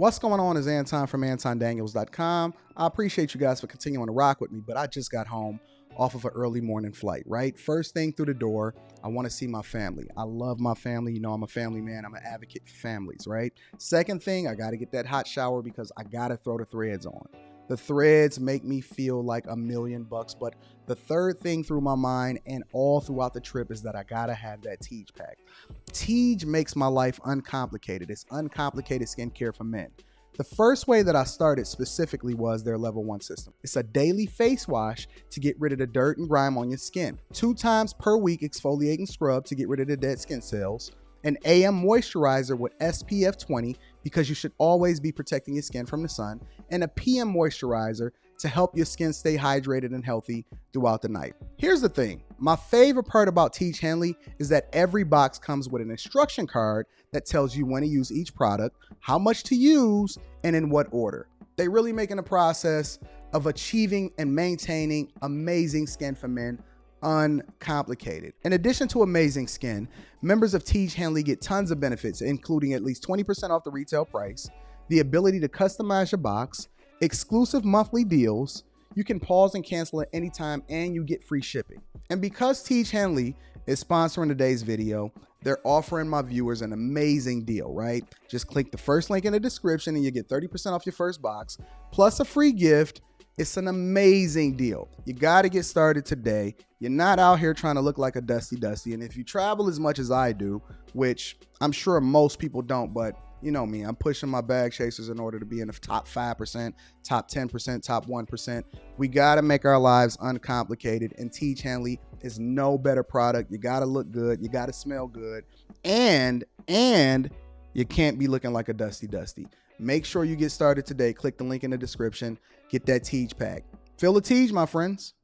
What's going on is Anton from AntonDaniels.com. I appreciate you guys for continuing to rock with me, but I just got home off of an early morning flight, right? First thing through the door, I want to see my family. I love my family. You know, I'm a family man. I'm an advocate for families, right? Second thing, I got to get that hot shower because I got to throw the threads on. The threads make me feel like $1,000,000, but the third thing through my mind and all throughout the trip is that I gotta have that Tej pack. Tej makes my life uncomplicated. It's uncomplicated skincare for men. The first way that I started specifically was their level 1 system. It's a daily face wash to get rid of the dirt and grime on your skin. 2 times per week exfoliating scrub to get rid of the dead skin cells. An AM moisturizer with SPF 20 because you should always be protecting your skin from the sun, and a PM moisturizer to help your skin stay hydrated and healthy throughout the night. Here's the thing, my favorite part about Tej Henley is that every box comes with an instruction card that tells you when to use each product, how much to use, and in what order. They really making the process of achieving and maintaining amazing skin for men uncomplicated. In addition to amazing skin, members of Tej Henley get tons of benefits, including at least 20% off the retail price, the ability to customize your box, exclusive monthly deals, you can pause and cancel at any time, and you get free shipping. And because Tej Henley is sponsoring today's video, they're offering my viewers an amazing deal, right? Just click the first link in the description and you get 30% off your first box, plus a free gift. It's an amazing deal. You got to get started today. You're not out here trying to look like a dusty. And if you travel as much as I do, which I'm sure most people don't, but you know me, I'm pushing my bag chasers in order to be in the top 5%, top 10%, top 1%. We got to make our lives uncomplicated, and Tej Henley is no better product. You got to look good. You got to smell good. And you can't be looking like a dusty. Make sure you get started today. Click the link in the description. Get that Tej pack. Feel the Tej, my friends.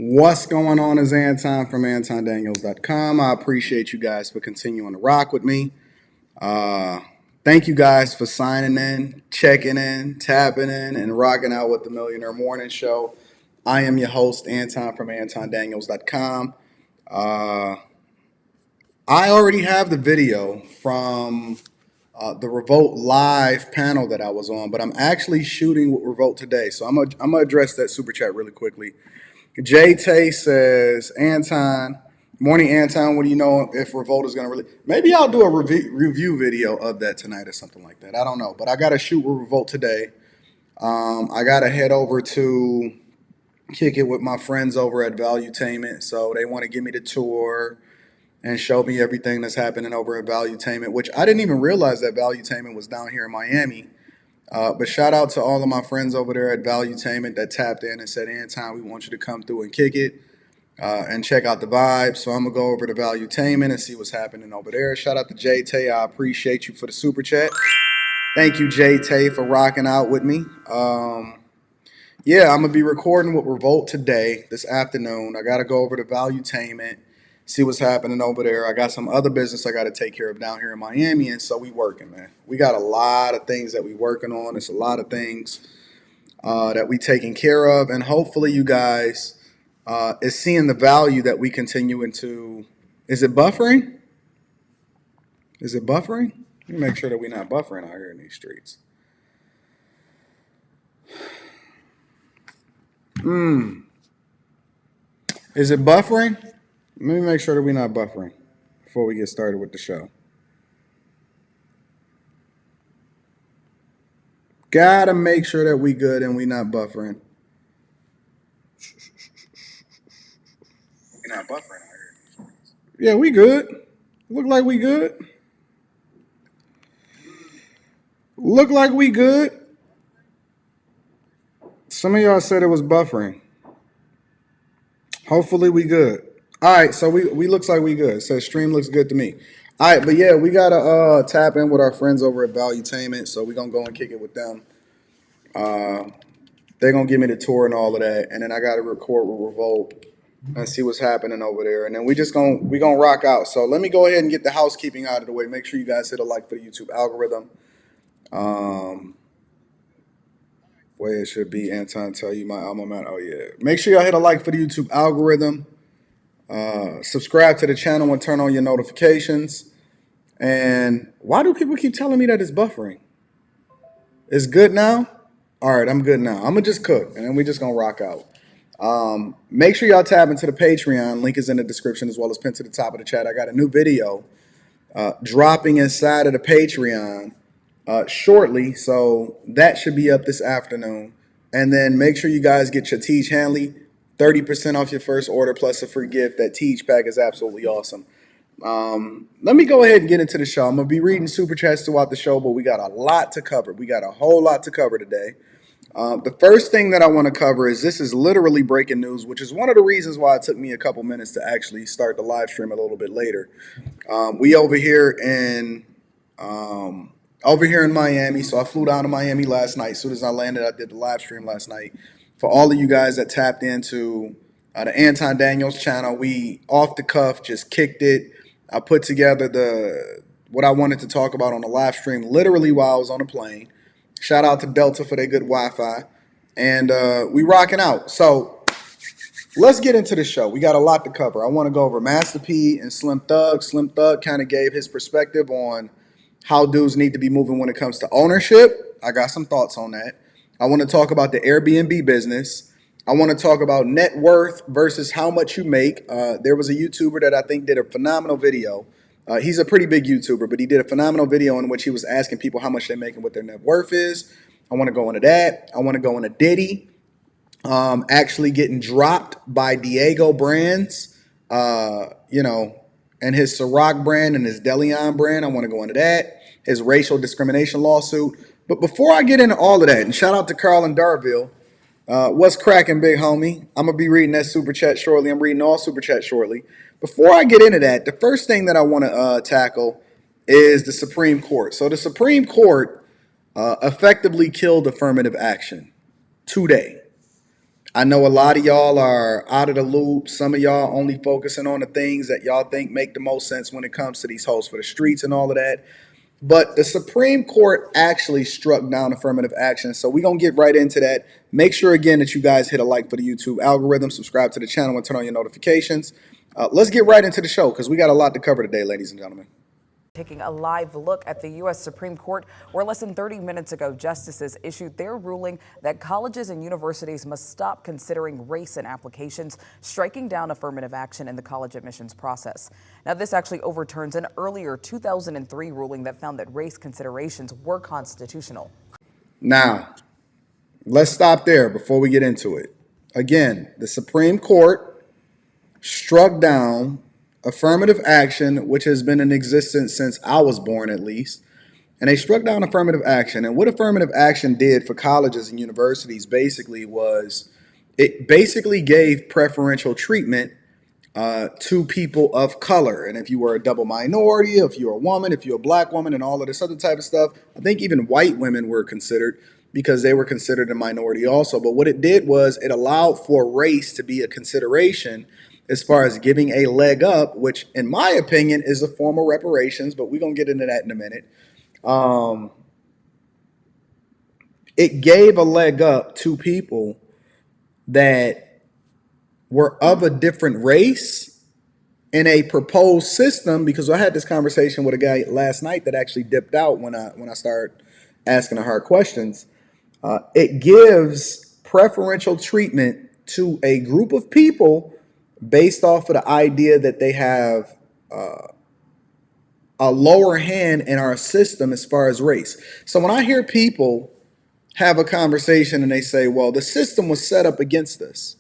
What's going on is Anton from AntonDaniels.com. I appreciate you guys for continuing to rock with me. Thank you guys for signing in, checking in, tapping in, and rocking out with the Millionaire Morning Show. I am your host, Anton from AntonDaniels.com. I already have the video from the Revolt live panel that I was on, but I'm actually shooting with Revolt today. So I'm gonna address that super chat really quickly. Jay Tay says, Anton, morning Anton, what do you know if Revolt is going to really... Maybe I'll do a review video of that tonight or something like that. I don't know, but I got to shoot with Revolt today. I got to head over to kick it with my friends over at Valuetainment. So they want to give me the tour and show me everything that's happening over at Valuetainment, which I didn't even realize that Valuetainment was down here in Miami. But shout out to all of my friends over there at Valuetainment that tapped in and said, Anton, we want you to come through and kick it and check out the vibe. So I'm going to go over to Valuetainment and see what's happening over there. Shout out to Jay Tay. I appreciate you for the super chat. Thank you, Jay Tay, for rocking out with me. Yeah, I'm going to be recording with Revolt today, this afternoon. I got to go over to Valuetainment, see what's happening over there. I got some other business I got to take care of down here in Miami, and so we working, man. We got a lot of things that we working on. It's a lot of things that we taking care of, and hopefully you guys is seeing the value that we continue into. Is it buffering? Is it buffering? Let me make sure that we're not buffering out here in these streets. Is it buffering? Let me make sure that we're not buffering before we get started with the show. Gotta make sure that we good and we not buffering. We're not buffering out here. Yeah, we good. Look like we good. Look like we good. Some of y'all said it was buffering. Hopefully we good. All right, so we looks like we good. It says stream looks good to me. All right, but yeah, we gotta tap in with our friends over at Valuetainment, so we're gonna go and kick it with them. They're gonna give me the tour and all of that, and then I gotta record with Revolt and see what's happening over there, and then we gonna rock out. So let me go ahead and get the housekeeping out of the way. Make sure you guys hit a like for the YouTube algorithm. Where it should be, Anton, tell you my alma mater. Oh yeah, make sure y'all hit a like for the YouTube algorithm. Subscribe to the channel and turn on your notifications. And why do people keep telling me that it's buffering? It's good now? All right, I'm good now. I'm going to just cook, and then we're just going to rock out. Make sure y'all tap into the Patreon. Link is in the description as well as pinned to the top of the chat. I got a new video dropping inside of the Patreon shortly, so that should be up this afternoon. And then make sure you guys get your Teach Hanley, 30% off your first order plus a free gift. That Teach pack is absolutely awesome. Let me go ahead and get into the show. I'm going to be reading super chats throughout the show, but we got a lot to cover. We got a whole lot to cover today. The first thing that I want to cover is this is literally breaking news, which is one of the reasons why it took me a couple minutes to actually start the live stream a little bit later. We over here in Miami, so I flew down to Miami last night. As soon as I landed, I did the live stream last night. For all of you guys that tapped into the Anton Daniels channel, we off the cuff just kicked it. I put together what I wanted to talk about on the live stream literally while I was on the plane. Shout out to Delta for their good Wi-Fi. And we rocking out. So let's get into the show. We got a lot to cover. I want to go over Master P and Slim Thug. Slim Thug kind of gave his perspective on how dudes need to be moving when it comes to ownership. I got some thoughts on that. I want to talk about the Airbnb business. I want to talk about net worth versus how much you make. There was a YouTuber that I think did a phenomenal video. He's a pretty big YouTuber, but he did a phenomenal video in which he was asking people how much they make and what their net worth is. I want to go into that. I want to go into Diddy actually getting dropped by Diageo brands, and his Ciroc brand and his Diddy brand. I want to go into that. His racial discrimination lawsuit. But before I get into all of that, and shout out to Carl and Darville, what's cracking, big homie? I'm going to be reading that super chat shortly. I'm reading all super chat shortly. Before I get into that, the first thing that I want to tackle is the Supreme Court. So the Supreme Court effectively killed affirmative action today. I know a lot of y'all are out of the loop. Some of y'all only focusing on the things that y'all think make the most sense when it comes to these hosts for the streets and all of that. But the Supreme Court actually struck down affirmative action. So we're going to get right into that. Make sure, again, that you guys hit a like for the YouTube algorithm, subscribe to the channel, and turn on your notifications. Let's get right into the show because we got a lot to cover today, ladies and gentlemen. Taking a live look at the U.S. Supreme Court, where less than 30 minutes ago, justices issued their ruling that colleges and universities must stop considering race in applications, striking down affirmative action in the college admissions process. Now, this actually overturns an earlier 2003 ruling that found that race considerations were constitutional. Now, let's stop there before we get into it. Again, the Supreme Court struck down affirmative action, which has been in existence since I was born, at least. And they struck down affirmative action. And what affirmative action did for colleges and universities basically was it basically gave preferential treatment to people of color. And if you were a double minority, if you're a woman, if you're a black woman, and all of this other type of stuff, I think even white women were considered because they were considered a minority also. But what it did was it allowed for race to be a consideration as far as giving a leg up, which in my opinion is a form of reparations, but we're going to get into that in a minute. It gave a leg up to people that were of a different race in a proposed system, because I had this conversation with a guy last night that actually dipped out when I started asking the hard questions. It gives preferential treatment to a group of people based off of the idea that they have a lower hand in our system as far as race. So when I hear people have a conversation and they say, well, the system was set up against us,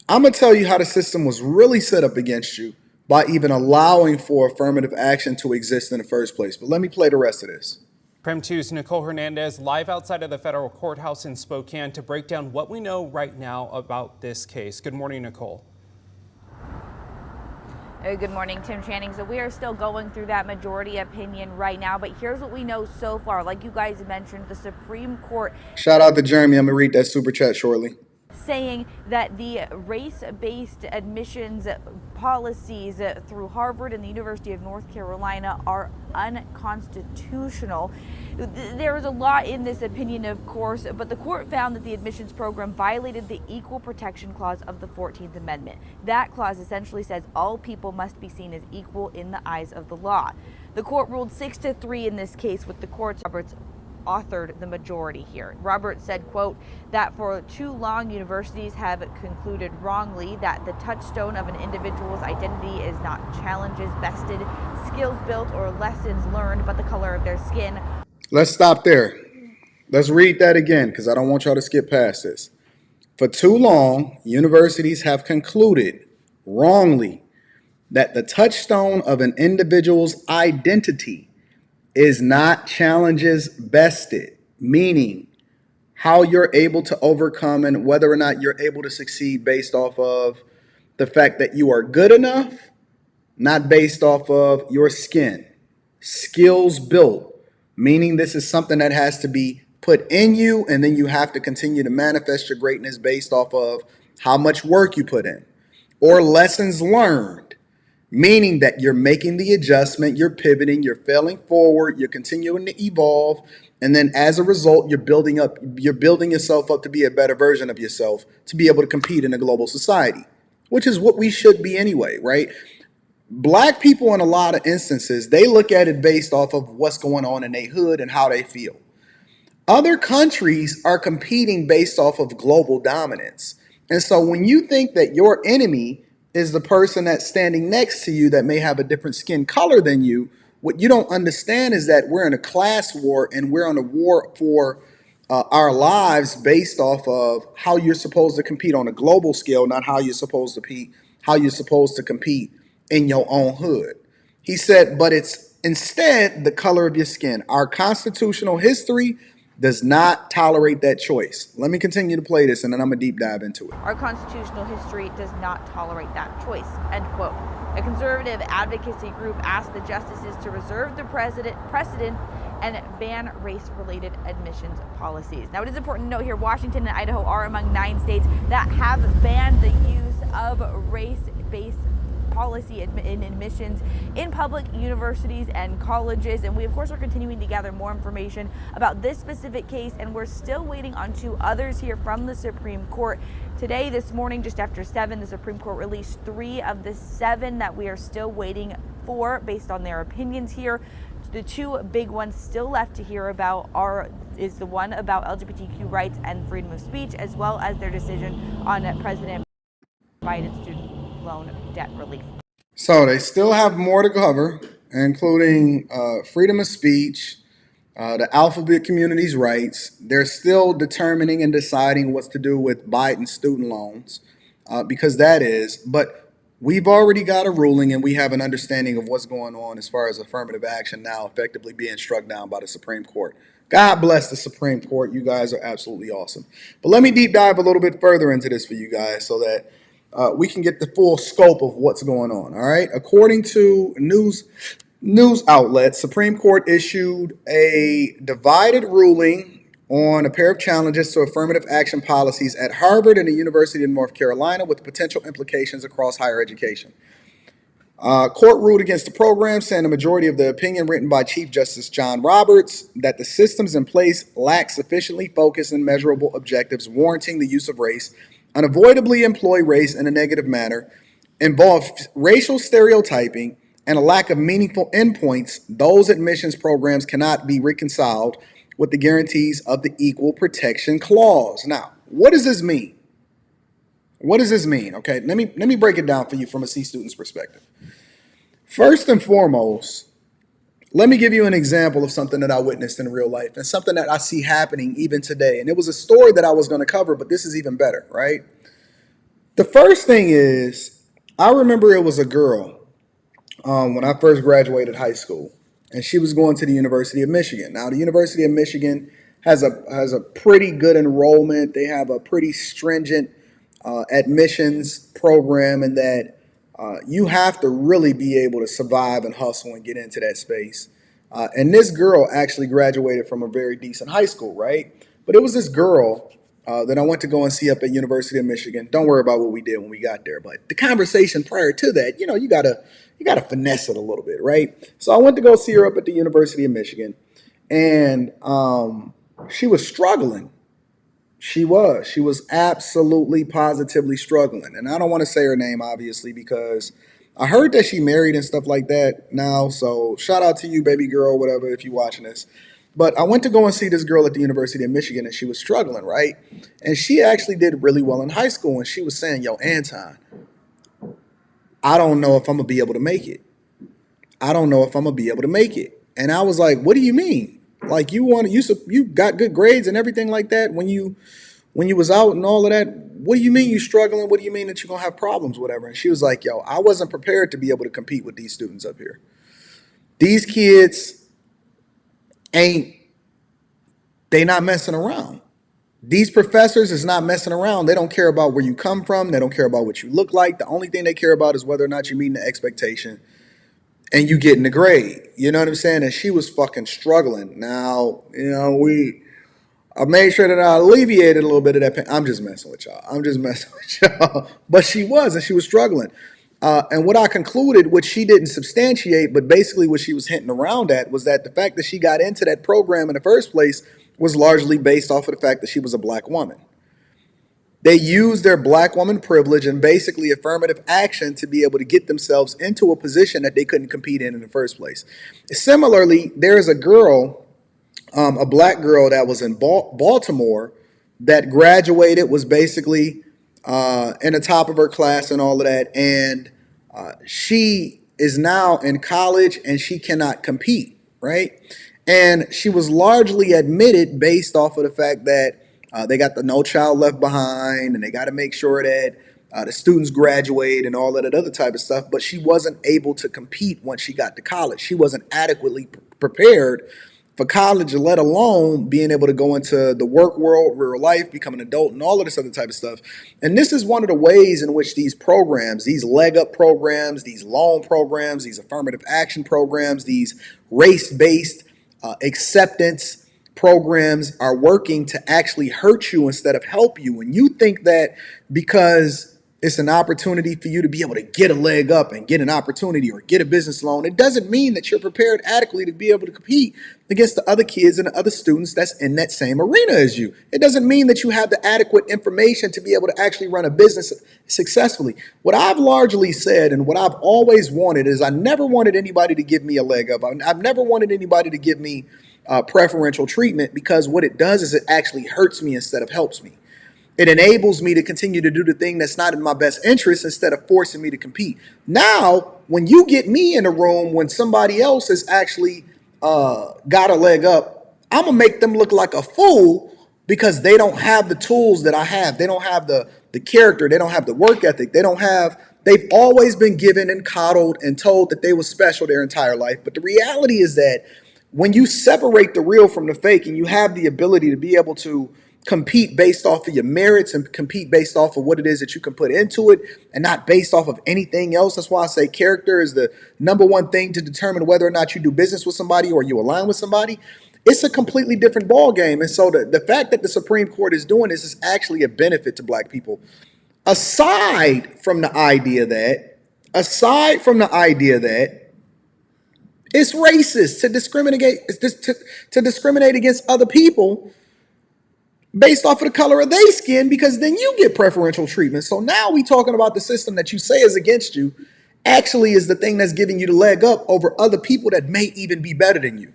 I'm going to tell you how the system was really set up against you by even allowing for affirmative action to exist in the first place. But let me play the rest of this. Prem 2's Nicole Hernandez live outside of the federal courthouse in Spokane to break down what we know right now about this case. Good morning, Nicole. Good morning, Tim Channing. So we are still going through that majority opinion right now, but here's what we know so far. Like you guys mentioned, the Supreme Court. Shout out to Jeremy. I'm going to read that super chat shortly. Saying that the race-based admissions policies through Harvard and the University of North Carolina are unconstitutional. There is a lot in this opinion, of course, but the court found that the admissions program violated the Equal Protection Clause of the 14th Amendment. That clause essentially says all people must be seen as equal in the eyes of the law. The court ruled 6-3 in this case, with the court's Roberts authored the majority here. Roberts said, quote, that for too long universities have concluded wrongly that the touchstone of an individual's identity is not challenges vested, skills built, or lessons learned, but the color of their skin. Let's stop there. Let's read that again, because I don't want y'all to skip past this. For too long, universities have concluded wrongly that the touchstone of an individual's identity is not challenges vested, meaning how you're able to overcome and whether or not you're able to succeed based off of the fact that you are good enough, not based off of your skin. Skills built, meaning this is something that has to be put in you, and then you have to continue to manifest your greatness based off of how much work you put in. Or lessons learned, meaning that you're making the adjustment, you're pivoting, you're failing forward, you're continuing to evolve, and then as a result, you're building yourself up to be a better version of yourself, to be able to compete in a global society, which is what we should be anyway, right? Black people, in a lot of instances, they look at it based off of what's going on in their hood and how they feel. Other countries are competing based off of global dominance. And so when you think that your enemy is the person that's standing next to you that may have a different skin color than you, what you don't understand is that we're in a class war, and we're on a war for our lives based off of how you're supposed to compete on a global scale, not how you're supposed to compete in your own hood. He said, but it's instead the color of your skin. Our constitutional history does not tolerate that choice. Let me continue to play this, and then I'm going to deep dive into it. Our constitutional history does not tolerate that choice, end quote. A conservative advocacy group asked the justices to reserve the precedent and ban race-related admissions policies. Now, it is important to note here, Washington and Idaho are among 9 states that have banned the use of race-based policy in admissions in public universities and colleges. And we, of course, are continuing to gather more information about this specific case, and we're still waiting on 2 others here from the Supreme Court. Today, this morning, just after 7, the Supreme Court released 3 of the 7 that we are still waiting for based on their opinions here. The 2 big ones still left to hear about is the one about LGBTQ rights and freedom of speech, as well as their decision on President Biden's student loan debt relief. So they still have more to cover, including freedom of speech, the alphabet community's rights. They're still determining and deciding what to do with Biden's student loans, because but we've already got a ruling, and we have an understanding of what's going on as far as affirmative action now effectively being struck down by the Supreme Court. God bless the Supreme Court. You guys are absolutely awesome. But let me deep dive a little bit further into this for you guys so that we can get the full scope of what's going on. All right. According to news outlets, Supreme Court issued a divided ruling on a pair of challenges to affirmative action policies at Harvard and the University of North Carolina, with potential implications across higher education. Court ruled against the program, saying the majority of the opinion written by Chief Justice John Roberts that the systems in place lack sufficiently focused and measurable objectives warranting the use of race, unavoidably employ race in a negative manner, involve racial stereotyping, and a lack of meaningful endpoints. Those admissions programs cannot be reconciled with the guarantees of the Equal Protection Clause. Now, what does this mean? What does this mean? Okay, let me break it down for you from a C student's perspective. First and foremost, let me give you an example of something that I witnessed in real life and something that I see happening even today. And it was a story that I was going to cover, but this is even better, right? The first thing is, I remember it was a girl when I first graduated high school, and she was going to the University of Michigan. Now, the University of Michigan has a pretty good enrollment. They have a pretty stringent admissions program, in that You have to really be able to survive and hustle and get into that space. And this girl actually graduated from a very decent high school, right? But it was this girl that I went to go and see up at University of Michigan. Don't worry about what we did when we got there, but the conversation prior to that, you gotta finesse it a little bit, right? So I went to go see her up at the University of Michigan, and she was struggling. She was absolutely positively struggling. And I don't want to say her name, obviously, because I heard that she married and stuff like that now. So shout out to you, baby girl, whatever, if you're watching this. But I went to go and see this girl at the University of Michigan, and she was struggling, right? And she actually did really well in high school. And she was saying, yo, Anton, I don't know if I'm going to be able to make it. I don't know if I'm going to be able to make it. And I was like, what do you mean? Like, you got good grades and everything like that when you was out and all of that. What do you mean you struggling? What do you mean that you're going to have problems, whatever? And she was like, yo, I wasn't prepared to be able to compete with these students up here. These kids they not messing around. These professors is not messing around. They don't care about where you come from. They don't care about what you look like. The only thing they care about is whether or not you're meeting the expectation and you getting the grade. You know what I'm saying? And she was fucking struggling. Now, I made sure that I alleviated a little bit of that pain. I'm just messing with y'all. But she was, and she was struggling. And what I concluded, which she didn't substantiate, but basically what she was hinting around at, was that the fact that she got into that program in the first place was largely based off of the fact that she was a black woman. They used their black woman privilege and basically affirmative action to be able to get themselves into a position that they couldn't compete in the first place. Similarly, there's a girl, a black girl that was in Baltimore that graduated, was basically in the top of her class and all of that. And she is now in college and she cannot compete, right? And she was largely admitted based off of the fact that they got the No Child Left Behind, and they got to make sure that the students graduate and all of that other type of stuff. But she wasn't able to compete once she got to college. She wasn't adequately prepared for college, let alone being able to go into the work world, real life, become an adult, and all of this other type of stuff. And this is one of the ways in which these programs, these leg up programs, these loan programs, these affirmative action programs, these race-based acceptance programs are working to actually hurt you instead of help you. And you think that because it's an opportunity for you to be able to get a leg up and get an opportunity or get a business loan, it doesn't mean that you're prepared adequately to be able to compete against the other kids and the other students that's in that same arena as you. It doesn't mean that you have the adequate information to be able to actually run a business successfully. What I've largely said and what I've always wanted is I never wanted anybody to give me a leg up. I've never wanted anybody to give me preferential treatment, because what it does is it actually hurts me instead of helps me. It enables me to continue to do the thing that's not in my best interest instead of forcing me to compete. Now, when you get me in a room when somebody else has actually got a leg up, I'm going to make them look like a fool because they don't have the tools that I have. They don't have the character. They don't have the work ethic. They've always been given and coddled and told that they were special their entire life. But the reality is that when you separate the real from the fake and you have the ability to be able to compete based off of your merits and compete based off of what it is that you can put into it and not based off of anything else. That's why I say character is the number one thing to determine whether or not you do business with somebody or you align with somebody. It's a completely different ball game. And so the fact that the Supreme Court is doing this is actually a benefit to black people. Aside from the idea that it's racist to discriminate against other people based off of the color of their skin, because then you get preferential treatment. So now we talking about the system that you say is against you actually is the thing that's giving you the leg up over other people that may even be better than you.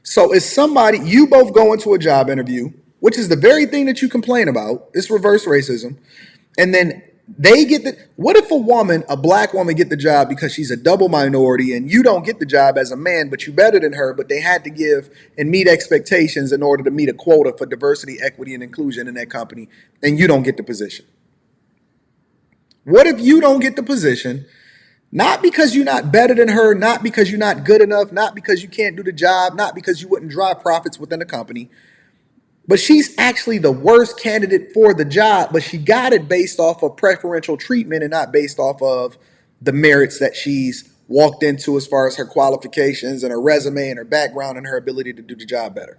So it's somebody, you both go into a job interview, which is the very thing that you complain about. It's reverse racism. And then they get what if a black woman get the job because she's a double minority and you don't get the job as a man, but you better than her, but they had to give and meet expectations in order to meet a quota for diversity, equity, and inclusion in that company, and you don't get the position? What if you don't get the position, not because you're not better than her, not because you're not good enough, not because you can't do the job, not because you wouldn't drive profits within the company, but she's actually the worst candidate for the job, but she got it based off of preferential treatment and not based off of the merits that she's walked into as far as her qualifications and her resume and her background and her ability to do the job better.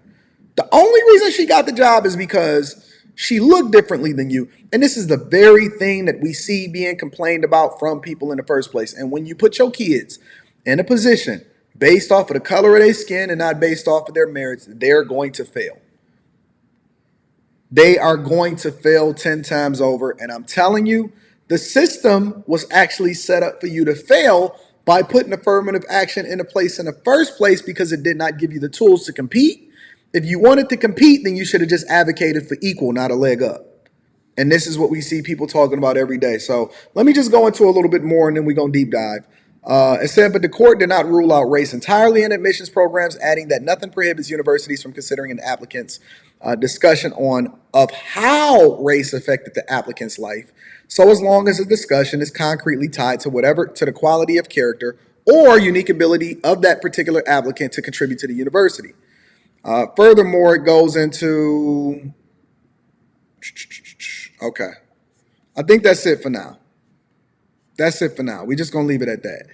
The only reason she got the job is because she looked differently than you. And this is the very thing that we see being complained about from people in the first place. And when you put your kids in a position based off of the color of their skin and not based off of their merits, they're going to fail. They are going to fail 10 times over. And I'm telling you, the system was actually set up for you to fail by putting affirmative action into place in the first place because it did not give you the tools to compete. If you wanted to compete, then you should have just advocated for equal, not a leg up. And this is what we see people talking about every day. So let me just go into a little bit more and then we're going to deep dive. It said, but the court did not rule out race entirely in admissions programs, adding that nothing prohibits universities from considering an applicant's discussion of how race affected the applicant's life. So as long as the discussion is concretely tied to the quality of character or unique ability of that particular applicant to contribute to the university. Furthermore, it goes into, okay, I think that's it for now. That's it for now. We're just going to leave it at that.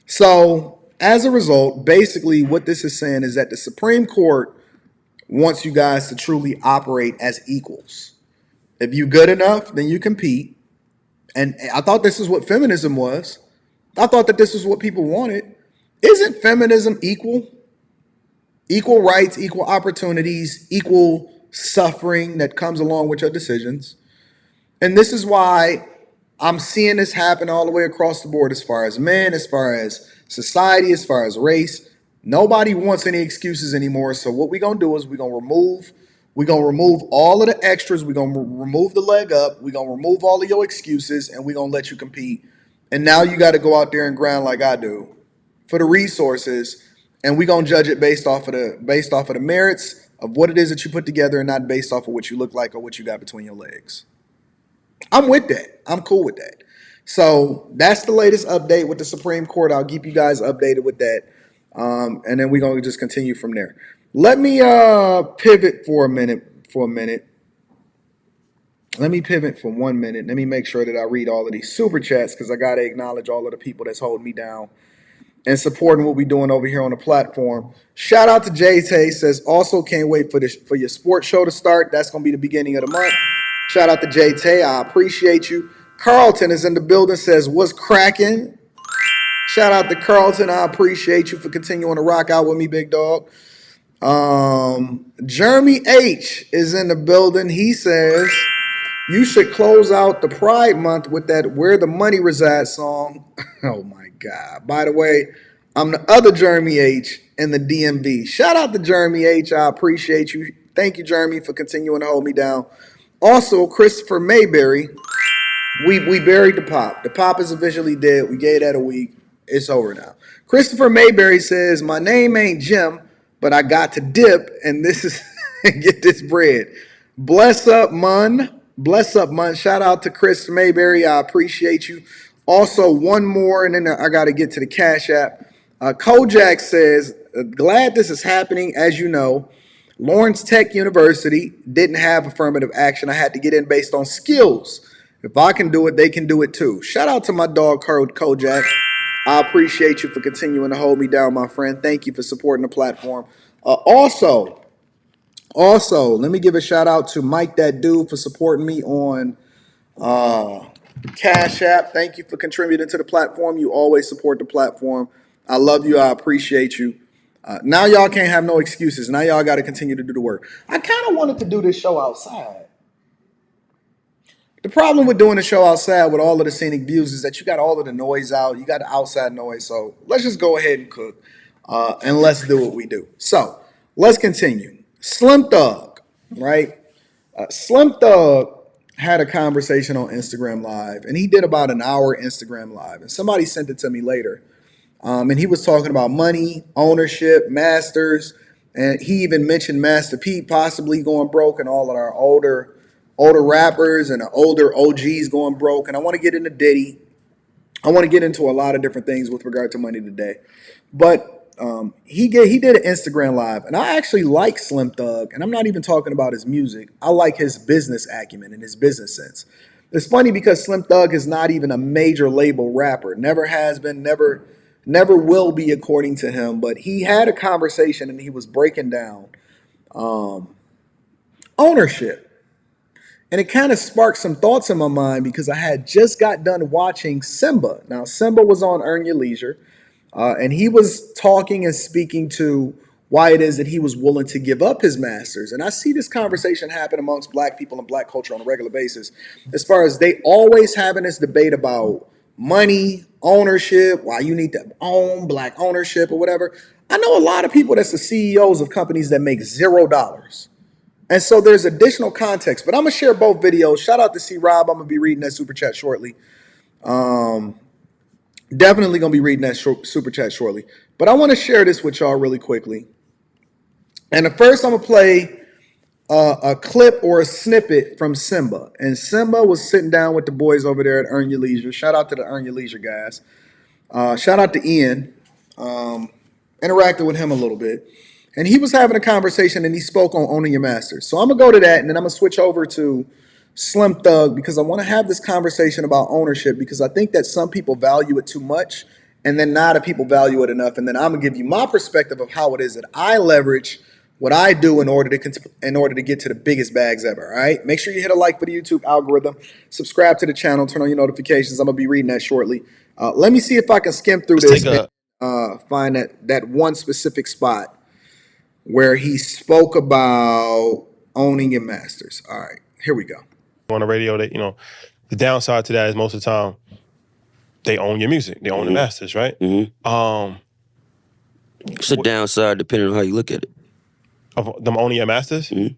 So as a result, basically what this is saying is that the Supreme Court wants you guys to truly operate as equals. If you're good enough, then you compete. And I thought this is what feminism was. I thought that this is what people wanted. Isn't feminism equal? Equal rights, equal opportunities, equal suffering that comes along with your decisions. And this is why I'm seeing this happen all the way across the board as far as men, as far as society, as far as race. Nobody wants any excuses anymore. So what we're going to do is we're going to remove all of the extras. We're going to remove the leg up. We're going to remove all of your excuses and we're going to let you compete. And now you got to go out there and grind like I do for the resources. And we're going to judge it based off of the merits of what it is that you put together and not based off of what you look like or what you got between your legs. I'm with that. I'm cool with that. So that's the latest update with the Supreme Court. I'll keep you guys updated with that. And then we're going to just continue from there. Let me pivot for a minute. Let me pivot for 1 minute. Let me make sure that I read all of these super chats because I got to acknowledge all of the people that's holding me down and supporting what we're doing over here on the platform. Shout out to Jay Tay, says, also can't wait for your sports show to start. That's going to be the beginning of the month. Shout out to Jay Tay. I appreciate you. Carlton is in the building, says, what's cracking? Shout out to Carlton. I appreciate you for continuing to rock out with me, big dog. Jeremy H is in the building. He says, you should close out the Pride Month with that Where the Money Resides song. Oh, my God. By the way, I'm the other Jeremy H in the DMV. Shout out to Jeremy H. I appreciate you. Thank you, Jeremy, for continuing to hold me down. Also, Christopher Mayberry, we buried the pop. The pop is officially dead. We gave that a week. It's over now. Christopher Mayberry says, my name ain't Jim, but I got to dip, and this is get this bread. Bless up, man. Bless up, man. Shout out to Chris Mayberry. I appreciate you. Also, one more, and then I got to get to the Cash App. Kojak says, glad this is happening. As you know, Lawrence Tech University didn't have affirmative action. I had to get in based on skills. If I can do it, they can do it too. Shout out to my dog, Kojak. I appreciate you for continuing to hold me down, my friend. Thank you for supporting the platform. Also, let me give a shout out to Mike That Dude for supporting me on Cash App. Thank you for contributing to the platform. You always support the platform. I love you. I appreciate you. Now y'all can't have no excuses. Now y'all got to continue to do the work. I kind of wanted to do this show outside. The problem with doing a show outside with all of the scenic views is that you got all of the noise out. You got the outside noise. So let's just go ahead and cook and let's do what we do. So let's continue. Slim Thug, right? Slim Thug had a conversation on Instagram Live, and he did about an hour Instagram Live. And somebody sent it to me later. And he was talking about money, ownership, masters. And he even mentioned Master P possibly going broke and all of our older rappers and the older OGs going broke. And I want to get into Diddy. I want to get into a lot of different things with regard to money today. But he did an Instagram Live. And I actually like Slim Thug. And I'm not even talking about his music. I like his business acumen and his business sense. It's funny because Slim Thug is not even a major label rapper. Never has been, never will be, according to him. But he had a conversation and he was breaking down ownership. And it kind of sparked some thoughts in my mind because I had just got done watching Simba. Now, Simba was on Earn Your Leisure, and he was talking and speaking to why it is that he was willing to give up his masters. And I see this conversation happen amongst black people and black culture on a regular basis, as far as they always having this debate about money, ownership, why you need to own black ownership or whatever. I know a lot of people that's the CEOs of companies that make $0. And so there's additional context, but I'm going to share both videos. Shout out to Ciroc. I'm going to be reading that super chat shortly. Definitely going to be reading that super chat shortly. But I want to share this with y'all really quickly. And at first, I'm going to play a clip or a snippet from Simba. And Simba was sitting down with the boys over there at Earn Your Leisure. Shout out to the Earn Your Leisure guys. Shout out to Ian. Interacted with him a little bit. And he was having a conversation and he spoke on owning your masters. So I'm going to go to that and then I'm going to switch over to Slim Thug because I want to have this conversation about ownership because I think that some people value it too much and then not a people value it enough. And then I'm going to give you my perspective of how it is that I leverage what I do in order to get to the biggest bags ever. All right. Make sure you hit a like for the YouTube algorithm. Subscribe to the channel. Turn on your notifications. I'm going to be reading that shortly. Let me see if I can skim through this and find that one specific spot where he spoke about owning your masters. All right. Here we go. On the radio, that the downside to that is most of the time they own your music. They own the masters, right? It's a downside depending on how you look at it. Of them owning your masters? All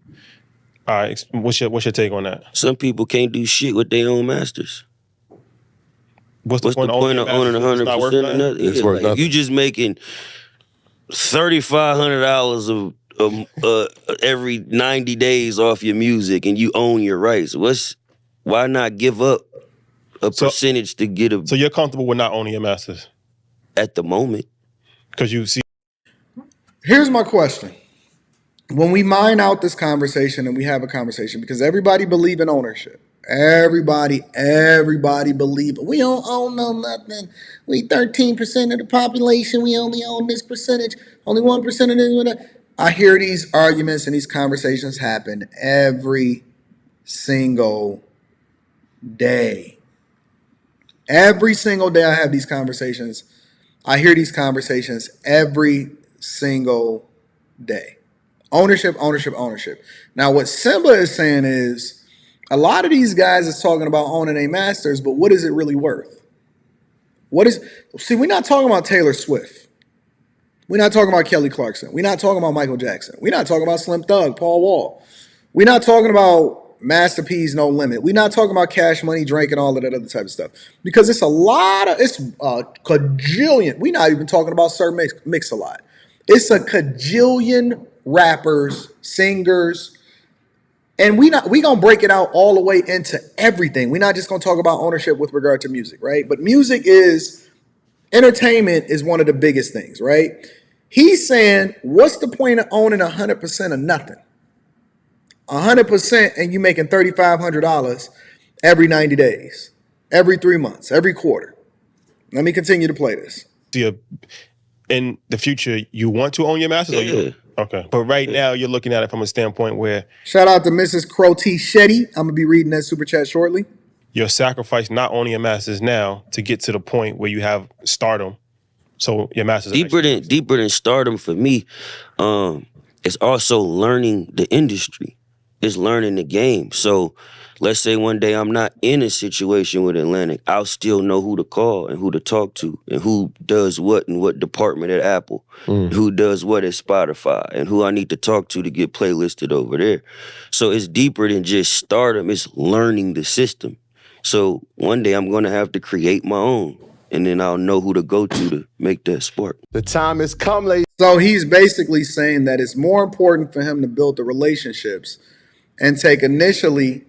right, what's your take on that? Some people can't do shit with their own masters. What's the point of owning 100% of nothing? It's worth nothing. You just making $3,500 of every 90 days off your music and you own your rights. Why not give up a percentage to get a... So you're comfortable with not owning your masters? At the moment. Because you see... Here's my question. When we mine out this conversation and we have a conversation, because everybody believe in ownership. Everybody believe it. We don't own no nothing. We 13% of the population. We only own this percentage. Only 1% of this. I hear these arguments and these conversations happen every single day. Every single day I have these conversations. I hear these conversations every single day. Ownership. Now, what Simba is saying is a lot of these guys is talking about owning their masters, but what is it really worth? See, we're not talking about Taylor Swift. We're not talking about Kelly Clarkson. We're not talking about Michael Jackson. We're not talking about Slim Thug, Paul Wall. We're not talking about Master P's No Limit. We're not talking about Cash Money, Drake, and all of that other type of stuff. Because it's a cajillion. We're not even talking about Sir Mix-a-Lot. It's a cajillion rappers, singers, and we gonna break it out all the way into everything. We're not just gonna talk about ownership with regard to music, right? But entertainment is one of the biggest things, right? He's saying, what's the point of owning 100% of nothing? 100% and you making $3,500 every 90 days, every 3 months, every quarter. Let me continue to play this. In the future, you want to own your masters? Or you? Okay. But right now, you're looking at it from a standpoint where... Shout out to Mrs. Crotty Shetty. I'm going to be reading that super chat shortly. You're sacrificing not owning your masters now to get to the point where you have stardom. So your masters... Deeper than stardom for me, it's also learning the industry. It's learning the game. So let's say one day I'm not in a situation with Atlantic, I'll still know who to call and who to talk to and who does what in what department at Apple, who does what at Spotify, and who I need to talk to get playlisted over there. So it's deeper than just stardom, it's learning the system. So one day I'm gonna have to create my own, and then I'll know who to go to make that spark. The time has come, ladies. So he's basically saying that it's more important for him to build the relationships and take initially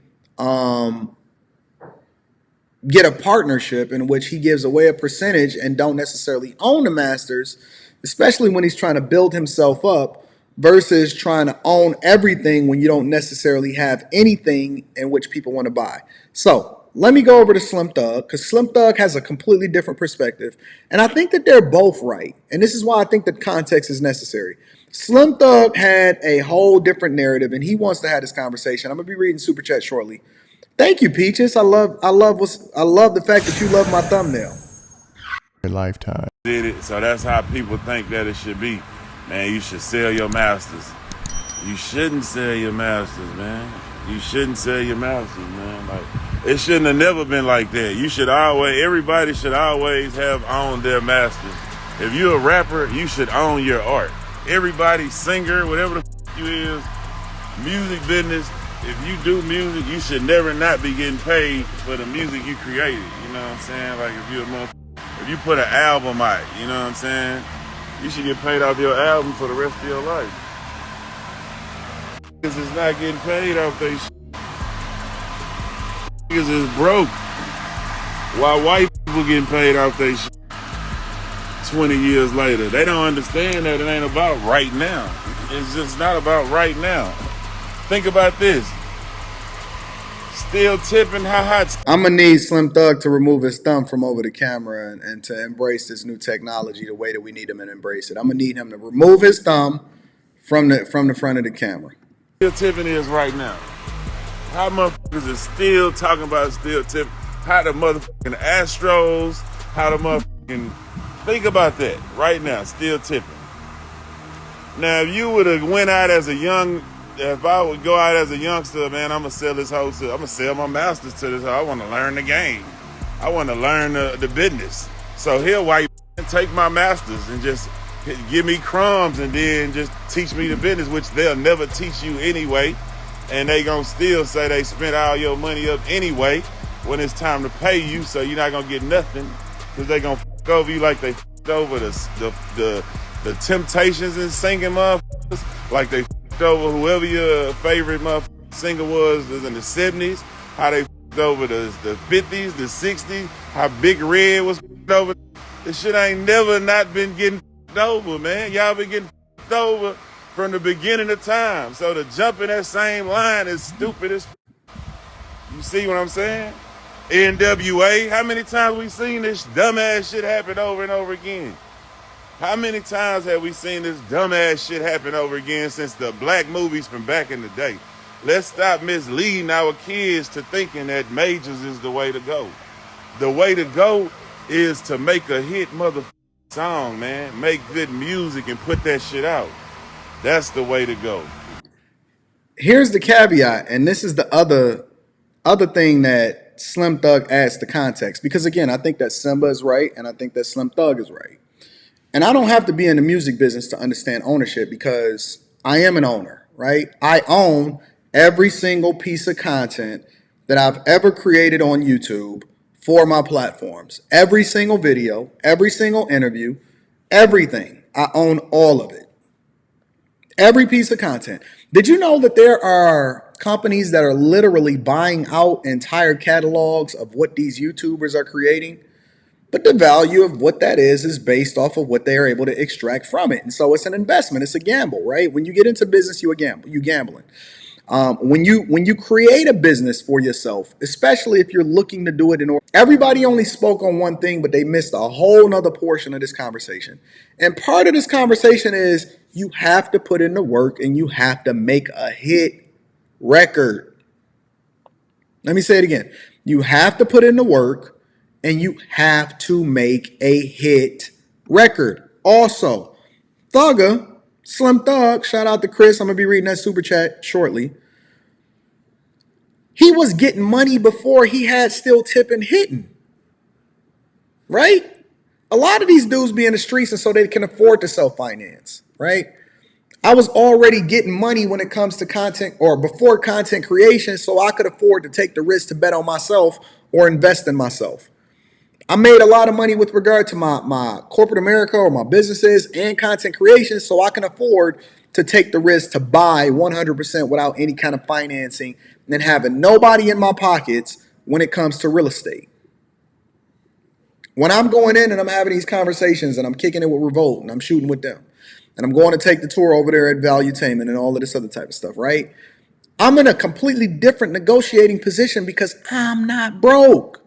get a partnership in which he gives away a percentage and don't necessarily own the masters, especially when he's trying to build himself up versus trying to own everything when you don't necessarily have anything in which people want to buy. So let me go over to Slim Thug, because Slim Thug has a completely different perspective. And I think that they're both right. And this is why I think that context is necessary. Slim Thug had a whole different narrative, and he wants to have this conversation. I'm going to be reading Super Chat shortly. Thank you, Peaches. I love the fact that you love my thumbnail. Lifetime. Did it, so that's how people think that it should be. Man, you should sell your masters. You shouldn't sell your masters, man. You shouldn't sell your masters, man. Like, it shouldn't have never been like that. Everybody should always have owned their masters. If you're a rapper, you should own your art. Everybody, singer, whatever the you is, music business, if you do music, you should never not be getting paid for the music you created. You know what I'm saying? Like, if you put an album out, you know what I'm saying? You should get paid off your album for the rest of your life. Because it's not getting paid off they shit. Because it's broke. While white people getting paid off they shit 20 years later. They don't understand that it ain't about right now. It's just not about right now. Think about this. Still tipping, how hot. I'm going to need Slim Thug to remove his thumb from over the camera and to embrace this new technology the way that we need him to embrace it. I'm going to need him to remove his thumb from the front of the camera. Still tipping is right now. How motherfuckers is still talking about still tipping? How the motherfucking Astros, how the motherfucking... Think about that right now, still tipping. Now, if you would have went out as a young... If I would go out as a youngster, man, I'm going to sell this whole... I'm going to sell my masters to this. I want to learn the game. I want to learn the business. So here, why you take my masters and just give me crumbs and then just teach me the business, which they'll never teach you anyway. And they going to still say they spent all your money up anyway when it's time to pay you, so you're not going to get nothing because they going to f*** over you like they f***ed over the Temptations and singing motherfuckers, like they f***ed over whoever your favorite motherfucking singer was in the 70s, how they f***ed over the 50s, the 60s, how Big Red was f***ed over. This shit ain't never not been getting f***ed over, man. Y'all been getting f***ed over from the beginning of time. So to jump in that same line is stupid as you see what I'm saying? NWA, how many times we seen this dumbass shit happen over and over again? How many times have we seen this dumbass shit happen over again since the black movies from back in the day? Let's stop misleading our kids to thinking that majors is the way to go. The way to go is to make a hit motherfucking song, man. Make good music and put that shit out. That's the way to go. Here's the caveat, and this is the other thing that Slim Thug adds to context. Because again, I think that Simba is right, and I think that Slim Thug is right. And I don't have to be in the music business to understand ownership, because I am an owner, right? I own every single piece of content that I've ever created on YouTube for my platforms. Every single video, every single interview, everything. I own all of it. Every piece of content. Did you know that there are companies that are literally buying out entire catalogs of what these YouTubers are creating? But the value of what that is based off of what they are able to extract from it. And so it's an investment. It's a gamble, right? When you get into business, you're gambling. When you create a business for yourself, especially if you're looking to do it in order, everybody only spoke on one thing, but they missed a whole nother portion of this conversation. And part of this conversation is you have to put in the work and you have to make a hit record. Let me say it again. You have to put in the work and you have to make a hit record. Also, Slim Thug, shout out to Chris. I'm going to be reading that super chat shortly. He was getting money before he had Still Tipping hitting. Right? A lot of these dudes be in the streets and so they can afford to self-finance. Right? I was already getting money when it comes to content or before content creation, so I could afford to take the risk to bet on myself or invest in myself. I made a lot of money with regard to my corporate America or my businesses and content creation, so I can afford to take the risk to buy 100% without any kind of financing and having nobody in my pockets when it comes to real estate. When I'm going in and I'm having these conversations and I'm kicking it with Revolt and I'm shooting with them and I'm going to take the tour over there at Valuetainment and all of this other type of stuff, right? I'm in a completely different negotiating position because I'm not broke.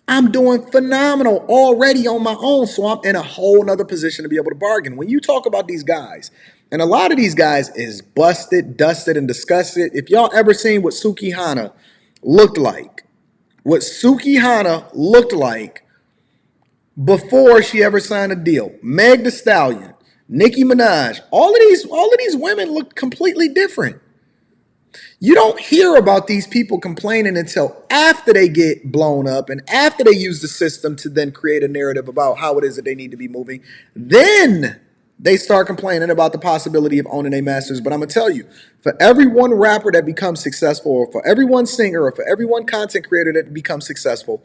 I'm doing phenomenal already on my own. So I'm in a whole nother position to be able to bargain. When you talk about these guys, and a lot of these guys is busted, dusted, and disgusted. If y'all ever seen what Suki Hana looked like, before she ever signed a deal, Meg Thee Stallion, Nicki Minaj, all of these women look completely different. You don't hear about these people complaining until after they get blown up and after they use the system to then create a narrative about how it is that they need to be moving. Then they start complaining about the possibility of owning their masters. But I'm going to tell you, for every one rapper that becomes successful, or for every one singer, or for every one content creator that becomes successful,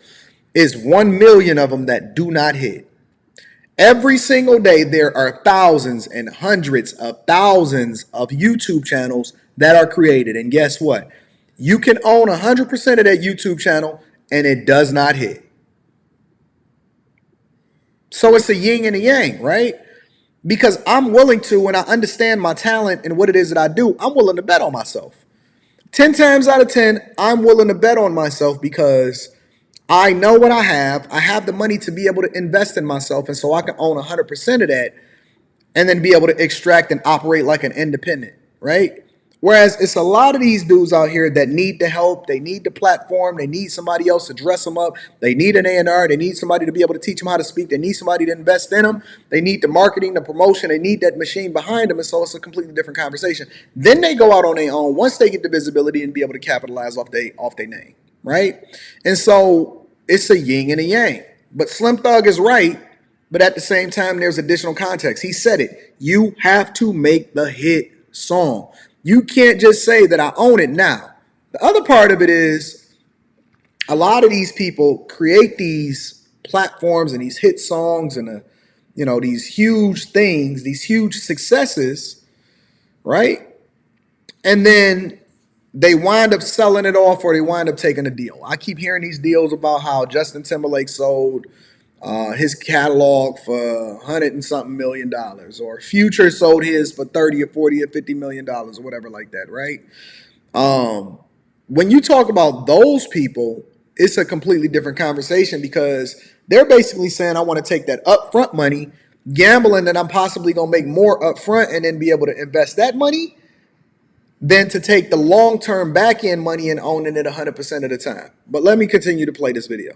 is 1 million of them that do not hit. Every single day, there are thousands and hundreds of thousands of YouTube channels that are created. And guess what? You can own 100% of that YouTube channel and it does not hit. So it's a yin and a yang, right? Because I'm willing to, when I understand my talent and what it is that I do, I'm willing to bet on myself. 10 times out of 10, I'm willing to bet on myself because I know what I have. I have the money to be able to invest in myself. And so I can own 100% of that and then be able to extract and operate like an independent, right? Whereas it's a lot of these dudes out here that need the help. They need the platform. They need somebody else to dress them up. They need an A&R. They need somebody to be able to teach them how to speak. They need somebody to invest in them. They need the marketing, the promotion. They need that machine behind them. And so it's a completely different conversation. Then they go out on their own once they get the visibility and be able to capitalize off their name, right? And so it's a yin and a yang. But Slim Thug is right. But at the same time, there's additional context. He said it. You have to make the hit song. You can't just say that I own it now. The other part of it is a lot of these people create these platforms and these hit songs and these huge things, these huge successes, right? And then they wind up selling it off or they wind up taking a deal. I keep hearing these deals about how Justin Timberlake sold his catalog for $100 and something million, or Future sold his for 30 or 40 or $50 million or whatever like that, right? When you talk about those people, it's a completely different conversation because they're basically saying, I want to take that upfront money, gambling that I'm possibly going to make more upfront and then be able to invest that money than to take the long-term back-end money and owning it 100% of the time. But let me continue to play this video.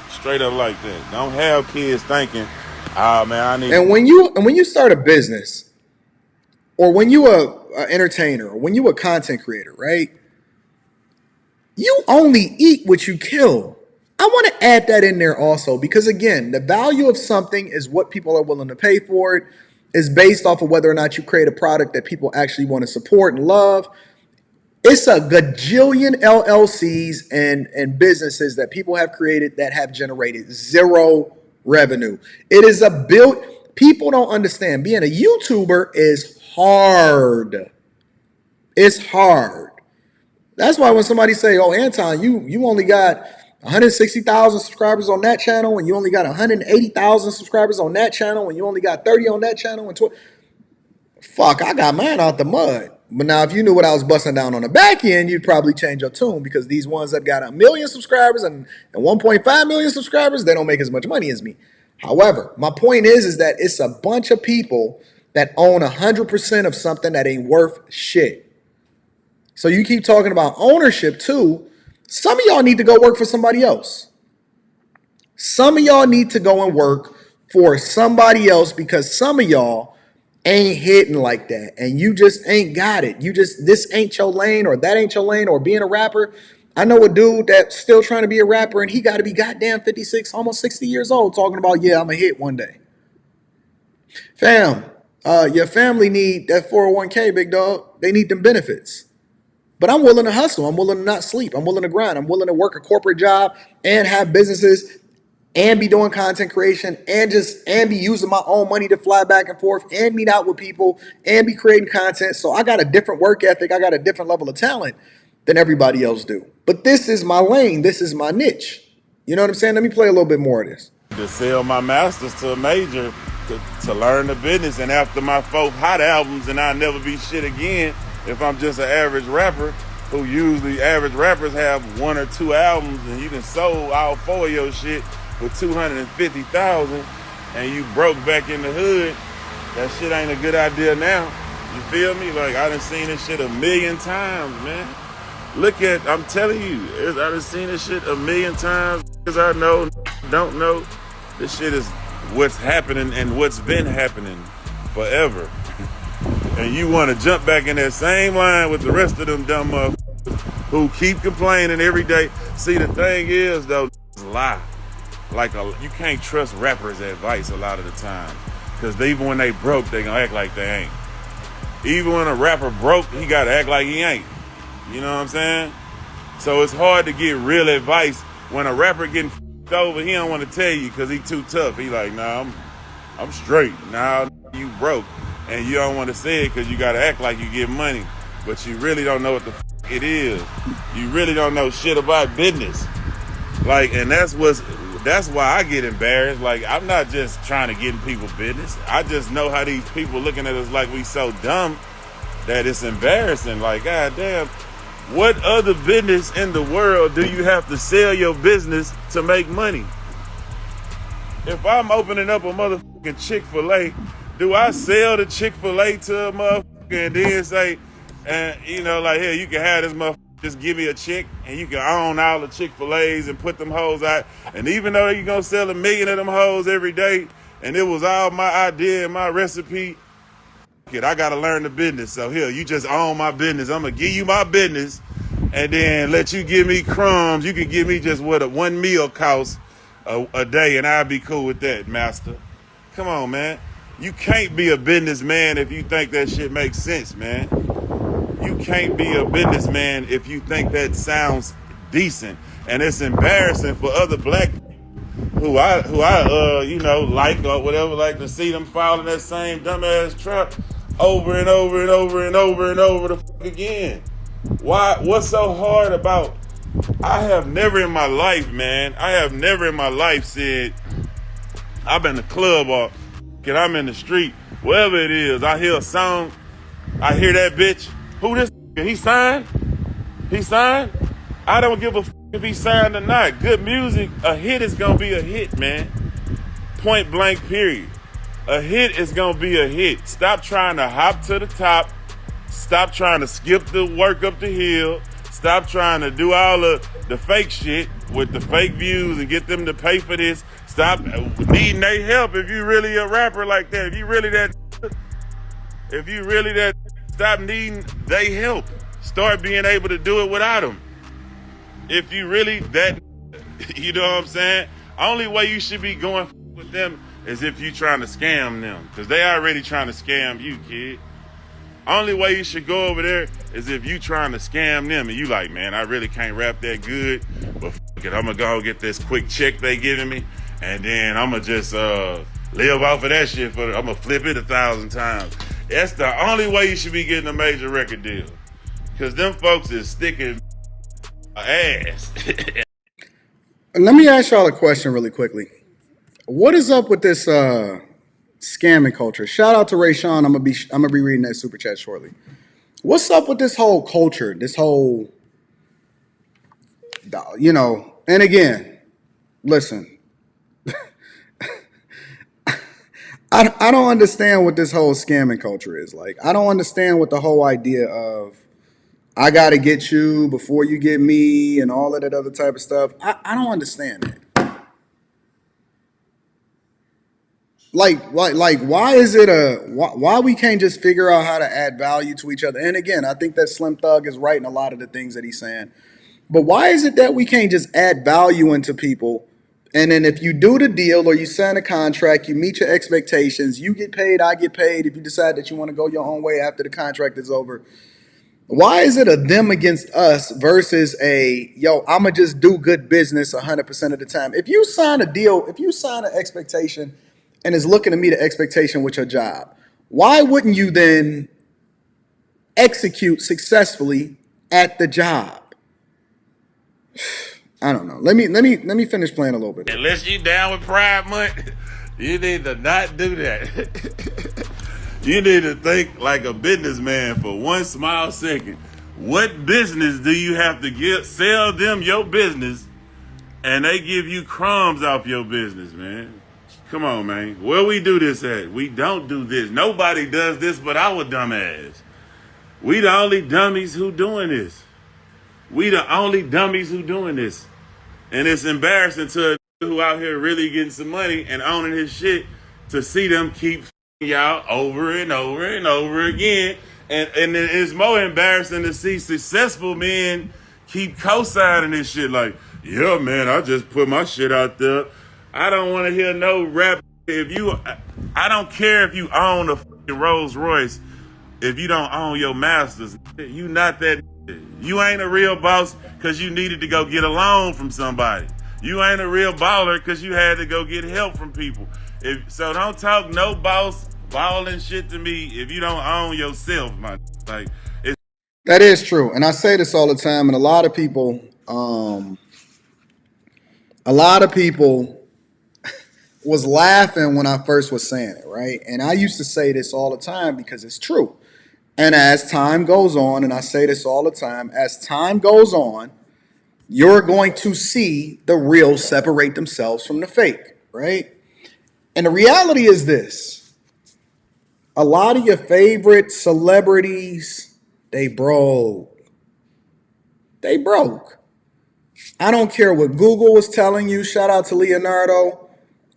Straight up like that. Don't have kids thinking, oh man, I need. And when you start a business, or when you a entertainer, or when you a content creator, right? You only eat what you kill. I want to add that in there also because again, the value of something is what people are willing to pay for it. Is based off of whether or not you create a product that people actually want to support and love. It's a gajillion LLCs and businesses that people have created that have generated zero revenue. It is people don't understand. Being a YouTuber is hard. It's hard. That's why when somebody say, oh, Anton, you only got 160,000 subscribers on that channel, and you only got 180,000 subscribers on that channel, and you only got 30 on that channel, and fuck, I got mine out the mud. But now, if you knew what I was busting down on the back end, you'd probably change your tune because these ones that got 1 million subscribers and 1.5 million subscribers, they don't make as much money as me. However, my point is that it's a bunch of people that own 100% of something that ain't worth shit. So you keep talking about ownership too. Some of y'all need to go work for somebody else. Some of y'all need to go and work for somebody else because some of y'all ain't hitting like that and you just ain't got it. This ain't your lane or that ain't your lane or being a rapper. I know a dude that's still trying to be a rapper and he got to be goddamn 56, almost 60 years old talking about, yeah, I'm a hit one day. Fam, your family need that 401k, big dog. They need them benefits. But I'm willing to hustle. I'm willing to not sleep. I'm willing to grind. I'm willing to work a corporate job and have businesses and be doing content creation and be using my own money to fly back and forth and meet out with people and be creating content. So I got a different work ethic. I got a different level of talent than everybody else do. But this is my lane. This is my niche. You know what I'm saying? Let me play a little bit more of this. To sell my masters to a major to learn the business. And after my 4 hot albums and I'll never be shit again, if I'm just an average rapper, who usually average rappers have 1 or 2 albums and you done sold all 4 of your shit for 250,000 and you broke back in the hood, that shit ain't a good idea now. You feel me? Like, I done seen this shit a million times, man. I'm telling you, I done seen this shit a million times. Because I know, don't know, this shit is what's happening and what's been happening forever. And you want to jump back in that same line with the rest of them dumb motherfuckers who keep complaining every day. See, the thing is, though, lie. You can't trust rappers' advice a lot of the time. Because even when they broke, they gonna act like they ain't. Even when a rapper broke, he gotta act like he ain't. You know what I'm saying? So it's hard to get real advice when a rapper getting f***ed over. He don't want to tell you because he too tough. He like, nah, I'm straight. Nah, you broke, and you don't want to say it because you gotta act like you get money, but you really don't know what the f*** it is. You really don't know shit about business. Like, and that's why I get embarrassed. Like, I'm not just trying to get in people's business. I just know how these people looking at us like we so dumb that it's embarrassing. Like, goddamn, what other business in the world do you have to sell your business to make money? If I'm opening up a motherfucking Chick-fil-A, do I sell the Chick-fil-A to a motherfucker and then say, like, here, you can have this motherfucker, just give me a check and you can own all the Chick-fil-A's and put them hoes out. And even though you're going to sell 1 million of them hoes every day and it was all my idea and my recipe, I got to learn the business. So here, you just own my business. I'm going to give you my business and then let you give me crumbs. You can give me just what one meal costs a day and I'll be cool with that, master. Come on, man. You can't be a businessman if you think that shit makes sense, man. You can't be a businessman if you think that sounds decent. And it's embarrassing for other black people who I like or whatever, like to see them fall in that same dumbass trap over and over and over and over and over the fuck again. Why? What's so hard about? I have never in my life said I've been in the club or I'm in the street, wherever it is. I hear a song, I hear that bitch. Who this? He signed? He signed? I don't give a f if he signed or not. Good music, a hit is gonna be a hit, man. Point blank, period. A hit is gonna be a hit. Stop trying to hop to the top. Stop trying to skip the work up the hill. Stop trying to do all the fake shit with the fake views and get them to pay for this. Stop needing their help if you really a rapper like that. If you really that, stop needing their help. Start being able to do it without them. If you really that, you know what I'm saying? Only way you should be going with them is if you trying to scam them. Because they already trying to scam you, kid. Only way you should go over there is if you trying to scam them and you like, man, I really can't rap that good, but f it, I'm gonna go get this quick check they giving me, and then I'm gonna just live off of that shit. I'm gonna flip it 1,000 times. That's the only way you should be getting a major record deal, because them folks is sticking ass. Let me ask y'all a question really quickly. What is up with this scamming culture? Shout out to Ray Sean. I'm gonna be reading that super chat shortly. What's up with this whole culture? This whole, and again, listen, I don't understand what this whole scamming culture is. Like, I don't understand what the whole idea of I gotta get you before you get me and all of that other type of stuff. I don't understand that. Like, why is it why we can't just figure out how to add value to each other? And again, I think that Slim Thug is right in a lot of the things that he's saying. But why is it that we can't just add value into people? And then if you do the deal or you sign a contract, you meet your expectations, you get paid, I get paid. If you decide that you want to go your own way after the contract is over, why is it a them against us versus I'ma just do good business 100% of the time? If you sign a deal, if you sign an expectation and is looking to meet an expectation with your job, why wouldn't you then execute successfully at the job? I don't know. Let me finish playing a little bit. Unless you down with Pride Month, you need to not do that. You need to think like a businessman for one small second. What business do you have to sell them your business and they give you crumbs off your business, man? Come on, man. Where we do this at? We don't do this. Nobody does this but our dumb ass. We the only dummies who doing this. We the only dummies who doing this. And it's embarrassing to a who out here really getting some money and owning his shit to see them keep y'all over and over and over again. And it's more embarrassing to see successful men keep co-signing this shit like, yeah, man, I just put my shit out there. I don't want to hear no rap. I don't care if you own a fucking Rolls Royce. If you don't own your masters, you not that. You ain't a real boss because you needed to go get a loan from somebody. You ain't a real baller because you had to go get help from people. So don't talk no boss balling shit to me if you don't own yourself, my like. That is true, and I say this all the time, and a lot of people was laughing when I first was saying it, right? And I used to say this all the time because it's true. And as time goes on, and I say this all the time, as time goes on, you're going to see the real separate themselves from the fake, right? And the reality is this. A lot of your favorite celebrities, they broke. They broke. I don't care what Google was telling you. Shout out to Leonardo.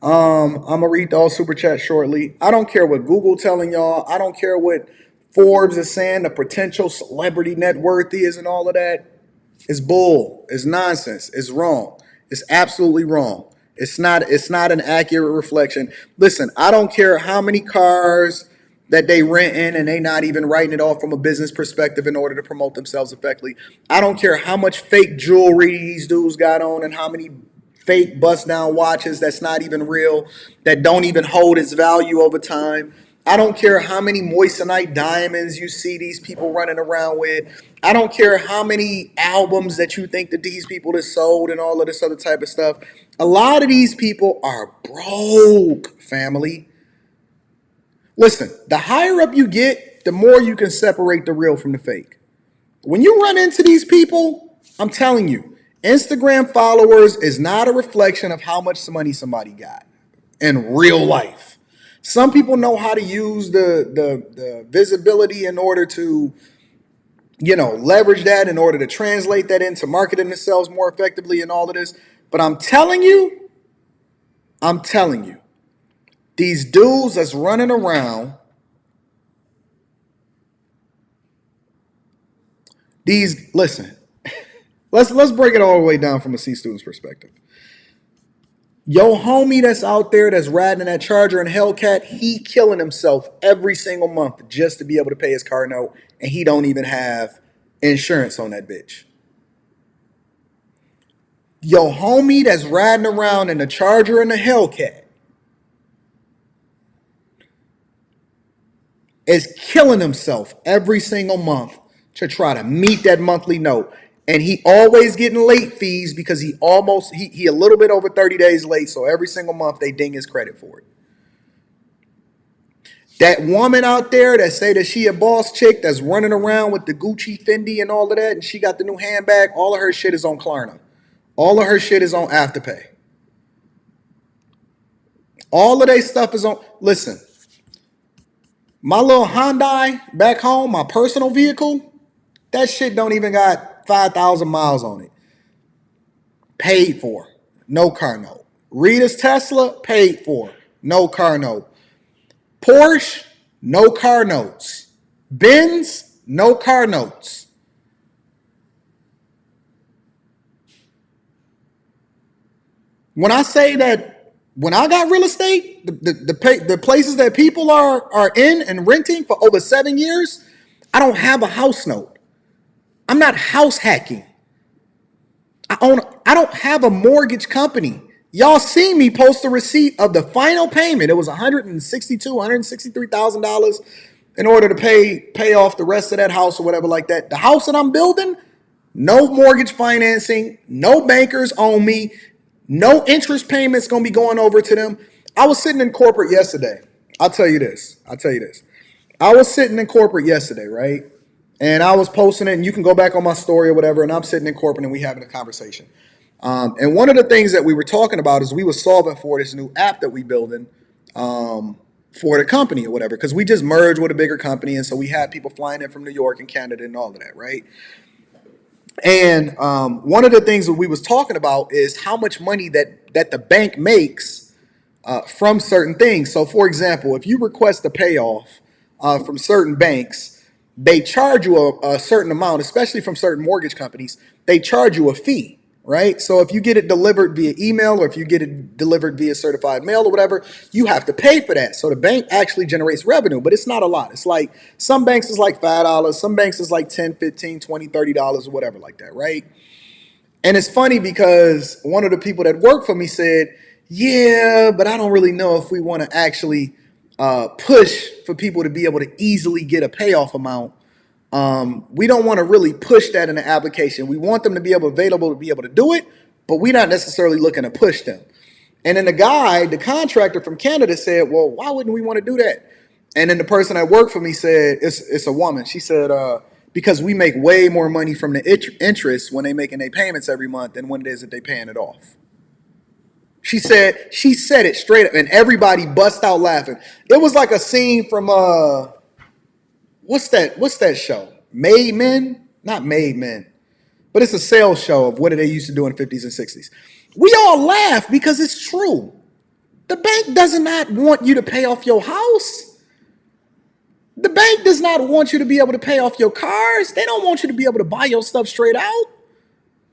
I'm going to read all super chat shortly. I don't care what Google telling y'all. I don't care what Forbes is saying the potential celebrity net worth is and all of that. It's bull. It's nonsense. It's wrong. It's absolutely wrong. It's not an accurate reflection. Listen, I don't care how many cars that they renting and they not even writing it off from a business perspective in order to promote themselves effectively. I don't care how much fake jewelry these dudes got on and how many fake bust down watches that's not even real, that don't even hold its value over time. I don't care how many moissanite diamonds you see these people running around with. I don't care how many albums that you think that these people have sold and all of this other type of stuff. A lot of these people are broke, family. Listen, the higher up you get, the more you can separate the real from the fake. When you run into these people, I'm telling you, Instagram followers is not a reflection of how much money somebody got in real life. Some people know how to use the visibility in order to, leverage that in order to translate that into marketing themselves more effectively and all of this. But I'm telling you, these dudes that's running around, listen, let's break it all the way down from a C student's perspective. Yo homie that's out there that's riding that Charger and Hellcat, he killing himself every single month just to be able to pay his car note, and he don't even have insurance on that bitch. Yo homie that's riding around in the Charger and the Hellcat is killing himself every single month to try to meet that monthly note. And he always getting late fees because he a little bit over 30 days late. So every single month they ding his credit for it. That woman out there that say that she a boss chick that's running around with the Gucci, Fendi and all of that, and she got the new handbag, all of her shit is on Klarna. All of her shit is on Afterpay. All of their stuff is on. Listen, my little Hyundai back home, my personal vehicle, that shit don't even got 5,000 miles on it. Paid for. No car note. Rita's Tesla, paid for. No car note. Porsche, no car notes. Benz, no car notes. When I say that, when I got real estate, the places that people are in and renting for over 7 years, I don't have a house note. I'm not house hacking. I don't have a mortgage company. Y'all see me post a receipt of the final payment. It was $163,000 in order to pay off the rest of that house or whatever like that. The house that I'm building, no mortgage financing, no bankers own me, no interest payments gonna be going over to them. I was sitting in corporate yesterday. I'll tell you this. I was sitting in corporate yesterday, right? And I was posting it, and you can go back on my story or whatever, and I'm sitting in corporate and we having a conversation. And one of the things that we were talking about is we were solving for this new app that we building for the company or whatever, because we just merged with a bigger company, and so we had people flying in from New York and Canada and all of that, right? And one of the things that we was talking about is how much money that the bank makes from certain things. So, for example, if you request a payoff from certain banks, they charge you a certain amount, especially from certain mortgage companies. They charge you a fee, right? So if you get it delivered via email or if you get it delivered via certified mail or whatever, you have to pay for that. So the bank actually generates revenue, but it's not a lot. It's like some banks is like $5, some banks is like $10, $15, $20, $30 or whatever like that, right? And it's funny because one of the people that worked for me said, yeah, but I don't really know if we want to actually push for people to be able to easily get a payoff amount. We don't want to really push that in the application. We want them to be available to be able to do it, but we're not necessarily looking to push them. And then the contractor from Canada said, well, why wouldn't we want to do that? And then the person that worked for me said, it's a woman. She said, because we make way more money from the interest when they making their payments every month than when it is that they paying it off. She said it straight up, and everybody bust out laughing. It was like a scene from what's that show? Made Men? Not Made Men, but it's a sales show of what they used to do in the 50s and 60s. We all laugh because it's true. The bank does not want you to pay off your house. The bank does not want you to be able to pay off your cars. They don't want you to be able to buy your stuff straight out.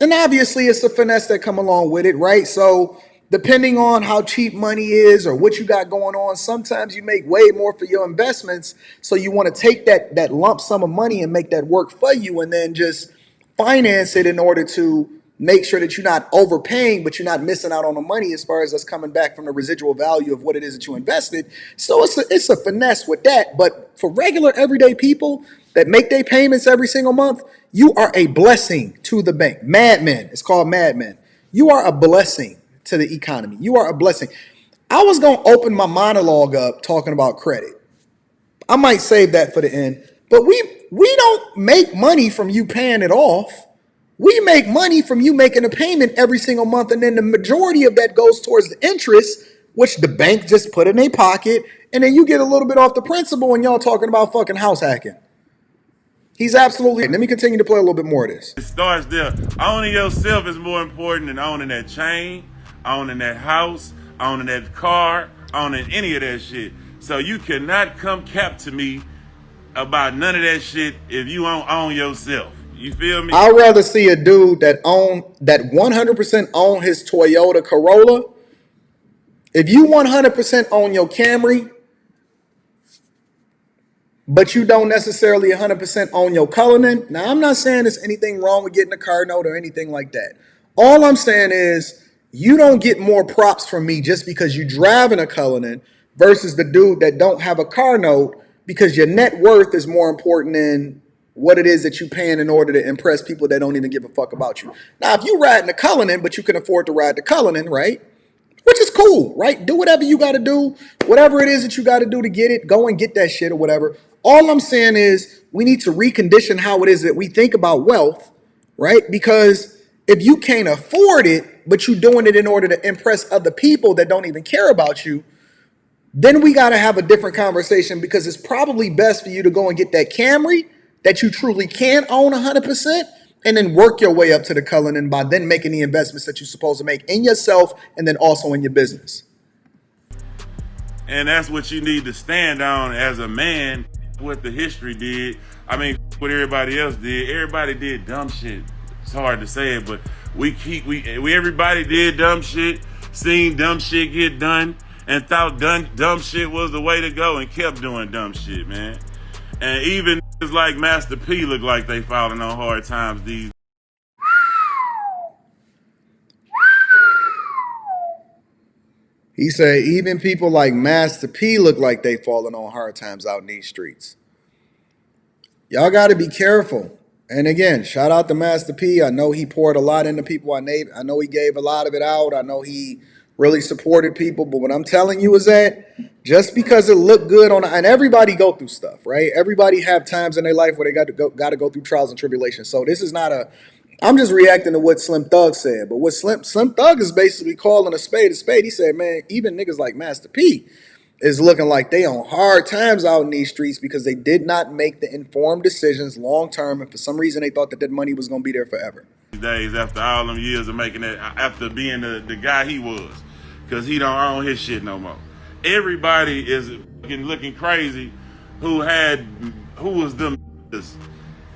And obviously it's the finesse that come along with it, right? So depending on how cheap money is or what you got going on, sometimes you make way more for your investments. So you want to take that lump sum of money and make that work for you and then just finance it in order to make sure that you're not overpaying, but you're not missing out on the money as far as us coming back from the residual value of what it is that you invested. So it's a finesse with that. But for regular everyday people that make their payments every single month, you are a blessing to the bank. Madmen. It's called Madmen. You are a blessing to the economy. You are a blessing. I was going to open my monologue up talking about credit. I might save that for the end. But we don't make money from you paying it off. We make money from you making a payment every single month, and then the majority of that goes towards the interest, which the bank just put in their pocket, and then you get a little bit off the principal, and y'all talking about fucking house hacking. He's absolutely. Let me continue to play a little bit more of this. It starts there. Owning yourself is more important than owning that chain, owning that house, owning that car, owning any of that shit. So you cannot come cap to me about none of that shit if you don't own yourself. You feel me? I'd rather see a dude that 100% own his Toyota Corolla. If you 100% own your Camry, but you don't necessarily 100% own your Cullinan. Now, I'm not saying there's anything wrong with getting a car note or anything like that. All I'm saying is you don't get more props from me just because you driving a Cullinan versus the dude that don't have a car note, because your net worth is more important than what it is that you paying in order to impress people that don't even give a fuck about you. Now, if you riding the Cullinan, but you can afford to ride the Cullinan, right? Which is cool, right? Do whatever you got to do. Whatever it is that you got to do to get it, go and get that shit or whatever. All I'm saying is we need to recondition how it is that we think about wealth, right? Because if you can't afford it, but you're doing it in order to impress other people that don't even care about you, then we got to have a different conversation, because it's probably best for you to go and get that Camry that you truly can own 100%, and then work your way up to the Cullinan by then making the investments that you're supposed to make in yourself and then also in your business. And that's what you need to stand on as a man. What the history did, I mean, what everybody else did. Everybody did dumb shit. It's hard to say it, but we everybody did dumb shit, seen dumb shit get done, and thought dumb shit was the way to go, and kept doing dumb shit, man. And even like Master P look like they falling on hard times these. He said even people like Master P look like they falling on hard times out in these streets. Y'all got to be careful. And again, shout out to Master P. I know he poured a lot into people. I know he gave a lot of it out. I know he really supported people. But what I'm telling you is that just because it looked good and everybody go through stuff, right? Everybody have times in their life where they got to go through trials and tribulations. So this is not I'm just reacting to what Slim Thug said. But what Slim Thug is basically calling a spade a spade. He said, man, even niggas like Master P is looking like they on hard times out in these streets because they did not make the informed decisions long term, and for some reason they thought that money was going to be there forever. Days after all them years of making that, after being the guy he was, because he don't own his shit no more. Everybody is looking crazy who was them.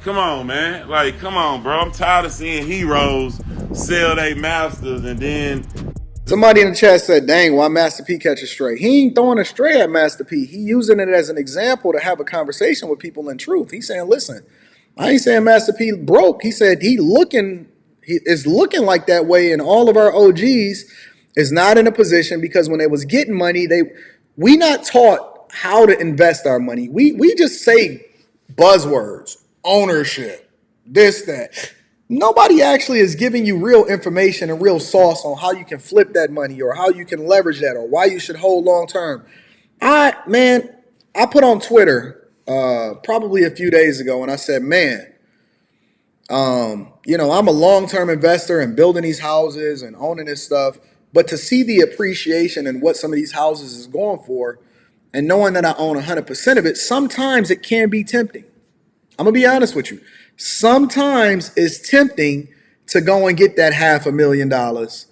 Come on, man. Like, come on, bro. I'm tired of seeing heroes sell their masters and then... Somebody in the chat said, dang, why Master P catch a stray? He ain't throwing a stray at Master P. He using it as an example to have a conversation with people in truth. He's saying, listen, I ain't saying Master P broke. He said he is looking like that way, and all of our OGs is not in a position because when they was getting money, we not taught how to invest our money. We just say buzzwords, ownership, this, that. Nobody actually is giving you real information and real sauce on how you can flip that money or how you can leverage that or why you should hold long term. I put on Twitter probably a few days ago and I said, man, I'm a long-term investor in building these houses and owning this stuff, but to see the appreciation and what some of these houses is going for and knowing that I own 100% of it, sometimes it can be tempting. I'm going to be honest with you. Sometimes it's tempting to go and get that $500,000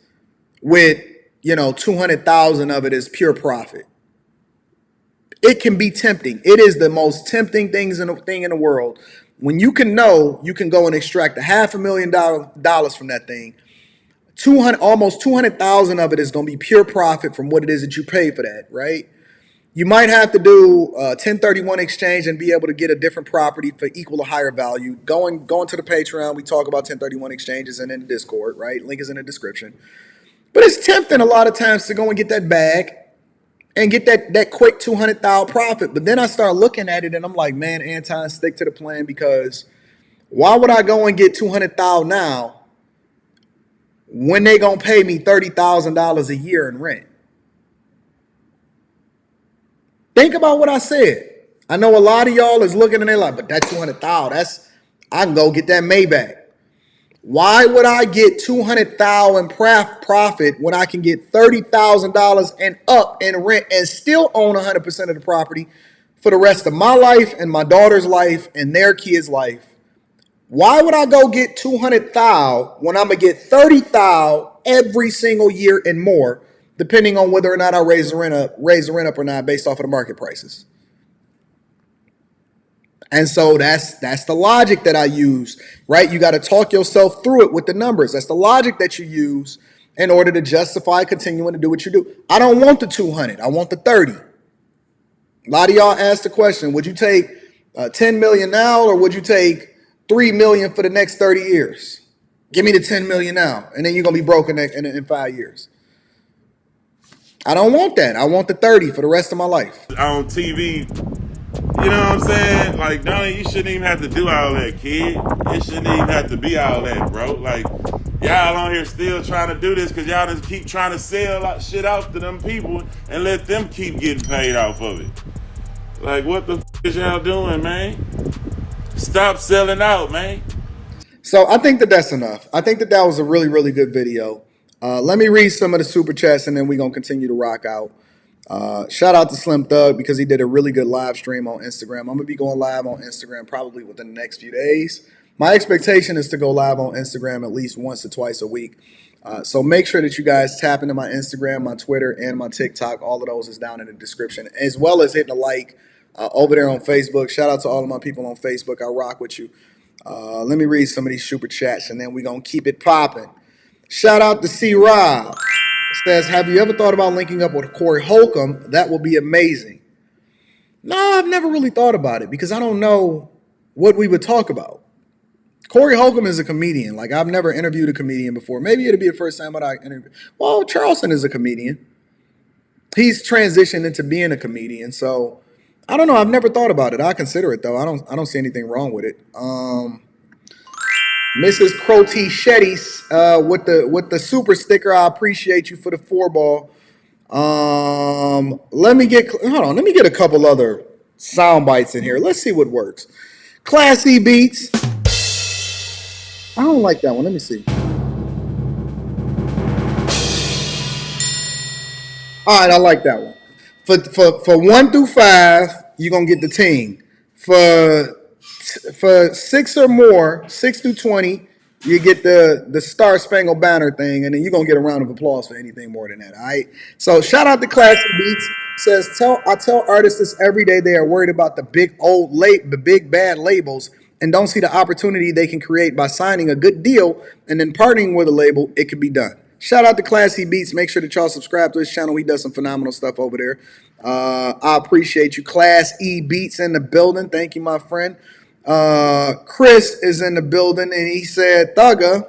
with, 200,000 of it is pure profit. It can be tempting. It is the most tempting thing in the world. When you can know you can go and extract $500,000 from that thing, almost 200,000 of it is going to be pure profit from what it is that you pay for that, right? You might have to do a 1031 exchange and be able to get a different property for equal or higher value. Going to the Patreon, we talk about 1031 exchanges and in the Discord, right? Link is in the description. But it's tempting a lot of times to go and get that bag and get that quick 200,000 profit. But then I start looking at it and I'm like, man, Anton, stick to the plan, because why would I go and get 200,000 now when they gonna pay me $30,000 a year in rent? Think about what I said. I know a lot of y'all is looking and they're like, but that 200,000, I can go get that Maybach. Why would I get 200,000 profit when I can get $30,000 and up in rent and still own 100% of the property for the rest of my life and my daughter's life and their kids' life? Why would I go get 200,000 when I'm gonna get 30,000 every single year and more, depending on whether or not I raise the rent up or not based off of the market prices? And so that's the logic that I use, right? You got to talk yourself through it with the numbers. That's the logic that you use in order to justify continuing to do what you do. I don't want the 200. I want the 30. A lot of y'all asked the question, would you take 10 million now or would you take 3 million for the next 30 years? Give me the 10 million now, and then you're going to be broke in 5 years. I don't want that. I want the 30 for the rest of my life. On TV, you know what I'm saying? Like, Donnie, you shouldn't even have to do all that, kid. It shouldn't even have to be all that, bro. Like, y'all on here still trying to do this because y'all just keep trying to sell shit out to them people and let them keep getting paid off of it. Like, what the is y'all doing, man? Stop selling out, man. So I think that's enough. I think that was a really, really good video. Let me read some of the super chats and then we're going to continue to rock out. Shout out to Slim Thug because he did a really good live stream on Instagram. I'm going to be going live on Instagram probably within the next few days. My expectation is to go live on Instagram at least once or twice a week. So make sure that you guys tap into my Instagram, my Twitter, and my TikTok. All of those is down in the description, as well as hitting a like over there on Facebook. Shout out to all of my people on Facebook. I rock with you. Let me read some of these super chats and then we're going to keep it popping. Shout out to Ciroc. Says, have you ever thought about linking up with Corey Holcomb? That will be amazing. No, I've never really thought about it because I don't know what we would talk about. Corey Holcomb is a comedian. Like, I've never interviewed a comedian before. Maybe it'll be the first time that I interview. Well, Charleston is a comedian. He's transitioned into being a comedian. So, I don't know. I've never thought about it. I consider it, though. I don't see anything wrong with it. Mrs. Crotty Shetty's with the super sticker. I appreciate you for the 4-ball. Let me get a couple other sound bites in here. Let's see what works. Classy Beats. I don't like that one. Let me see. All right, I like that one. For 1 through 5, you're gonna get the team. For 6 or more, 6 through 20, you get the Star Spangled Banner thing, and then you're gonna get a round of applause for anything more than that. All right. So shout out to Classy Beats. Says I tell artists this every day. They are worried about the big bad labels, and don't see the opportunity they can create by signing a good deal and then partnering with a label. It could be done. Shout out to Classy Beats. Make sure that y'all subscribe to his channel. He does some phenomenal stuff over there. I appreciate you. Class E Beats in the building. Thank you, my friend. Chris is in the building, and he said Thugger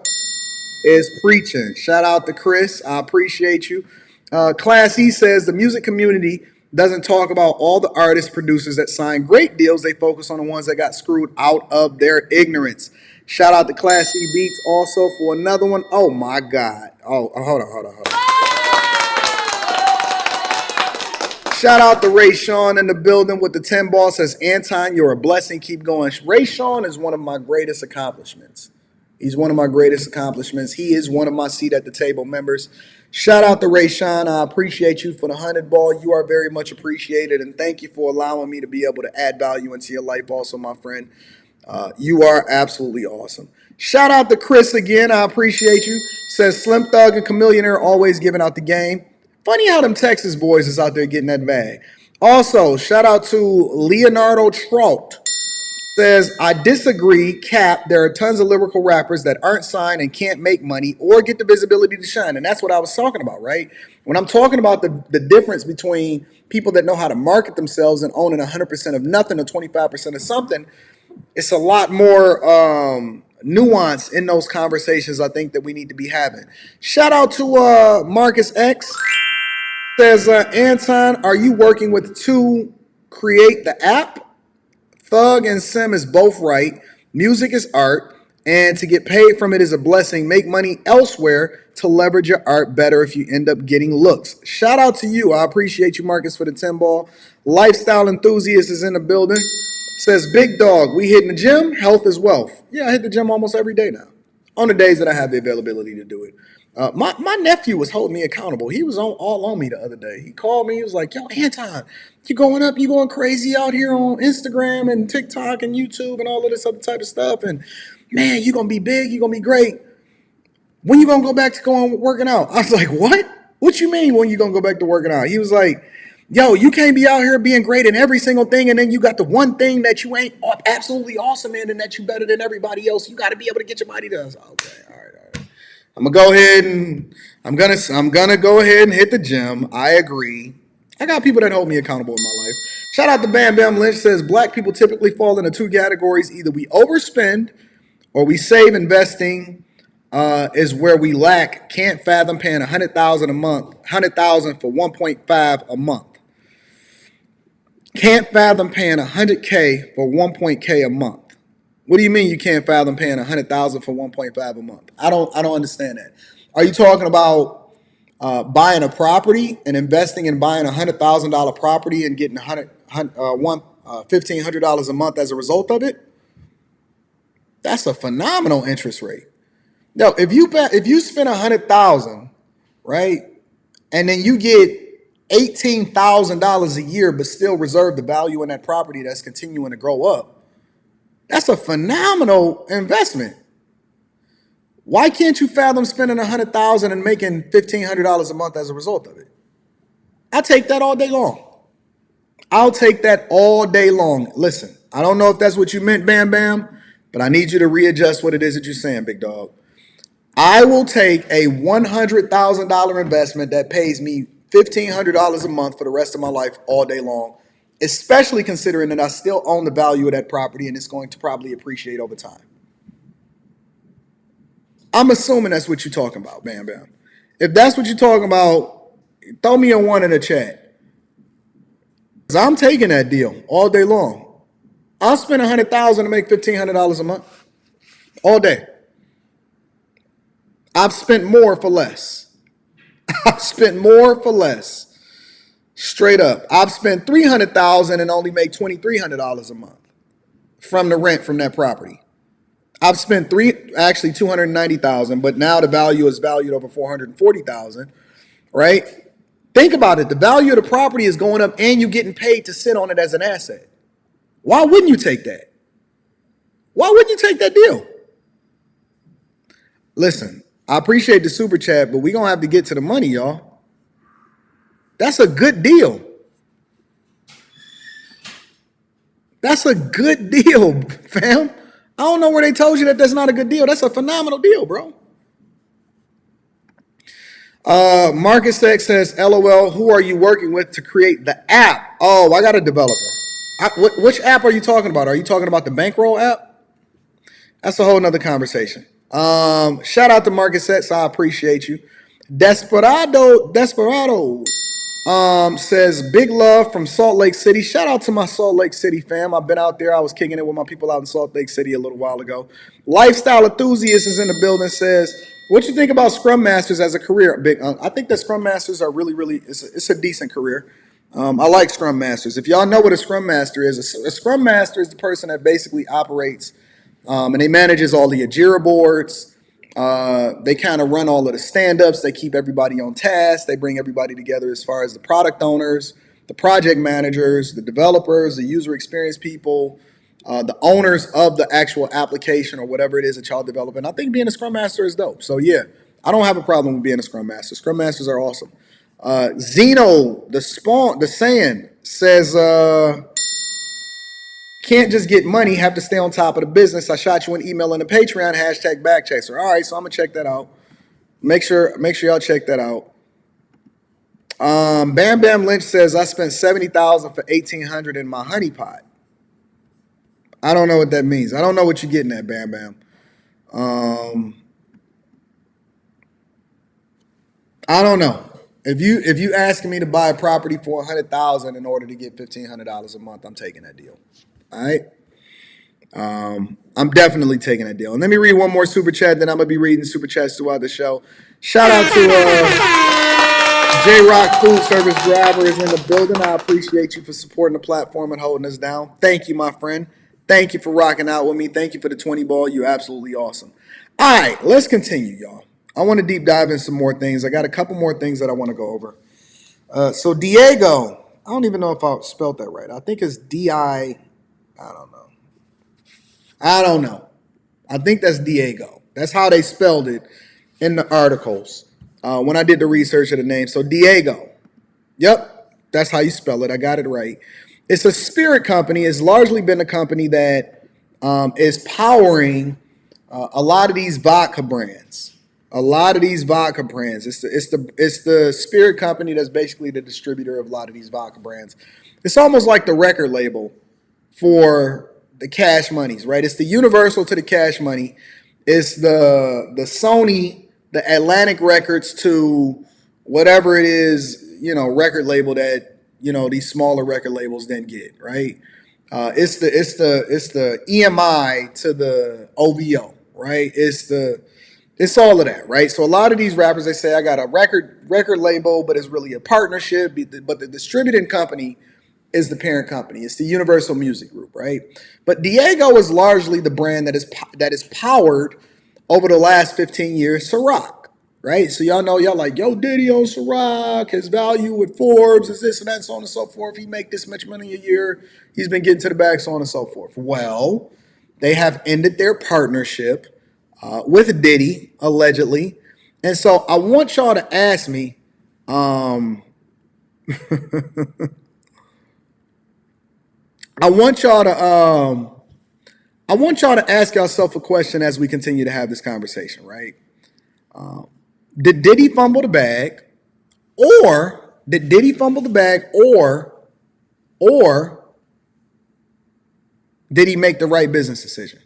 is preaching. Shout out to Chris. I appreciate you. Class E says the music community doesn't talk about all the artists, producers that sign great deals. They focus on the ones that got screwed out of their ignorance. Shout out to Class E Beats also for another one. Oh my God. Oh, hold on. Shout out to Ray Sean in the building with the 10 ball. Says, Anton, you're a blessing. Keep going. Ray Sean is one of my greatest accomplishments. He's one of my greatest accomplishments. He is one of my seat at the table members. Shout out to Ray Sean. I appreciate you for the 100 ball. You are very much appreciated, and thank you for allowing me to be able to add value into your life also, my friend. You are absolutely awesome. Shout out to Chris again. I appreciate you. Says Slim Thug and Chameleonaire always giving out the game. Funny how them Texas boys is out there getting that bag. Also, shout out to Leonardo Trout. Says, I disagree, Cap. There are tons of lyrical rappers that aren't signed and can't make money or get the visibility to shine. And that's what I was talking about, right? When I'm talking about the difference between people that know how to market themselves and owning 100% of nothing or 25% of something, it's a lot more nuance in those conversations, I think, that we need to be having. Shout out to Marcus X. Says, Anton, are you working with to create the app? Thug and Sim is both right. Music is art, and to get paid from it is a blessing. Make money elsewhere to leverage your art better if you end up getting looks. Shout out to you. I appreciate you, Marcus, for the 10 ball. Lifestyle enthusiast is in the building. Says, Big Dog, we hitting the gym. Health is wealth. Yeah, I hit the gym almost every day now, on the days that I have the availability to do it. My nephew was holding me accountable. He was all on me the other day. He called me. He was like, yo, Anton, you going crazy out here on Instagram and TikTok and YouTube and all of this other type of stuff. And, man, you're going to be big. You're going to be great. When you going to go back to going working out? I was like, what? What you mean when you going to go back to working out? He was like, yo, you can't be out here being great in every single thing, and then you got the one thing that you ain't absolutely awesome in and that you better than everybody else. You got to be able to get your body done. So, okay, all right. I'm gonna go ahead and I'm gonna go ahead and hit the gym. I agree. I got people that hold me accountable in my life. Shout out to Bam Bam Lynch. Says black people typically fall into 2 categories. Either we overspend or we save. Investing is where we lack. Can't fathom paying $100,000 a month. $100,000 for 1.5 a month. Can't fathom paying $100K for 1.K a month. What do you mean you can't fathom paying $100,000 for 1.5 a month? I don't understand that. Are you talking about buying a property and investing in buying $100,000 property and getting $1,500 a month as a result of it? That's a phenomenal interest rate. No, if you spend $100,000, right, and then you get $18,000 a year, but still reserve the value in that property that's continuing to grow up, that's a phenomenal investment. Why can't you fathom spending $100,000 and making $1,500 a month as a result of it? I'll take that all day long. I'll take that all day long. Listen, I don't know if that's what you meant, Bam Bam, but I need you to readjust what it is that you're saying, big dog. I will take a $100,000 investment that pays me $1,500 a month for the rest of my life all day long, especially considering that I still own the value of that property and it's going to probably appreciate over time. I'm assuming that's what you're talking about, Bam Bam. If that's what you're talking about, throw me a 1 in the chat. Because I'm taking that deal all day long. I'll spend $100,000 to make $1,500 a month all day. I've spent more for less. I've spent more for less. Straight up. I've spent $300,000 and only make $2,300 a month from the rent from that property. I've spent $290,000, but now the value is valued over $440,000, right? Think about it. The value of the property is going up and you're getting paid to sit on it as an asset. Why wouldn't you take that? Why wouldn't you take that deal? Listen, I appreciate the super chat, but we're going to have to get to the money, y'all. That's a good deal. That's a good deal, fam. I don't know where they told you that that's not a good deal. That's a phenomenal deal, bro. Marcus X says, LOL, who are you working with to create the app? Oh, I got a developer. Which app are you talking about? Are you talking about the Bankroll app? That's a whole nother conversation. Shout out to Marcus X. I appreciate you. Desperado says, big love from Salt Lake City. Shout out to my Salt Lake City fam. I've been out there. I was kicking it with my people out in Salt Lake City a little while ago. Lifestyle Enthusiast is in the building, says, what you think about Scrum Masters as a career? I think that Scrum Masters are really, it's a decent career. I like Scrum Masters. If y'all know what a Scrum Master is, a Scrum Master is the person that basically operates and they manages all the Jira boards. They kind of run all of the stand-ups. They keep everybody on task. They bring everybody together as far as the product owners, the project managers, the developers, the user experience people, the owners of the actual application or whatever it is that y'all developing. I think being a Scrum Master is dope. So yeah, I don't have a problem with being a Scrum Master. Scrum Masters are awesome. Zeno, the Sand says, can't just get money, have to stay on top of the business. I shot you an email in the Patreon, #backchaser. All right, so I'm gonna check that out. Make sure y'all check that out. Bam Bam Lynch says, I spent $70,000 for $1,800 in my honeypot. I don't know what that means. I don't know what you're getting at, Bam Bam. I don't know. If you asking me to buy a property for $100,000 in order to get $1,500 a month, I'm taking that deal. All right. I'm definitely taking that deal. And let me read one more super chat, then I'm gonna be reading super chats throughout the show. Shout out to J-Rock Food Service Driver is in the building. I appreciate you for supporting the platform and holding us down. Thank you, my friend. Thank you for rocking out with me. Thank you for the 20 ball. You're absolutely awesome. All right, let's continue, y'all. I want to deep dive in some more things. I got a couple more things that I want to go over. So Diego, I don't even know if I spelled that right. I think it's D-I, I don't know. I think that's Diego. That's how they spelled it in the articles when I did the research of the name. So Diego. Yep, that's how you spell it. I got it right. It's a spirit company. It's largely been a company that is powering a lot of these vodka brands. It's the spirit company that's basically the distributor of a lot of these vodka brands. It's almost like the record label for the Cash Moneys, right? It's the Universal to the Cash Money. It's the Sony, the Atlantic Records to whatever it is, record label that, these smaller record labels then get, right? It's the EMI to the OVO, right? It's all of that, right? So a lot of these rappers, they say, I got a record label, but it's really a partnership. But the distributing company is the parent company. It's the Universal Music Group, right? But Diego is largely the brand that is powered over the last 15 years, Ciroc, right? So y'all know, y'all like, yo, Diddy on Ciroc, his value with Forbes is this and that, so on and so forth. He make this much money a year. He's been getting to the bag, so on and so forth. Well, they have ended their partnership with Diddy, allegedly. And so I want y'all to ask me, I want y'all to ask yourself a question as we continue to have this conversation, right? Did Diddy fumble the bag, or did Diddy did he make the right business decision?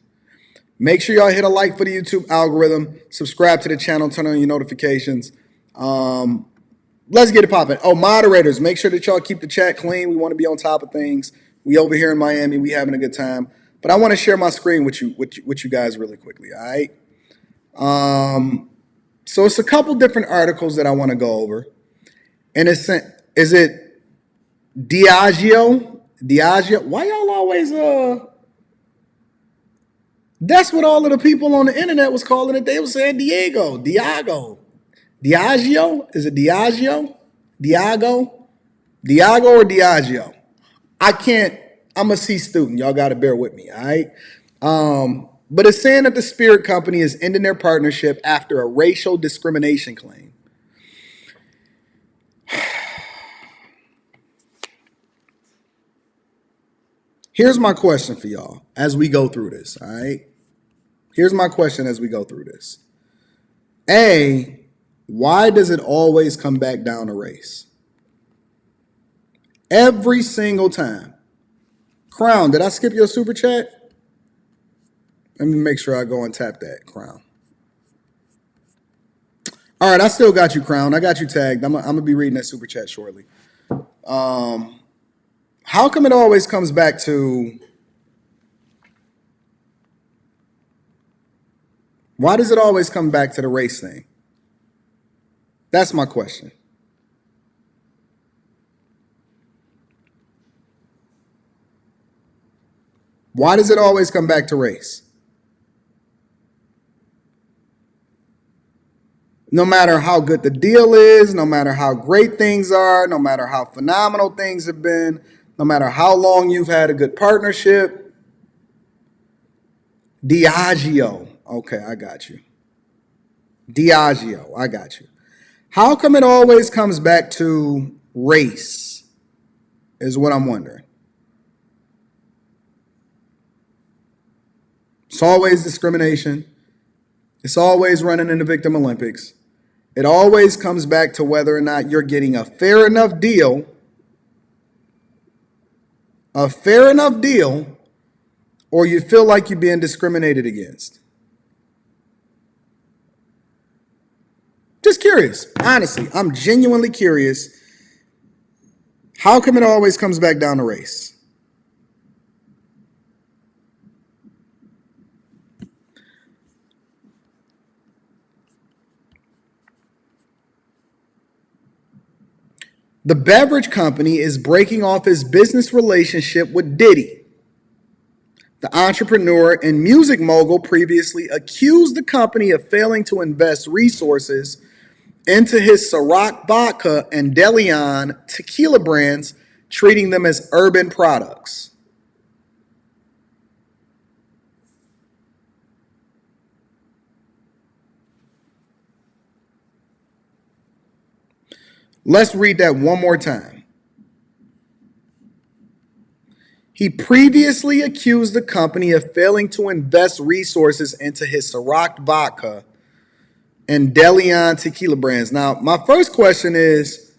Make sure y'all hit a like for the YouTube algorithm, subscribe to the channel, turn on your notifications. Let's get it popping. Oh, moderators, make sure that y'all keep the chat clean. We want to be on top of things. We over here in Miami, we having a good time. But I want to share my screen with you guys really quickly, all right? So it's a couple different articles that I want to go over. And is it Diageo? Diageo? Why y'all always that's what all of the people on the internet was calling it. They were saying Diageo. Diageo? Is it Diageo? Diageo or Diageo? I'm a C student. Y'all got to bear with me, all right? But it's saying that the spirit company is ending their partnership after a racial discrimination claim. Here's my question for y'all as we go through this, all right? Here's my question as we go through this. A, why does it always come back down to race? Every single time. Crown, did I skip your super chat? Let me make sure I go and tap that, Crown. All right, I still got you, Crown. I got you tagged. I'm going to be reading that super chat shortly. How come it always comes back to... Why does it always come back to the race thing? That's my question. Why does it always come back to race? No matter how good the deal is, no matter how great things are, no matter how phenomenal things have been, no matter how long you've had a good partnership. Diageo. Okay, I got you. Diageo, I got you. How come it always comes back to race is what I'm wondering. It's always discrimination. It's always running in the Victim Olympics. It always comes back to whether or not you're getting a fair enough deal, or you feel like you're being discriminated against. Just curious. Honestly, I'm genuinely curious. How come it always comes back down to race? The beverage company is breaking off his business relationship with Diddy. The entrepreneur and music mogul previously accused the company of failing to invest resources into his Ciroc vodka and Diddy tequila brands, treating them as urban products. Let's read that one more time. He previously accused the company of failing to invest resources into his Ciroc vodka and Diddy tequila brands. Now, my first question is,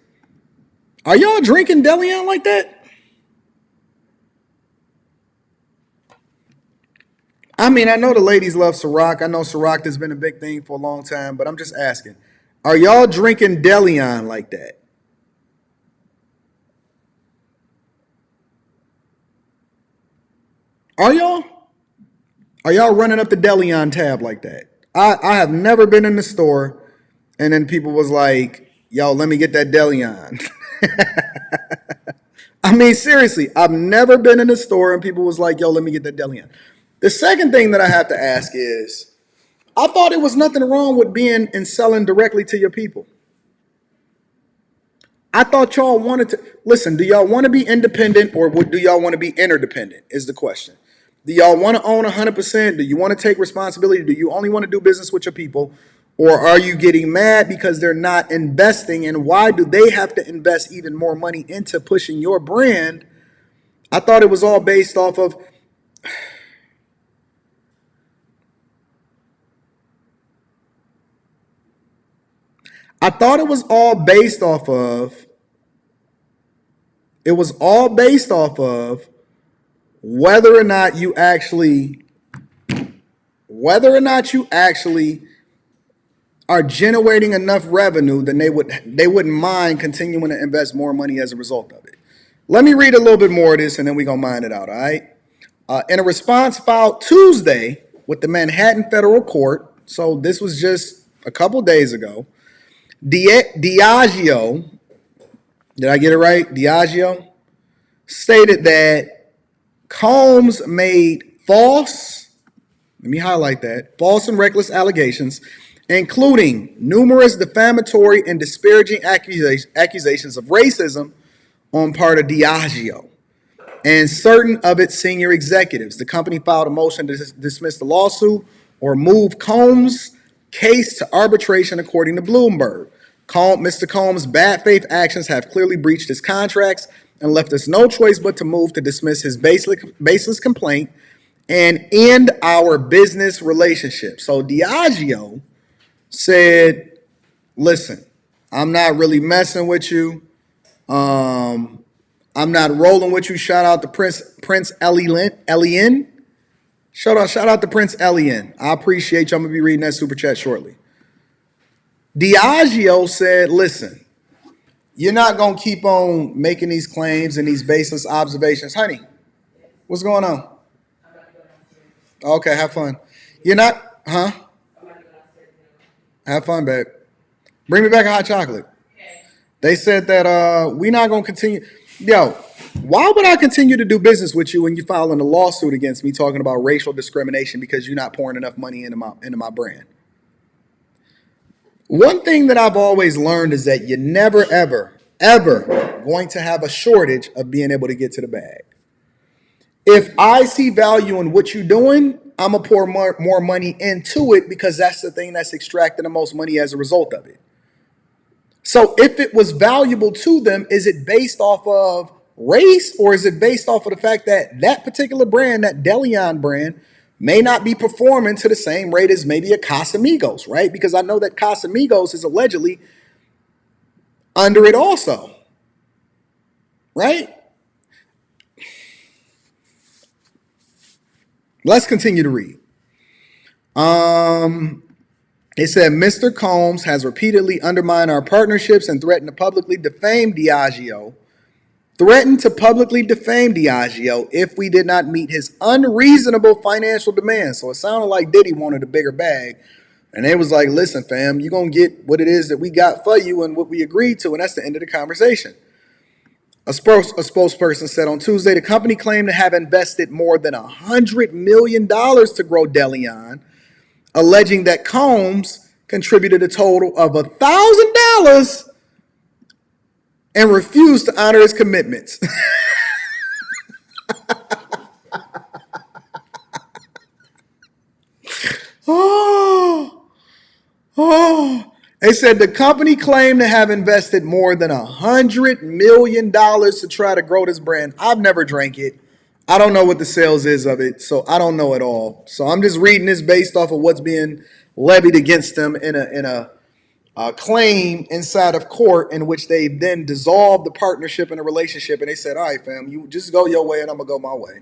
are y'all drinking Diddy like that? I mean, I know the ladies love Ciroc. I know Ciroc has been a big thing for a long time, but I'm just asking, are y'all drinking Diddy like that? Are y'all? Are y'all running up the Diddy tab like that? I have never been in the store and then people was like, yo, let me get that Diddy. I mean, seriously, I've never been in the store and people was like, yo, let me get that Diddy. The second thing that I have to ask is, I thought it was nothing wrong with being and selling directly to your people. I thought y'all wanted to, listen, do y'all want to be independent or do y'all want to be interdependent is the question. Do y'all want to own 100%? Do you want to take responsibility? Do you only want to do business with your people? Or are you getting mad because they're not investing? And why do they have to invest even more money into pushing your brand? I thought it was all based off of... I thought it was all based off of... It was all based off of whether or not you actually are generating enough revenue, then they wouldn't mind continuing to invest more money as a result of it. Let me read a little bit more of this and then we're going to mine it out, all right? In a response filed Tuesday with the Manhattan Federal Court, so this was just a couple days ago, Diageo, did I get it right? Diageo stated that Combs made false, let me highlight that, false and reckless allegations, including numerous defamatory and disparaging accusations of racism on part of Diageo and certain of its senior executives. The company filed a motion to dismiss the lawsuit or move Combs' case to arbitration, according to Bloomberg. Mr. Combs' bad faith actions have clearly breached his contracts and left us no choice but to move to dismiss his baseless complaint and end our business relationship. So Diageo said, listen, I'm not really messing with you. I'm not rolling with you. Shout out to Prince Elian. Shout out to Prince Elian. I appreciate you. I'm going to be reading that super chat shortly. Diageo said, listen, you're not going to keep on making these claims and these baseless observations. Honey, what's going on? Okay, have fun. You're not, huh? Have fun, babe. Bring me back a hot chocolate. They said that we're not going to continue. Yo, why would I continue to do business with you when you're filing a lawsuit against me talking about racial discrimination because you're not pouring enough money into my brand? One thing that I've always learned is that you're never, ever, ever going to have a shortage of being able to get to the bag. If I see value in what you're doing, I'm going to pour more money into it because that's the thing that's extracting the most money as a result of it. So if it was valuable to them, is it based off of race or is it based off of the fact that that particular brand, that Delion brand, may not be performing to the same rate as maybe a Casamigos, right? Because I know that Casamigos is allegedly under it also, right? Let's continue to read. It said, Mr. Combs has repeatedly undermined our partnerships and threatened to publicly defame Diageo. If we did not meet his unreasonable financial demands. So it sounded like Diddy wanted a bigger bag. And they was like, listen, fam, you're going to get what it is that we got for you and what we agreed to. And that's the end of the conversation. A spokesperson said on Tuesday, the company claimed to have invested more than $100 million to grow Delion, alleging that Combs contributed a total of $1,000 and refused to honor his commitments. They said the company claimed to have invested more than $100 million to try to grow this brand. I've never drank it. I don't know what the sales is of it, so I don't know at all. So I'm just reading this based off of what's being levied against them in a claim inside of court in which they then dissolved the partnership and the relationship. And they said, all right, fam, you just go your way and I'm going to go my way.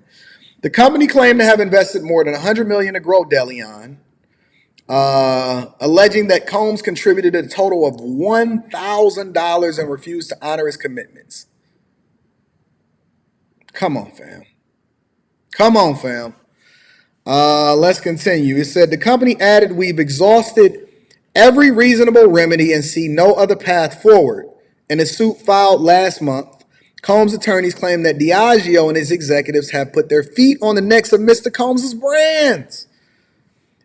The company claimed to have invested more than $100 million to grow Delion, alleging that Combs contributed a total of $1,000 and refused to honor his commitments. Come on, fam. Let's continue. It said the company added, we've exhausted every reasonable remedy and see no other path forward. In a suit filed last month, Combs' attorneys claim that Diageo and his executives have put their feet on the necks of Mr. Combs' brands.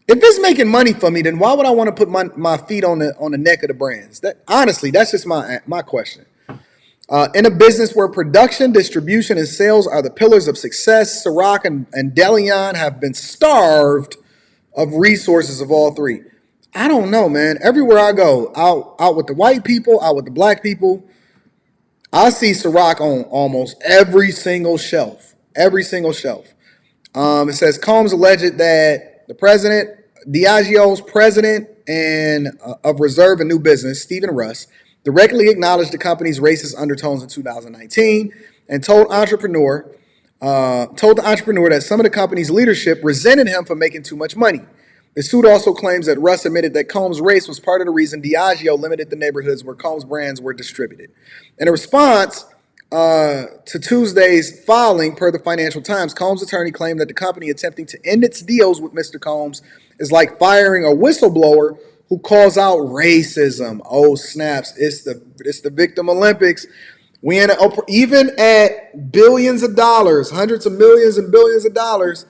If it's making money for me, then why would I want to put my feet on the neck of the brands? Honestly, that's just my question. In a business where production, distribution, and sales are the pillars of success, Ciroc and Delion have been starved of resources of all three. I don't know, man. Everywhere I go, out with the white people, out with the black people, I see Ciroc on almost every single shelf. It says Combs alleged that the president, Diageo's president and of Reserve and New Business, Stephen Russ, directly acknowledged the company's racist undertones in 2019 and told the entrepreneur that some of the company's leadership resented him for making too much money. The suit also claims that Russ admitted that Combs' race was part of the reason Diageo limited the neighborhoods where Combs' brands were distributed. In a response to Tuesday's filing, per the Financial Times, Combs' attorney claimed that the company attempting to end its deals with Mr. Combs is like firing a whistleblower who who calls out racism. Oh snaps! It's the victim Olympics. We in even at billions of dollars, hundreds of millions and billions of dollars.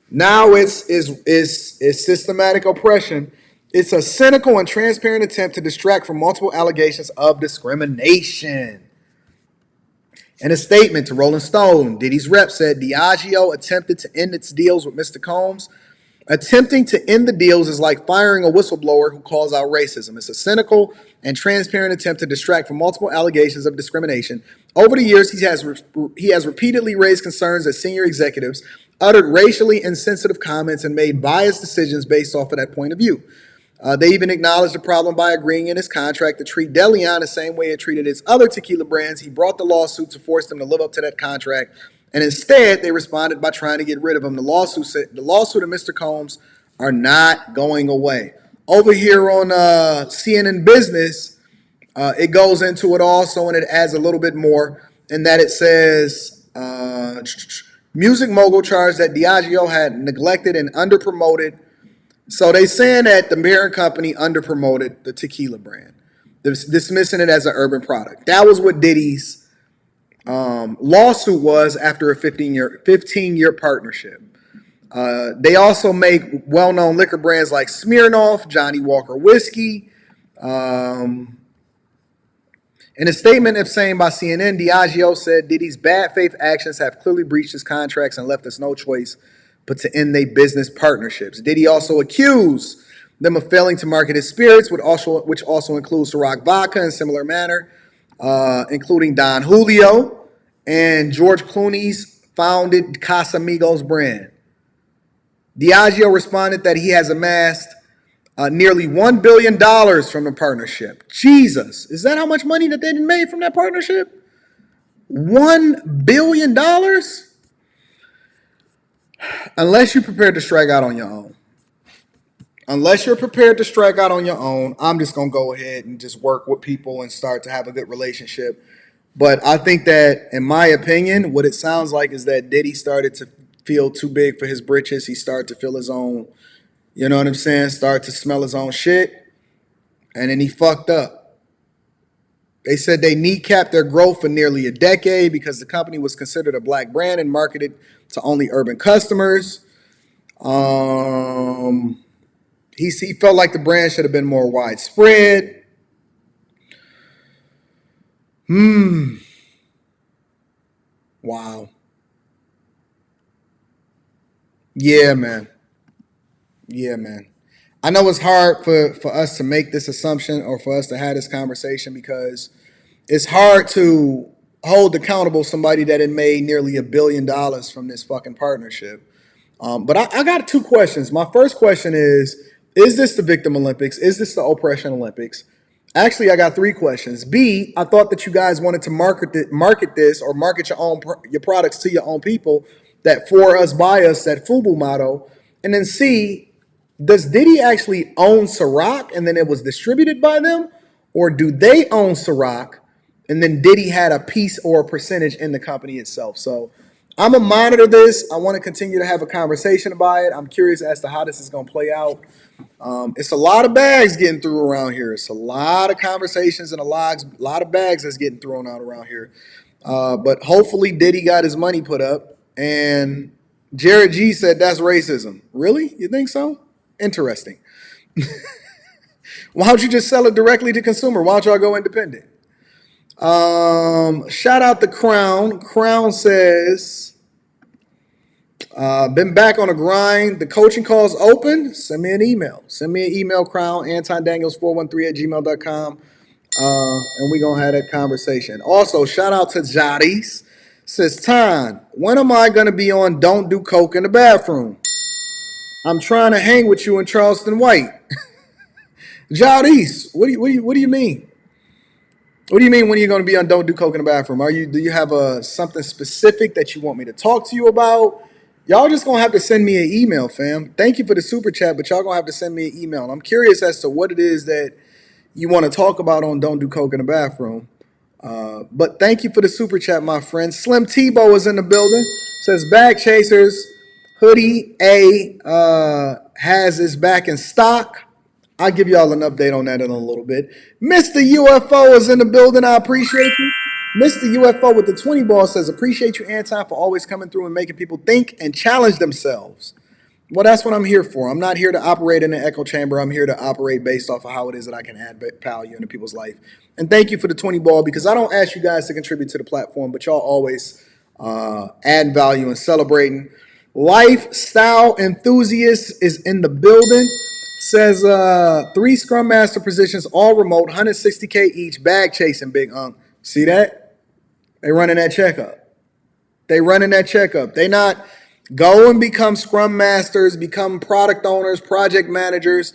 Now it's systematic oppression. It's a cynical and transparent attempt to distract from multiple allegations of discrimination. In a statement to Rolling Stone, Diddy's rep said Diageo attempted to end its deals with Mr. Combs. Attempting to end the deals is like firing a whistleblower who calls out racism. It's a cynical and transparent attempt to distract from multiple allegations of discrimination. Over the years, he has repeatedly raised concerns that senior executives uttered racially insensitive comments and made biased decisions based off of that point of view. They even acknowledged the problem by agreeing in his contract to treat DeLeon the same way it treated its other tequila brands. He brought the lawsuit to force them to live up to that contract, and instead they responded by trying to get rid of him. The lawsuit and Mr. Combs are not going away. Over here on CNN Business, it goes into it also, and it adds a little bit more, in that it says music mogul charged that Diageo had neglected and underpromoted. So they saying that the parent company underpromoted the tequila brand, dismissing it as an urban product. That was what Diddy's lawsuit was after a 15-year partnership. They also make well-known liquor brands like Smirnoff, Johnny Walker Whiskey. In a statement obtained by CNN, Diageo said Diddy's bad faith actions have clearly breached his contracts and left us no choice but to end their business partnerships. Diddy also accused them of failing to market his spirits, which also includes Ciroc vodka in similar manner, including Don Julio and George Clooney's founded Casamigos brand. Diageo responded that he has amassed nearly $1 billion from the partnership. Jesus, is that how much money that they made from that partnership? $1 billion? Unless you're prepared to strike out on your own. Unless you're prepared to strike out on your own, I'm just going to go ahead and just work with people and start to have a good relationship. But I think that, in my opinion, what it sounds like is that Diddy started to feel too big for his britches. He started to feel his own, you know what I'm saying, started to smell his own shit. And then he fucked up. They said they kneecapped their growth for nearly a decade because the company was considered a black brand and marketed to only urban customers. He felt like the brand should have been more widespread. Wow. Yeah, man. I know it's hard for us to make this assumption or for us to have this conversation because it's hard to hold accountable somebody that had made nearly $1 billion from this fucking partnership. But I got two questions. My first question is this the victim Olympics? Is this the oppression Olympics? Actually, I got three questions. B, I thought that you guys wanted to market this or market your products to your own people, that for us, by us, that FUBU motto. And then C, does Diddy actually own Ciroc and then it was distributed by them? Or do they own Ciroc and then Diddy had a piece or a percentage in the company itself? So I'm going to monitor this. I want to continue to have a conversation about it. I'm curious as to how this is going to play out. It's a lot of bags getting through around here. It's a lot of conversations and a lot of bags that's getting thrown out around here. But hopefully Diddy got his money put up. And Jared G said that's racism. Really? You think so? Interesting. Why don't you just sell it directly to consumer? Why don't y'all go independent? Shout out to Crown. Crown says, been back on a grind. The coaching call's open. Send me an email. Crown, AntonDaniels413@gmail.com. And we're going to have that conversation. Also, shout out to Jotties. Says, Ton, when am I going to be on Don't Do Coke in the Bathroom? I'm trying to hang with you in Charleston White. Jotties, what do you mean? What do you mean when you're going to be on Don't Do Coke in the Bathroom? Do you have something specific that you want me to talk to you about? Y'all just going to have to send me an email, fam. Thank you for the super chat, but y'all going to have to send me an email. I'm curious as to what it is that you want to talk about on Don't Do Coke in the Bathroom. But thank you for the super chat, my friend. Slim Tebow is in the building. Says, Bag Chasers, Hoodie A has his back in stock. I'll give y'all an update on that in a little bit. Mr. UFO is in the building. I appreciate you. Mr. UFO with the 20 ball says, appreciate you, Anton, for always coming through and making people think and challenge themselves. Well, that's what I'm here for. I'm not here to operate in an echo chamber. I'm here to operate based off of how it is that I can add value into people's life. And thank you for the 20 ball, because I don't ask you guys to contribute to the platform, but y'all always add value and celebrating. Lifestyle enthusiast is in the building. Says 3 Scrum Master positions, all remote, 160K each, bag chasing, Big Unk. See that? They running that checkup. They not go and become Scrum Masters, become product owners, project managers,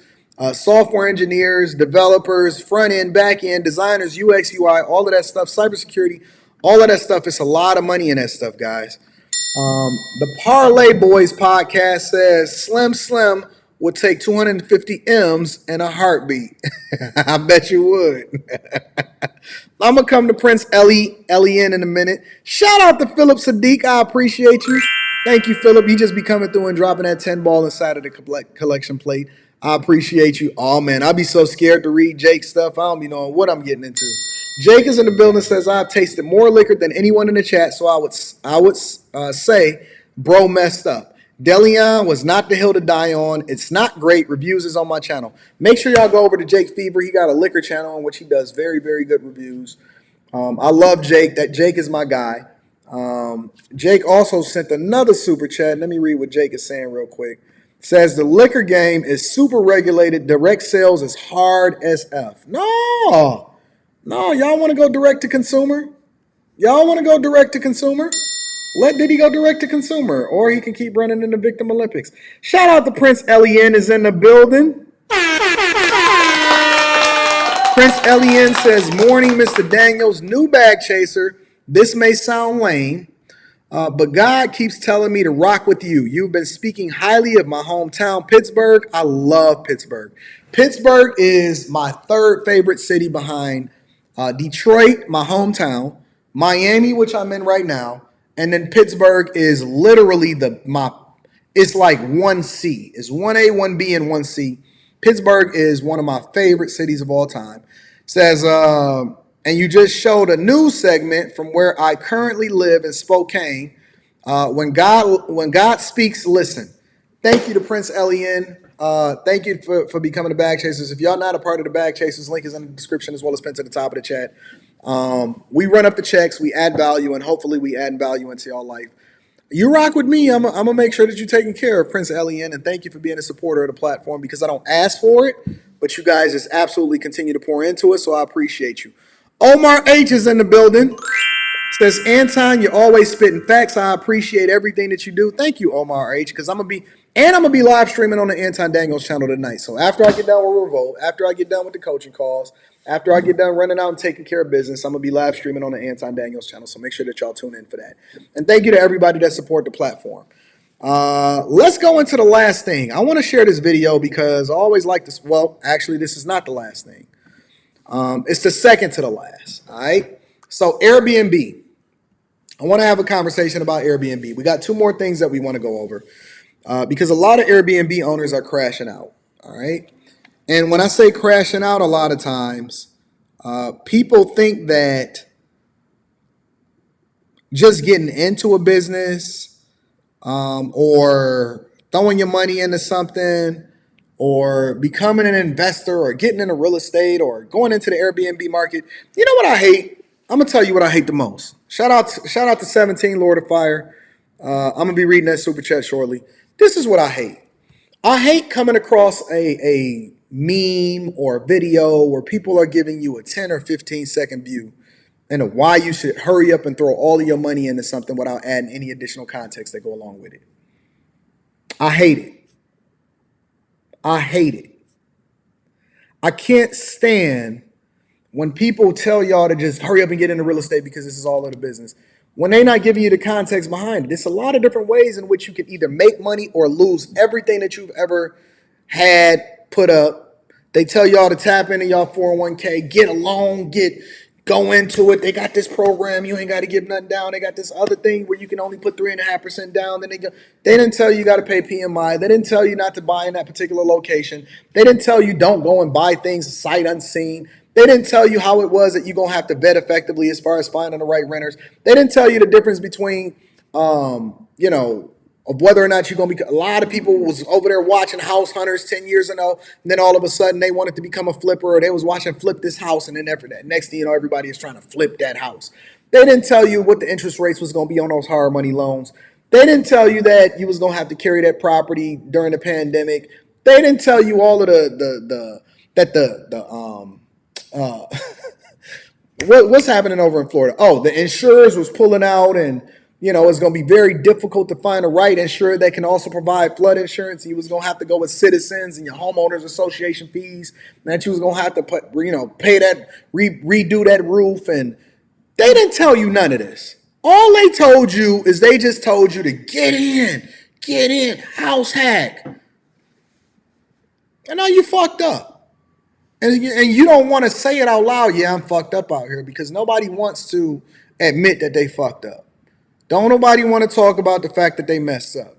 software engineers, developers, front end, back end, designers, UX, UI, all of that stuff, cybersecurity, all of that stuff. It's a lot of money in that stuff, guys. The Parlay Boys podcast says Slim would take 250 M's in a heartbeat. I bet you would. I'm going to come to Prince L-E-N in a minute. Shout out to Philip Sadiq. I appreciate you. Thank you, Philip. You just be coming through and dropping that 10 ball inside of the collection plate. I appreciate you. Oh, man, I'd be so scared to read Jake's stuff. I don't be knowing what I'm getting into. Jake is in the building, says, I've tasted more liquor than anyone in the chat, so I would say bro messed up. Deleon was not the hill to die on. It's not great. Reviews is on my channel. Make sure y'all go over to Jake Fever. He got a liquor channel in which he does very, very good reviews. I love Jake. That Jake is my guy. Jake also sent another super chat. Let me read what Jake is saying real quick. Says the liquor game is super regulated. Direct sales is hard as F. No, y'all want to go direct to consumer? Let Diddy go direct to consumer, or he can keep running in the Victim Olympics. Shout out to Prince L-E-N is in the building. Prince L-E-N says, morning, Mr. Daniels, new bag chaser. This may sound lame, but God keeps telling me to rock with you. You've been speaking highly of my hometown, Pittsburgh. I love Pittsburgh. Pittsburgh is my 3rd favorite city behind Detroit, my hometown, Miami, which I'm in right now, and then Pittsburgh is literally it's like 1C. It's 1A, 1B, and 1C. Pittsburgh is one of my favorite cities of all time. Says, and you just showed a news segment from where I currently live in Spokane. When God speaks, listen. Thank you to Prince L-E-N. Thank you for becoming the Bag Chasers. If y'all not a part of the Bag Chasers, link is in the description as well as pinned to the top of the chat. We run up the checks, we add value, and hopefully we add value into your life. You rock with me. I'm going to make sure that you're taking care of Prince L-E-N, and thank you for being a supporter of the platform, because I don't ask for it, but you guys just absolutely continue to pour into it, so I appreciate you. Omar H is in the building. Says, Anton, you're always spitting facts. I appreciate everything that you do. Thank you, Omar H, because I'm going to be live streaming on the Anton Daniels channel tonight. So after I get done with Revolt, after I get done with the coaching calls, after I get done running out and taking care of business, I'm going to be live streaming on the Anton Daniels channel. So make sure that y'all tune in for that. And thank you to everybody that support the platform. Let's go into the last thing. I want to share this video because I always like this. Well, actually, this is not the last thing. It's the second to the last. All right. So Airbnb. I want to have a conversation about Airbnb. We got 2 more things that we want to go over because a lot of Airbnb owners are crashing out. All right. And when I say crashing out, a lot of times people think that just getting into a business or throwing your money into something or becoming an investor or getting into real estate or going into the Airbnb market. You know what I hate? I'm going to tell you what I hate the most. Shout out to 17, Lord of Fire. I'm going to be reading that super chat shortly. This is what I hate. I hate coming across a meme or video where people are giving you a 10 or 15 second view and why you should hurry up and throw all of your money into something without adding any additional context that go along with it. I hate it. I hate it. I can't stand when people tell y'all to just hurry up and get into real estate because this is all of the business, when they're not giving you the context behind it. There's a lot of different ways in which you can either make money or lose everything that you've ever had put up. They tell y'all to tap into y'all 401k, get a loan, go into it. They got this program. You ain't got to give nothing down. They got this other thing where you can only put 3.5% down. Then they didn't tell you got to pay PMI. They didn't tell you not to buy in that particular location. They didn't tell you don't go and buy things sight unseen. They didn't tell you how it was that you're going to have to vet effectively as far as finding the right renters. They didn't tell you the difference between, of whether or not you're going to be. A lot of people was over there watching House Hunters 10 years ago, and then all of a sudden they wanted to become a flipper, or they was watching Flip This House, and then after that, next thing you know, everybody is trying to flip that house. They didn't tell you what the interest rates was going to be on those hard money loans. They didn't tell you that you was going to have to carry that property during the pandemic. They didn't tell you all of what's happening over in Florida. Oh, the insurers was pulling out, and it's going to be very difficult to find a right insurer that can also provide flood insurance. You was going to have to go with Citizens and your homeowners association fees, and that you was going to have to pay that, redo that roof. And they didn't tell you none of this. All they told you is they just told you to get in, house hack. And now you fucked up. And you don't want to say it out loud. Yeah, I'm fucked up out here, because nobody wants to admit that they fucked up. Don't nobody want to talk about the fact that they messed up.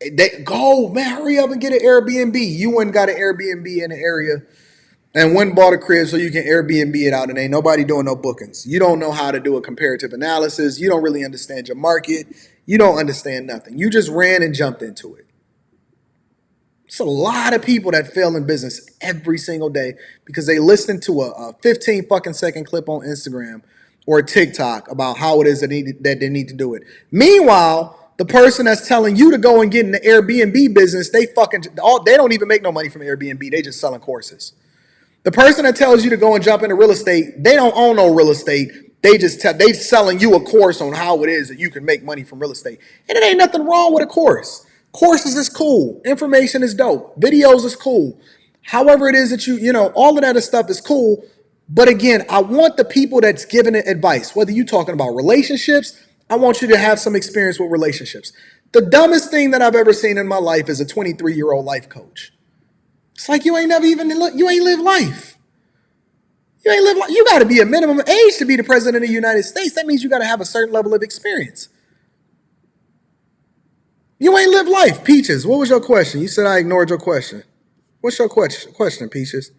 Man, hurry up and get an Airbnb. You went and got an Airbnb in the area and went and bought a crib so you can Airbnb it out, and ain't nobody doing no bookings. You don't know how to do a comparative analysis. You don't really understand your market. You don't understand nothing. You just ran and jumped into it. It's a lot of people that fail in business every single day because they listen to a 15 fucking second clip on Instagram or TikTok about how it is that they need to do it. Meanwhile, the person that's telling you to go and get in the Airbnb business, they don't even make no money from Airbnb. They just selling courses. The person that tells you to go and jump into real estate, they don't own no real estate. They selling you a course on how it is that you can make money from real estate. And it ain't nothing wrong with a course. Courses is cool. Information is dope. Videos is cool. However it is that all of that stuff is cool. But again, I want the people that's giving it advice, whether you're talking about relationships, I want you to have some experience with relationships. The dumbest thing that I've ever seen in my life is a 23-year-old life coach. It's like you ain't lived life. You got to be a minimum age to be the president of the United States. That means you got to have a certain level of experience. You ain't lived life. Peaches, what was your question? You said I ignored your question. What's your question, Peaches?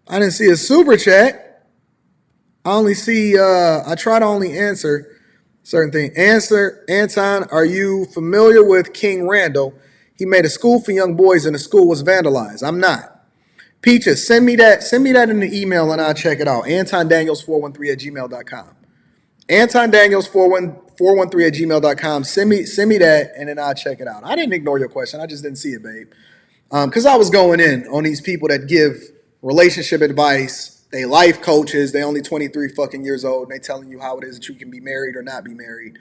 I didn't see a super chat. I only see, I try to only answer certain things. Anton, are you familiar with King Randall? He made a school for young boys and the school was vandalized. I'm not. Peaches, send me that in the email and I'll check it out. Anton Daniels 413@gmail.com. Anton Daniels 413@gmail.com. Send me that and then I'll check it out. I didn't ignore your question. I just didn't see it, babe. Because I was going in on these people that give relationship advice. They life coaches. They only 23 fucking years old. And they telling you how it is that you can be married or not be married.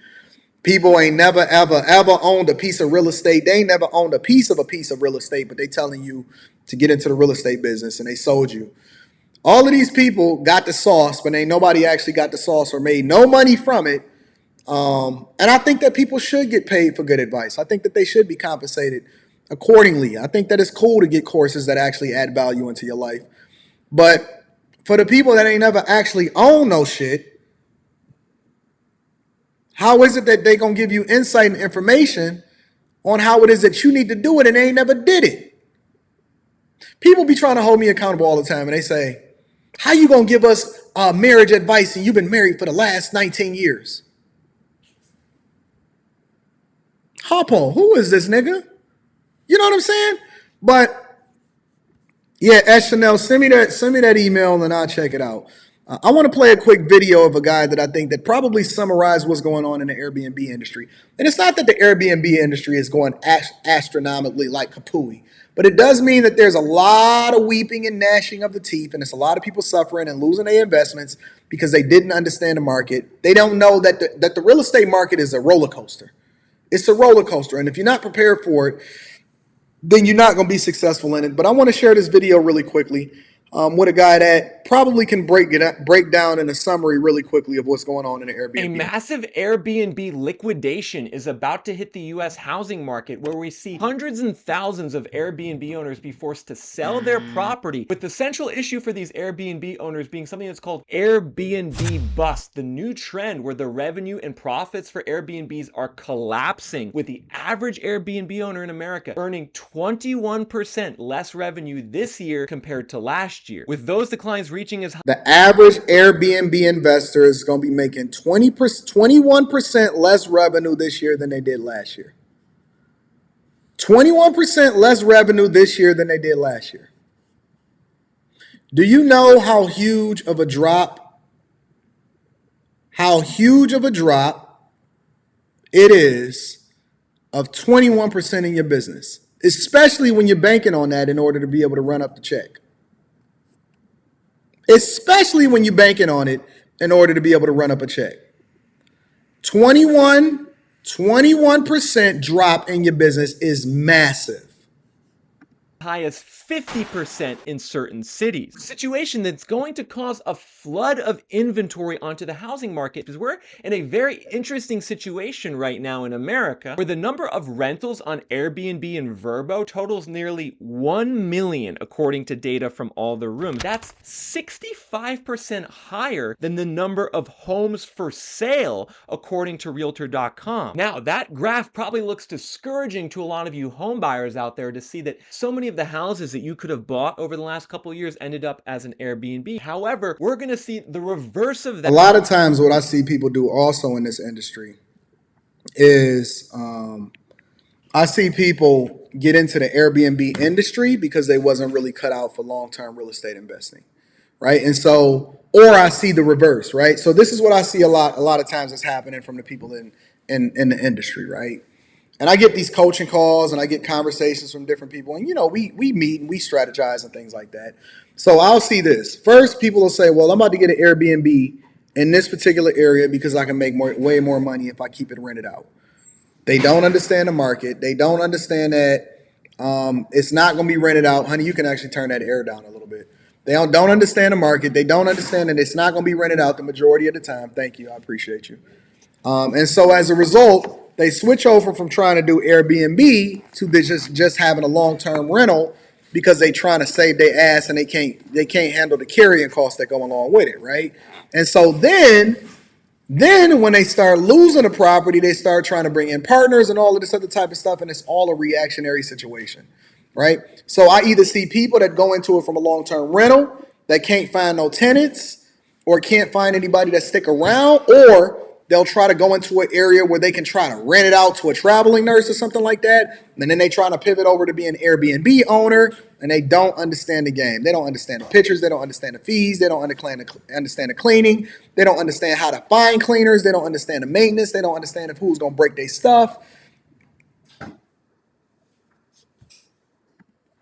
People ain't never, ever, ever owned a piece of real estate. They ain't never owned a piece of real estate, but they telling you to get into the real estate business and they sold you. All of these people got the sauce, but ain't nobody actually got the sauce or made no money from it. And I think that people should get paid for good advice. I think that they should be compensated accordingly. I think that it's cool to get courses that actually add value into your life. But for the people that ain't never actually own no shit, how is it that they gonna give you insight and information on how it is that you need to do it and they ain't never did it? People be trying to hold me accountable all the time and they say, how you gonna give us marriage advice and you've been married for the last 19 years? Hop on, who is this nigga? You know what I'm saying? But yeah, S. Chanel, send me that email and I'll check it out. I want to play a quick video of a guy that I think that probably summarized what's going on in the Airbnb industry. And it's not that the Airbnb industry is going astronomically like kapooey, but it does mean that there's a lot of weeping and gnashing of the teeth, and it's a lot of people suffering and losing their investments because they didn't understand the market. They don't know that the real estate market is a roller coaster. It's a roller coaster, and if you're not prepared for it, then you're not going to be successful in it. But I want to share this video really quickly. with a guy that probably can break down in a summary really quickly of what's going on in the Airbnb. A massive Airbnb liquidation is about to hit the U.S. housing market, where we see hundreds and thousands of Airbnb owners be forced to sell their property, with the central issue for these Airbnb owners being something that's called Airbnb bust, the new trend where the revenue and profits for Airbnbs are collapsing, with the average Airbnb owner in America earning 21% less revenue this year compared to last year, with those declines reaching as high. The average Airbnb investor is going to be making 21% less revenue this year than they did last year. 21% less revenue this year than they did last year. Do you know how huge of a drop it is of 21% in your business, especially when you're banking on that in order to be able to run up the check? Especially when you're banking on it in order to be able to run up a check. 21% drop in your business is massive. High as 50% in certain cities. A situation that's going to cause a flood of inventory onto the housing market, because we're in a very interesting situation right now in America, where the number of rentals on Airbnb and Vrbo totals nearly 1 million, according to data from All the Rooms. That's 65% higher than the number of homes for sale, according to Realtor.com. Now, that graph probably looks discouraging to a lot of you home buyers out there to see that so many of the houses that you could have bought over the last couple of years ended up as an Airbnb. However, we're going to see the reverse of that. A lot of times what I see people do also in this industry is I see people get into the Airbnb industry because they wasn't really cut out for long-term real estate investing, right? And so, or I see the reverse, right? So this is what I see a lot of times that's happening from the people in the industry, right? And I get these coaching calls and I get conversations from different people. And, we meet and we strategize and things like that. So I'll see this. First, people will say, well, I'm about to get an Airbnb in this particular area because I can make way more money if I keep it rented out. They don't understand the market. They don't understand that it's not going to be rented out. Honey, you can actually turn that air down a little bit. They don't understand the market. They don't understand that it's not going to be rented out the majority of the time. Thank you. I appreciate you. And so as a result, they switch over from trying to do Airbnb to just having a long-term rental because they trying to save their ass and they can't handle the carrying costs that go along with it, right? And so then when they start losing the property, they start trying to bring in partners and all of this other type of stuff, and it's all a reactionary situation, right? So I either see people that go into it from a long-term rental that can't find no tenants or can't find anybody that stick around, or they'll try to go into an area where they can try to rent it out to a traveling nurse or something like that. And then they try to pivot over to be an Airbnb owner, and they don't understand the game. They don't understand the pictures. They don't understand the fees. They don't understand the cleaning. They don't understand how to find cleaners. They don't understand the maintenance. They don't understand who's going to break their stuff.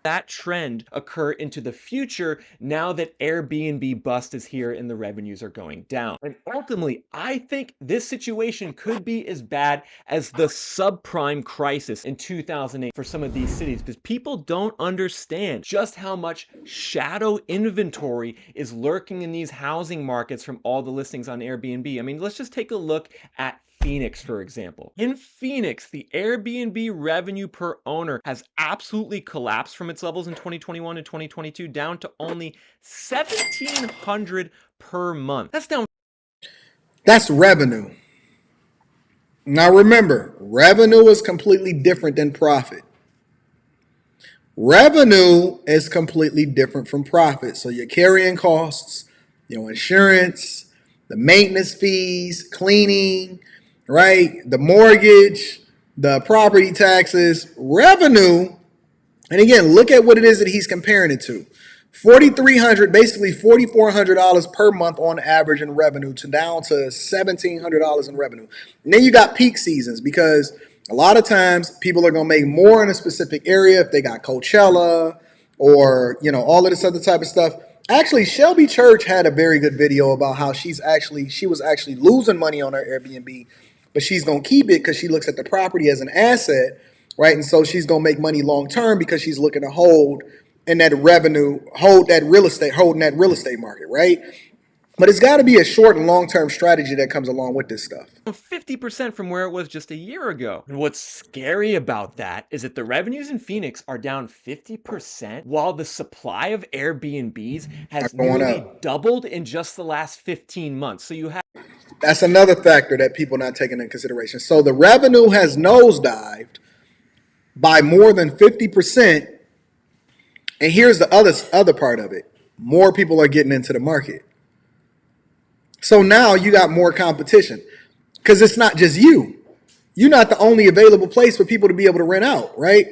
That trend occur into the future now that Airbnb bust is here and the revenues are going down. And ultimately, I think this situation could be as bad as the subprime crisis in 2008 for some of these cities, because people don't understand just how much shadow inventory is lurking in these housing markets from all the listings on Airbnb. I mean, let's just take a look at Phoenix, for example. In Phoenix, the Airbnb revenue per owner has absolutely collapsed from its levels in 2021 and 2022 down to only $1,700 per month. That's down. That's revenue. Now remember, revenue is completely different than profit. Revenue is completely different from profit. So your carrying costs, your insurance, the maintenance fees, cleaning, right? The mortgage, the property taxes, revenue. And again, look at what it is that he's comparing it to. $4,300, basically $4,400 per month on average in revenue to down to $1,700 in revenue. And then you got peak seasons, because a lot of times people are going to make more in a specific area if they got Coachella or, all of this other type of stuff. Actually, Shelby Church had a very good video about how she was actually losing money on her Airbnb, but she's going to keep it because she looks at the property as an asset, right? And so she's going to make money long term because she's looking to hold and that revenue, holding that real estate market, right? But it's got to be a short and long-term strategy that comes along with this stuff. 50% from where it was just a year ago. And what's scary about that is that the revenues in Phoenix are down 50%, while the supply of Airbnbs has nearly doubled in just the last 15 months. So you have... That's another factor that people are not taking into consideration. So the revenue has nosedived by more than 50%. And here's the other part of it. More people are getting into the market. So now you got more competition because it's not just you. You're not the only available place for people to be able to rent out, right?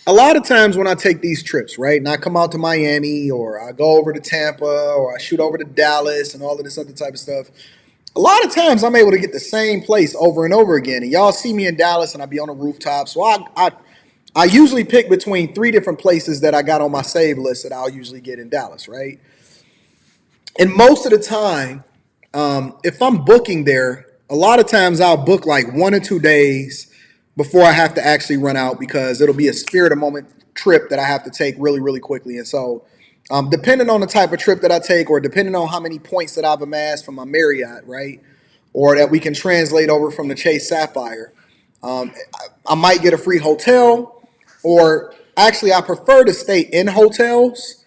A lot of times when I take these trips, right, and I come out to Miami or I go over to Tampa or I shoot over to Dallas and all of this other type of stuff, a lot of times I'm able to get the same place over and over again. And y'all see me in Dallas and I be on a rooftop. So I usually pick between 3 different places that I got on my save list that I'll usually get in Dallas, right? And most of the time, if I'm booking there, a lot of times I'll book like 1 or 2 days before I have to actually run out because it'll be a spirit of moment trip that I have to take really, really quickly. And so depending on the type of trip that I take or depending on how many points that I've amassed from my Marriott, right, or that we can translate over from the Chase Sapphire, I might get a free hotel, or actually I prefer to stay in hotels.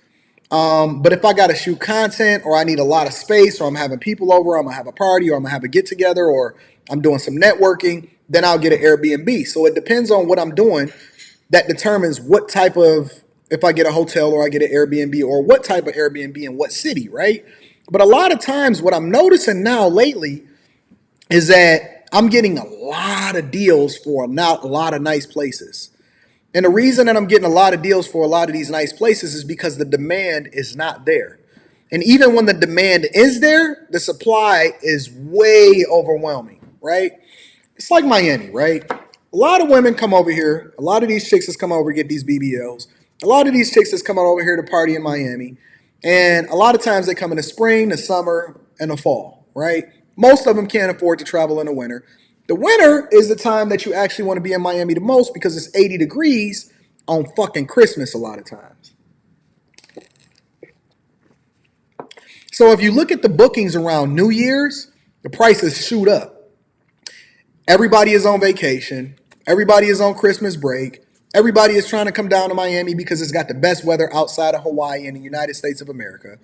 But if I got to shoot content or I need a lot of space or I'm having people over, I'm going to have a party or I'm going to have a get together or I'm doing some networking, then I'll get an Airbnb. So it depends on what I'm doing that determines what type of, if I get a hotel or I get an Airbnb or what type of Airbnb in what city, right? But a lot of times what I'm noticing now lately is that I'm getting a lot of deals for a lot of nice places. And the reason that I'm getting a lot of deals for a lot of these nice places is because the demand is not there. And even when the demand is there, the supply is way overwhelming, right? It's like Miami, right? A lot of women come over here. A lot of these chicks has come over to get these BBLs. A lot of these chicks has come over here to party in Miami. And a lot of times they come in the spring, the summer, and the fall, right? Most of them can't afford to travel in the winter. The winter is the time that you actually want to be in Miami the most because it's 80 degrees on fucking Christmas a lot of times. So if you look at the bookings around New Year's, the prices shoot up. Everybody is on vacation. Everybody is on Christmas break. Everybody is trying to come down to Miami because it's got the best weather outside of Hawaii in the United States of America.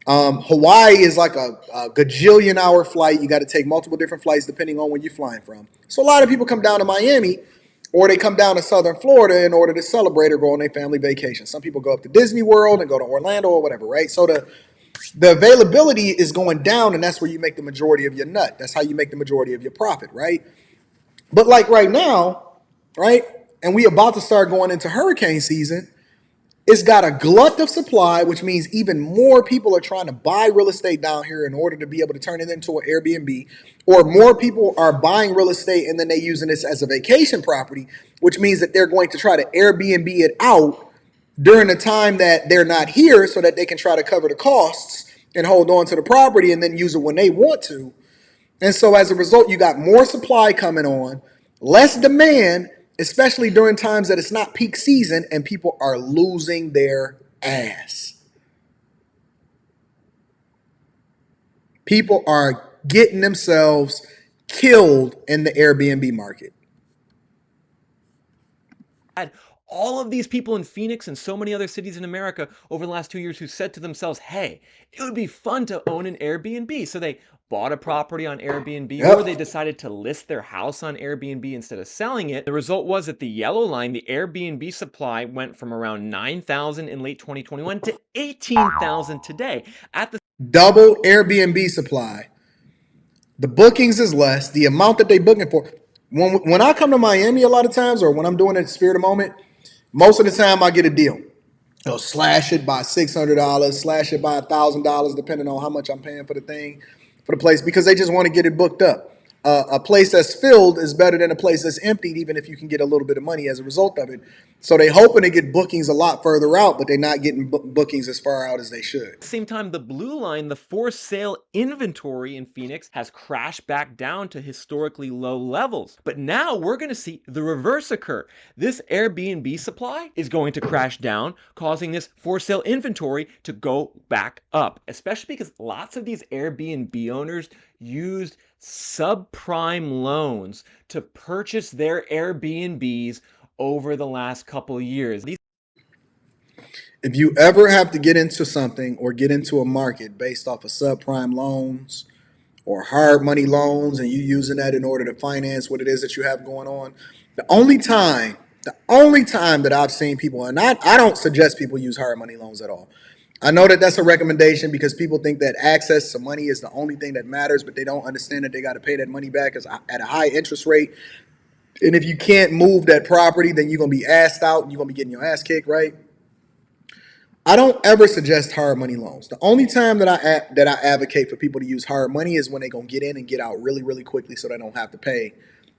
Hawaii is like a gajillion hour flight. You got to take multiple different flights depending on where you're flying from. So a lot of people come down to Miami or they come down to Southern Florida in order to celebrate or go on their family vacation. Some people go up to Disney World and go to Orlando or whatever, right? So the availability is going down and that's where you make the majority of your nut. That's how you make the majority of your profit, right? But like right now, right? And we about to start going into hurricane season. It's got a glut of supply, which means even more people are trying to buy real estate down here in order to be able to turn it into an Airbnb, or more people are buying real estate and then they're using this as a vacation property, which means that they're going to try to Airbnb it out during the time that they're not here so that they can try to cover the costs and hold on to the property and then use it when they want to. And so as a result, you got more supply coming on, less demand, especially during times that it's not peak season and people are losing their ass. People are getting themselves killed in the Airbnb market. All of these people in Phoenix and so many other cities in America over the last 2 years who said to themselves, hey, it would be fun to own an Airbnb. So they bought a property on Airbnb or they decided to list their house on Airbnb instead of selling it. The result was that the yellow line, the Airbnb supply went from around 9,000 in late 2021 to 18,000 today. At the double Airbnb supply. The bookings is less. The amount that they booking for. When I come to Miami a lot of times or when I'm doing it at Spirit of Moment, most of the time I get a deal. They'll slash it by $600, slash it by $1,000, depending on how much I'm paying for the thing, for the place, because they just want to get it booked up. A place that's filled is better than a place that's emptied, even if you can get a little bit of money as a result of it. So they hoping to get bookings a lot further out, but they're not getting bookings as far out as they should. At the same time, the blue line, the for sale inventory in Phoenix has crashed back down to historically low levels. But now we're going to see the reverse occur. This Airbnb supply is going to crash down, causing this for sale inventory to go back up, especially because lots of these Airbnb owners used subprime loans to purchase their Airbnbs over the last couple of years. If you ever have to get into something or get into a market based off of subprime loans or hard money loans and you using that in order to finance what it is that you have going on, the only time that I've seen people, and I don't suggest people use hard money loans at all. I know that that's a recommendation because people think that access to money is the only thing that matters, but they don't understand that they got to pay that money back at a high interest rate. And if you can't move that property, then you're going to be asked out and you're going to be getting your ass kicked, right? I don't ever suggest hard money loans. The only time that I advocate for people to use hard money is when they're gonna get in and get out really, really quickly, so they don't have to pay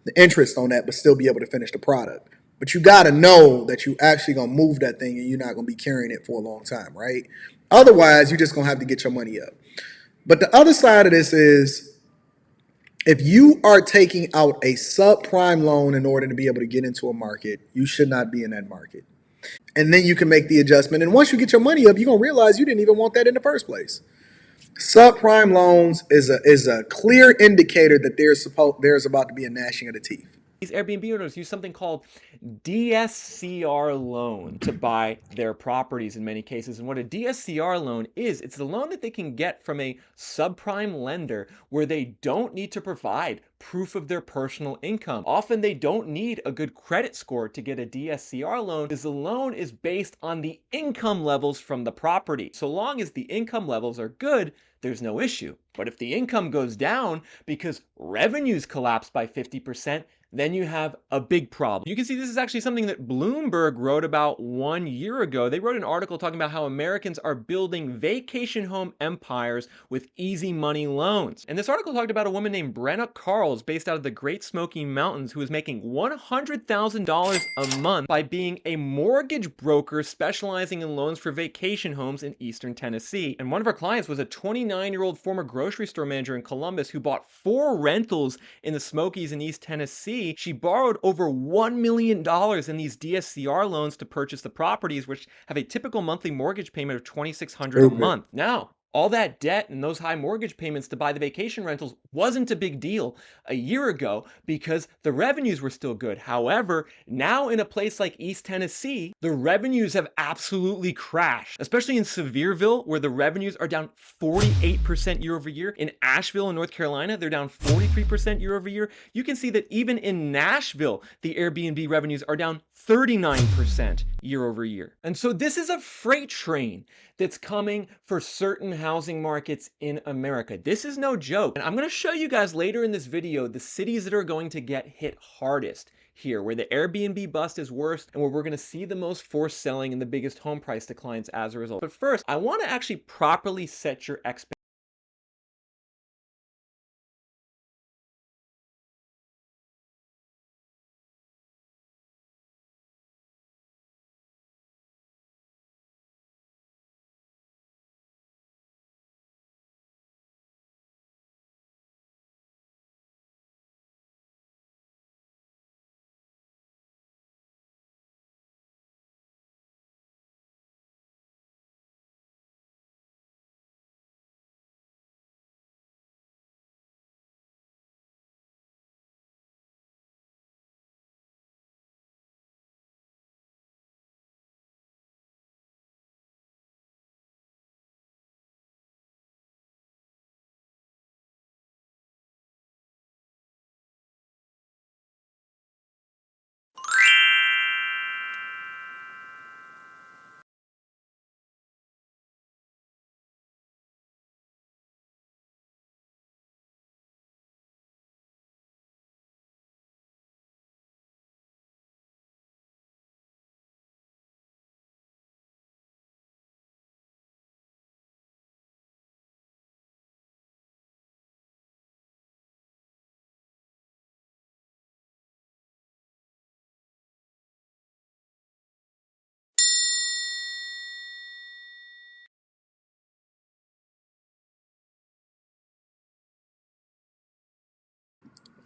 the interest on that, but still be able to finish the product. But you got to know that you actually gonna move that thing and you're not gonna be carrying it for a long time, right? Otherwise, you're just gonna have to get your money up. But the other side of this is, if you are taking out a subprime loan in order to be able to get into a market, you should not be in that market. And then you can make the adjustment. And once you get your money up, you're gonna realize you didn't even want that in the first place. Subprime loans is a clear indicator that there's about to be a gnashing of the teeth. These Airbnb owners use something called DSCR loan to buy their properties in many cases. And what a DSCR loan is, it's the loan that they can get from a subprime lender where they don't need to provide proof of their personal income. Often they don't need a good credit score to get a DSCR loan, because the loan is based on the income levels from the property. So long as the income levels are good, there's no issue. But if the income goes down because revenues collapse by 50%, then you have a big problem. You can see this is actually something that Bloomberg wrote about 1 year ago. They wrote an article talking about how Americans are building vacation home empires with easy money loans. And this article talked about a woman named Brenna Carls, based out of the Great Smoky Mountains, who was making $100,000 a month by being a mortgage broker specializing in loans for vacation homes in eastern Tennessee. And one of her clients was a 29-year-old former grocery store manager in Columbus who bought 4 rentals in the Smokies in East Tennessee. She borrowed over $1 million in these DSCR loans to purchase the properties, which have a typical monthly mortgage payment of $2,600 a month. Now, all that debt and those high mortgage payments to buy the vacation rentals wasn't a big deal a year ago because the revenues were still good. However, now in a place like East Tennessee, the revenues have absolutely crashed, especially in Sevierville, where the revenues are down 48% year over year. In Asheville in North Carolina, they're down 43% year over year. You can see that even in Nashville, the Airbnb revenues are down 39% year over year. And so this is a freight train that's coming for certain housing markets in America. This is no joke. And I'm going to show you guys later in this video the cities that are going to get hit hardest here, where the Airbnb bust is worst and where we're going to see the most forced selling and the biggest home price declines as a result. But first, I want to actually properly set your expectations.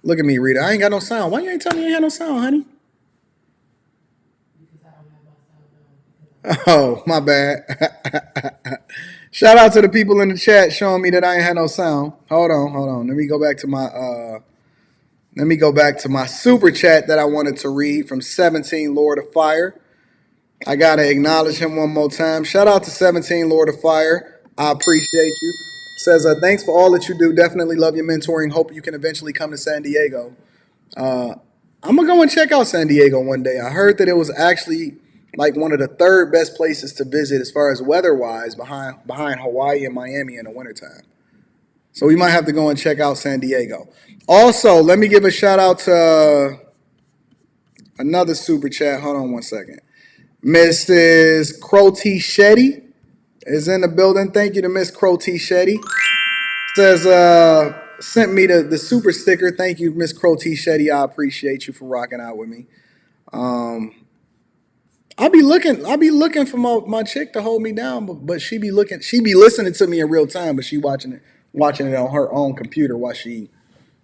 Look at me, Rita. I ain't got no sound. Why you ain't telling me you ain't had no sound, honey? Oh, my bad. Shout out to the people in the chat showing me that I ain't had no sound. Hold on. Let me go back to my super chat that I wanted to read from 17 Lord of Fire. I gotta acknowledge him one more time. Shout out to 17 Lord of Fire. I appreciate you. Says, thanks for all that you do. Definitely love your mentoring. Hope you can eventually come to San Diego. I'm gonna go and check out San Diego one day. I heard that it was actually like one of the third best places to visit as far as weather-wise behind Hawaii and Miami in the wintertime. So we might have to go and check out San Diego. Also, let me give a shout out to another super chat. Hold on one second. Mrs. Crow T. Shetty is in the building. Thank you to Miss Crow T. Shetty. Says, sent me the super sticker. Thank you, Miss Crow T. Shetty. I appreciate you for rocking out with me. I'll be looking for my chick to hold me down, but she be listening to me in real time, but she watching it on her own computer while she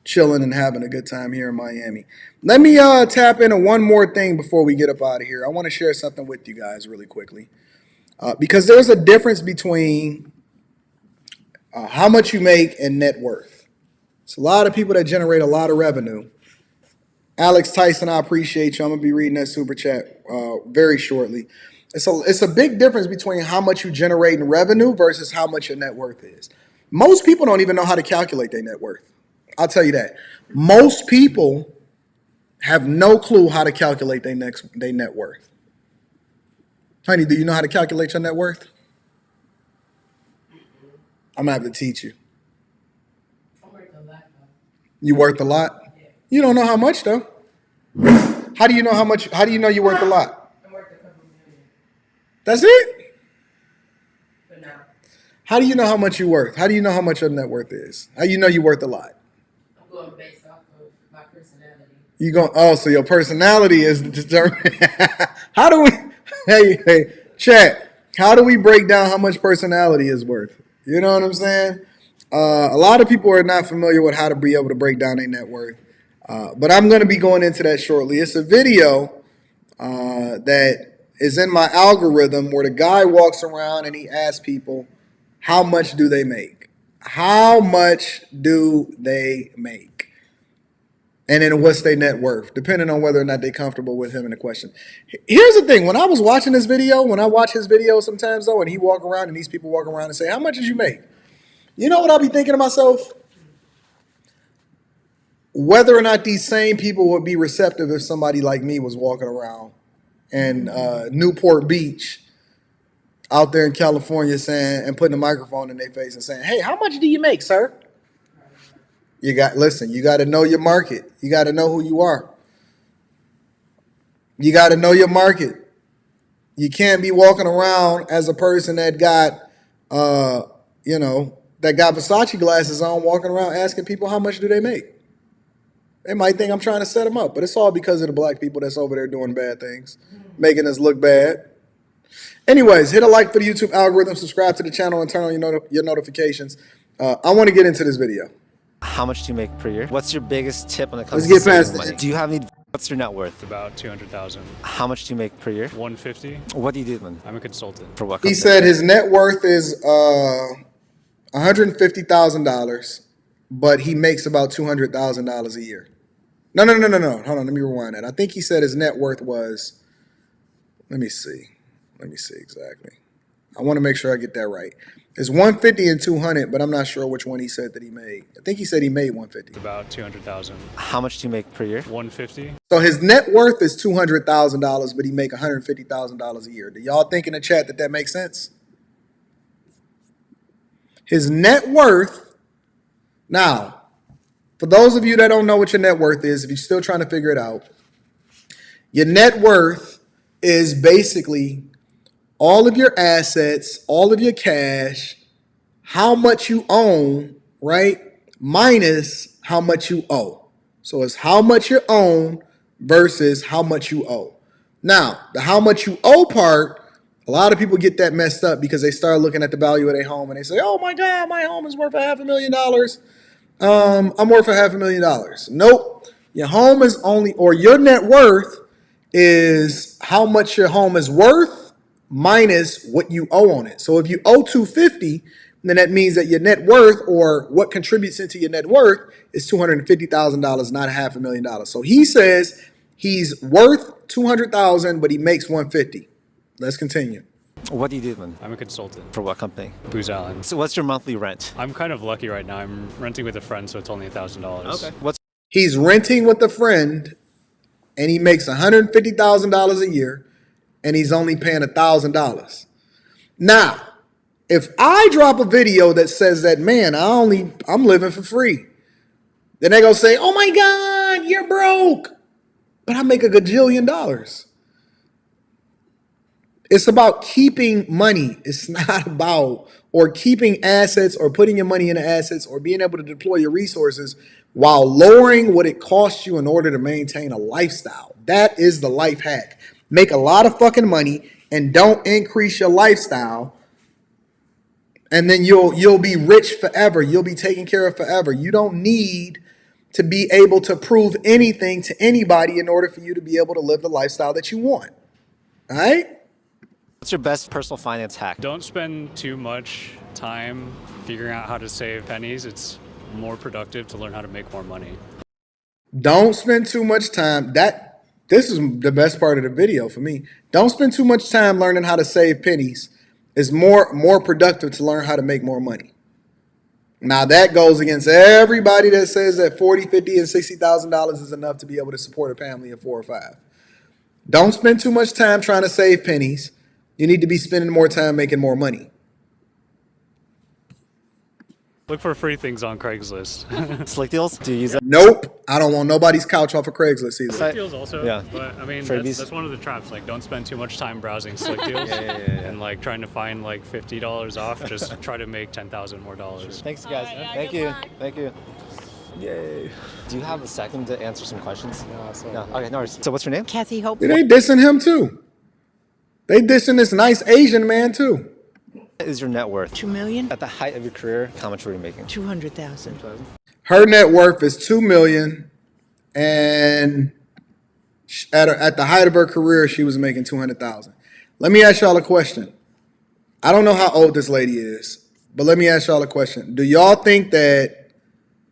chilling and having a good time here in Miami. Let me tap into one more thing before we get up out of here. I want to share something with you guys really quickly, because there's a difference between how much you make and net worth. It's a lot of people that generate a lot of revenue. Alex Tyson, I appreciate you. I'm gonna be reading that super chat very shortly. It's a big difference between how much you generate in revenue versus how much your net worth is. Most people don't even know how to calculate their net worth. I'll tell you that. Most people have no clue how to calculate their net worth. Honey, do you know how to calculate your net worth? I'm gonna have to teach you. I'm worth a lot, though. You worth a lot? Yeah. You don't know how much though. How do you know how much? How do you know you're worth a lot? I'm worth a couple million. That's it? But now, How do you know how much you're worth? How do you know how much your net worth is? How do you know you're worth a lot? I'm going based off of my personality. So your personality is determined. How do we, hey, chat, how do we break down how much personality is worth? You know what I'm saying? A lot of people are not familiar with how to be able to break down their net worth. But I'm going to be going into that shortly. It's a video that is in my algorithm where the guy walks around and he asks people, how much do they make? How much do they make? And then what's their net worth, depending on whether or not they're comfortable with him in the question. Here's the thing. When I was watching this video, when I watch his videos sometimes, though, and he walk around and these people walk around and say, how much did you make? You know what I'll be thinking to myself? Whether or not these same people would be receptive if somebody like me was walking around in Newport Beach out there in California saying and putting a microphone in their face and saying, hey, how much do you make, sir? You got to know your market. You got to know who you are. You got to know your market. You can't be walking around as a person that got, that got Versace glasses on, walking around asking people how much do they make. They might think I'm trying to set them up, but it's all because of the black people that's over there doing bad things, making us look bad. Anyways, hit a like for the YouTube algorithm, subscribe to the channel, and turn on your notifications. I want to get into this video. How much do you make per year? What's your biggest tip when it comes Let's to get past saving money? it. Do you have any? What's your net worth? About 200,000. How much do you make per year? 150. What do you do then? I'm a consultant. For what He company? said his net worth is $150,000, but he makes about $200,000 a year. No. Hold on, let me rewind that. I think he said his net worth was, let me see exactly. I want to make sure I get that right. It's 150 and 200, but I'm not sure which one he said that he made. I think he said he made 150. About 200,000. How much do you make per year? 150. So his net worth is $200,000, but he make $150,000 a year. Do y'all think in the chat that makes sense? His net worth, now, for those of you that don't know what your net worth is, if you're still trying to figure it out, your net worth is basically all of your assets, all of your cash, how much you own, right? Minus how much you owe. So it's how much you own versus how much you owe. Now, the how much you owe part, a lot of people get that messed up because they start looking at the value of their home and they say, oh my God, my home is worth $500,000. I'm worth $500,000. Nope. Your home is only, or your net worth is how much your home is worth minus what you owe on it. So if you owe $250, then that means that your net worth, or what contributes into your net worth, is $250,000, not $500,000. So he says he's worth $200,000, but he makes $150. Let's continue. What do you do then? I'm a consultant. For what company? Booz Allen. So what's your monthly rent? I'm kind of lucky right now. I'm renting with a friend, so it's only $1,000. Okay. He's renting with a friend, and he makes $150,000 a year, and he's only paying $1,000. Now, if I drop a video that says that, man, I'm living for free, then they're gonna say, oh my God, you're broke. But I make a gajillion dollars. It's about keeping money. It's not about, or keeping assets, or putting your money into assets, or being able to deploy your resources while lowering what it costs you in order to maintain a lifestyle. That is the life hack. Make a lot of fucking money and don't increase your lifestyle, and then you'll be rich forever. You'll be taken care of forever. You don't need to be able to prove anything to anybody in order for you to be able to live the lifestyle that you want. All right? What's your best personal finance hack? Don't spend too much time figuring out how to save pennies. It's more productive to learn how to make more money. Don't spend too much time. This is the best part of the video for me. Don't spend too much time learning how to save pennies. It's more productive to learn how to make more money. Now that goes against everybody that says that $40,000, $50,000, and $60,000 is enough to be able to support a family of 4 or 5. Don't spend too much time trying to save pennies. You need to be spending more time making more money. Look for free things on Craigslist. Slick deals? Do you use that? Nope. I don't want nobody's couch off of Craigslist either. Slick deals also, Yeah. but I mean, Freebies. that's one of the traps. Like, don't spend too much time browsing slick deals and like trying to find like $50 off. Just try to make $10,000 more dollars. Thanks, guys. Thank you. Thank you. Yay. Do you have a second to answer some questions? No. Okay, no worries. So what's your name? Kathy Hope. They dissing him too. They dissing this nice Asian man too. What is your net worth? $2 million. At the height of your career, how much were you making? $200,000. Her net worth is $2 million, and at the height of her career, she was making $200,000. Let me ask y'all a question. I don't know how old this lady is, but let me ask y'all a question. Do y'all think that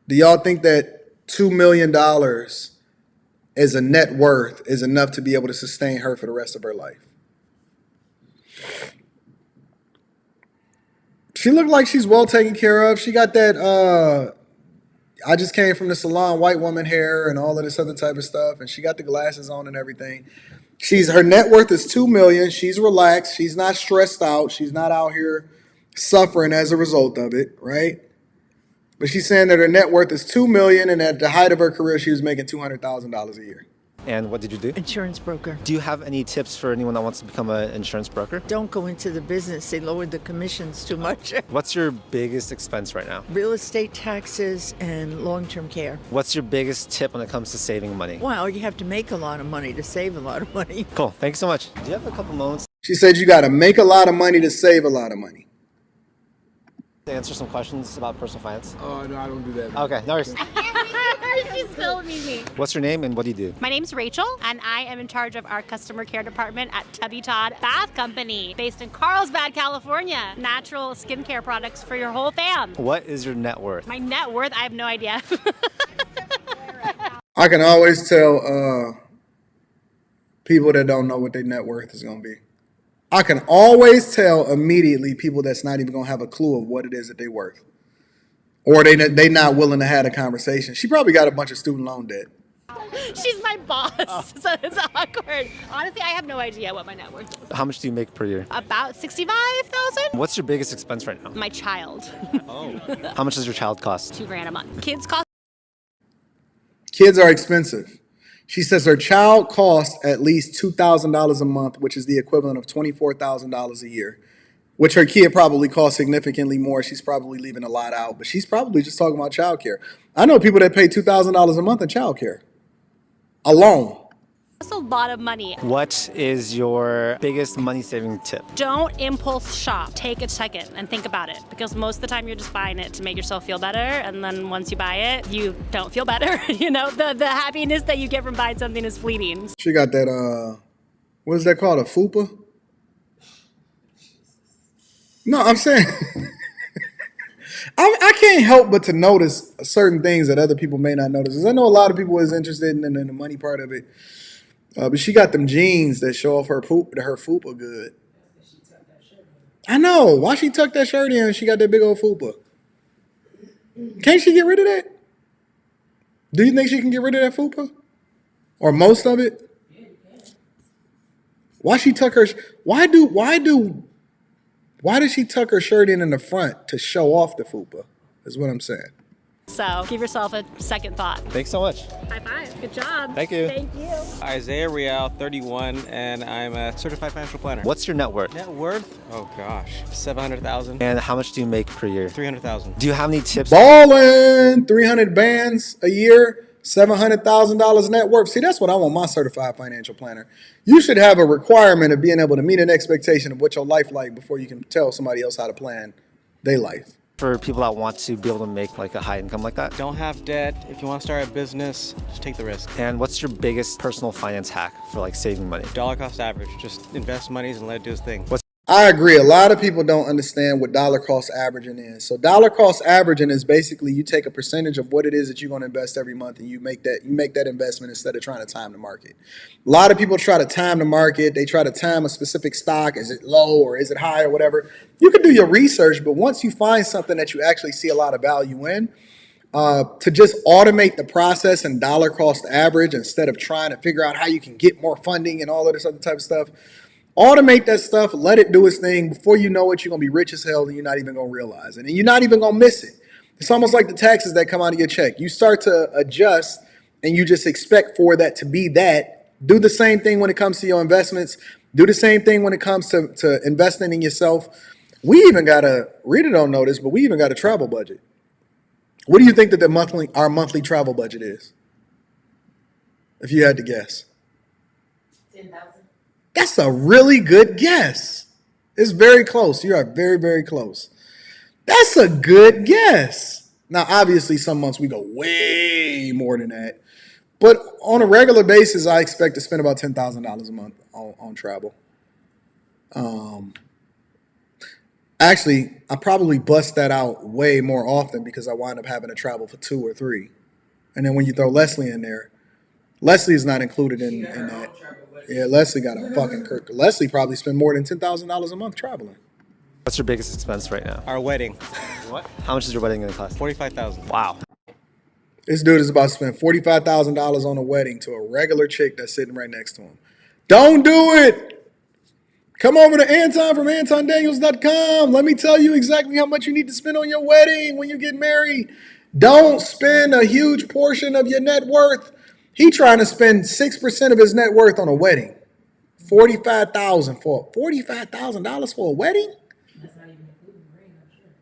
$2 million as a net worth is enough to be able to sustain her for the rest of her life? She looked like she's well taken care of. She got that, I just came from the salon, white woman hair and all of this other type of stuff. And she got the glasses on and everything. Her net worth is $2 million. She's relaxed. She's not stressed out. She's not out here suffering as a result of it, right? But she's saying that her net worth is $2 million, and at the height of her career, she was making $200,000 a year. And what did you do? Insurance broker. Do you have any tips for anyone that wants to become an insurance broker? Don't go into the business. They lowered the commissions too much. What's your biggest expense right now? Real estate taxes and long-term care. What's your biggest tip when it comes to saving money? Well, you have to make a lot of money to save a lot of money. Cool. Thank you so much. Do you have a couple moments She said you got to make a lot of money to save a lot of money. to answer some questions about personal finance? Oh, no, I don't do that. Okay, no worries. She's filming me. What's your name and what do you do? My name's Rachel, and I am in charge of our customer care department at Tubby Todd Bath Company, based in Carlsbad, California. Natural skincare products for your whole fam. What is your net worth? My net worth, I have no idea. I can always tell people that don't know what their net worth is going to be. I can always tell immediately people that's not even going to have a clue of what it is that they're worth. Or they not willing to have a conversation. She probably got a bunch of student loan debt. She's my boss, so it's awkward. Honestly, I have no idea what my net worth is. How much do you make per year? About $65,000. What's your biggest expense right now? My child. Oh. How much does your child cost? $2,000 a month. Kids cost. Kids are expensive. She says her child costs at least $2,000 a month, which is the equivalent of $24,000 a year, which her kid probably costs significantly more. She's probably leaving a lot out, but she's probably just talking about childcare. I know people that pay $2,000 a month in childcare alone. That's a lot of money. What is your biggest money-saving tip? Don't impulse shop. Take a second and think about it, because most of the time you're just buying it to make yourself feel better, and then once you buy it, you don't feel better. You know, the happiness that you get from buying something is fleeting. She got that, what is that called, a fupa? No, I'm saying, I can't help but to notice certain things that other people may not notice. 'Cause I know a lot of people is interested in the money part of it. But she got them jeans that show off her fupa good. I know. Why she tucked that shirt in and she got that big old fupa? Can't she get rid of that? Do you think she can get rid of that fupa? Or most of it? Why she tuck her? Why does she tuck her shirt in the front to show off the fupa? Is what I'm saying. So give yourself a second thought. Thanks so much. High five. Good job. Thank you. Thank you. Isaiah Real, 31, and I'm a certified financial planner. What's your net worth? Net worth? Oh gosh, 700,000. And how much do you make per year? 300,000. Do you have any tips? Ballin', 300 bands a year, $700,000 net worth. See, that's what I want my certified financial planner. You should have a requirement of being able to meet an expectation of what your life like before you can tell somebody else how to plan their life. For people that want to be able to make like a high income like that? Don't have debt. If you want to start a business, just take the risk. And what's your biggest personal finance hack for like saving money? Dollar cost average. Just invest monies and let it do its thing. I agree. A lot of people don't understand what dollar cost averaging is. So dollar cost averaging is basically you take a percentage of what it is that you're going to invest every month and you make that investment instead of trying to time the market. A lot of people try to time the market. They try to time a specific stock. Is it low or is it high or whatever? You can do your research, but once you find something that you actually see a lot of value in, to just automate the process and dollar cost average instead of trying to figure out how you can get more funding and all of this other type of stuff, automate that stuff, let it do its thing. Before you know it, you're going to be rich as hell and you're not even going to realize it. And you're not even going to miss it. It's almost like the taxes that come out of your check. You start to adjust and you just expect for that to be that. Do the same thing when it comes to your investments. Do the same thing when it comes to investing in yourself. We even got a, Rita don't know this, but we even got a travel budget. What do you think that our monthly travel budget is? If you had to guess. 10,000. That's a really good guess. It's very close. You are very, very close. That's a good guess. Now, obviously, some months we go way more than that. But on a regular basis, I expect to spend about $10,000 a month on travel. Actually, I probably bust that out way more often because I wind up having to travel for 2 or 3. And then when you throw Leslie in there, Leslie is not included in that. Yeah, Leslie got a fucking Kirk. Leslie probably spend more than $10,000 a month traveling. What's your biggest expense right now? Our wedding. What? How much is your wedding going to cost? 45,000. Wow. This dude is about to spend $45,000 on a wedding to a regular chick that's sitting right next to him. Don't do it. Come over to Anton from AntonDaniels.com. Let me tell you exactly how much you need to spend on your wedding when you get married. Don't spend a huge portion of your net worth. He trying to spend 6% of his net worth on a wedding. $45,000 for a wedding? That's not even including the ring, I'm sure.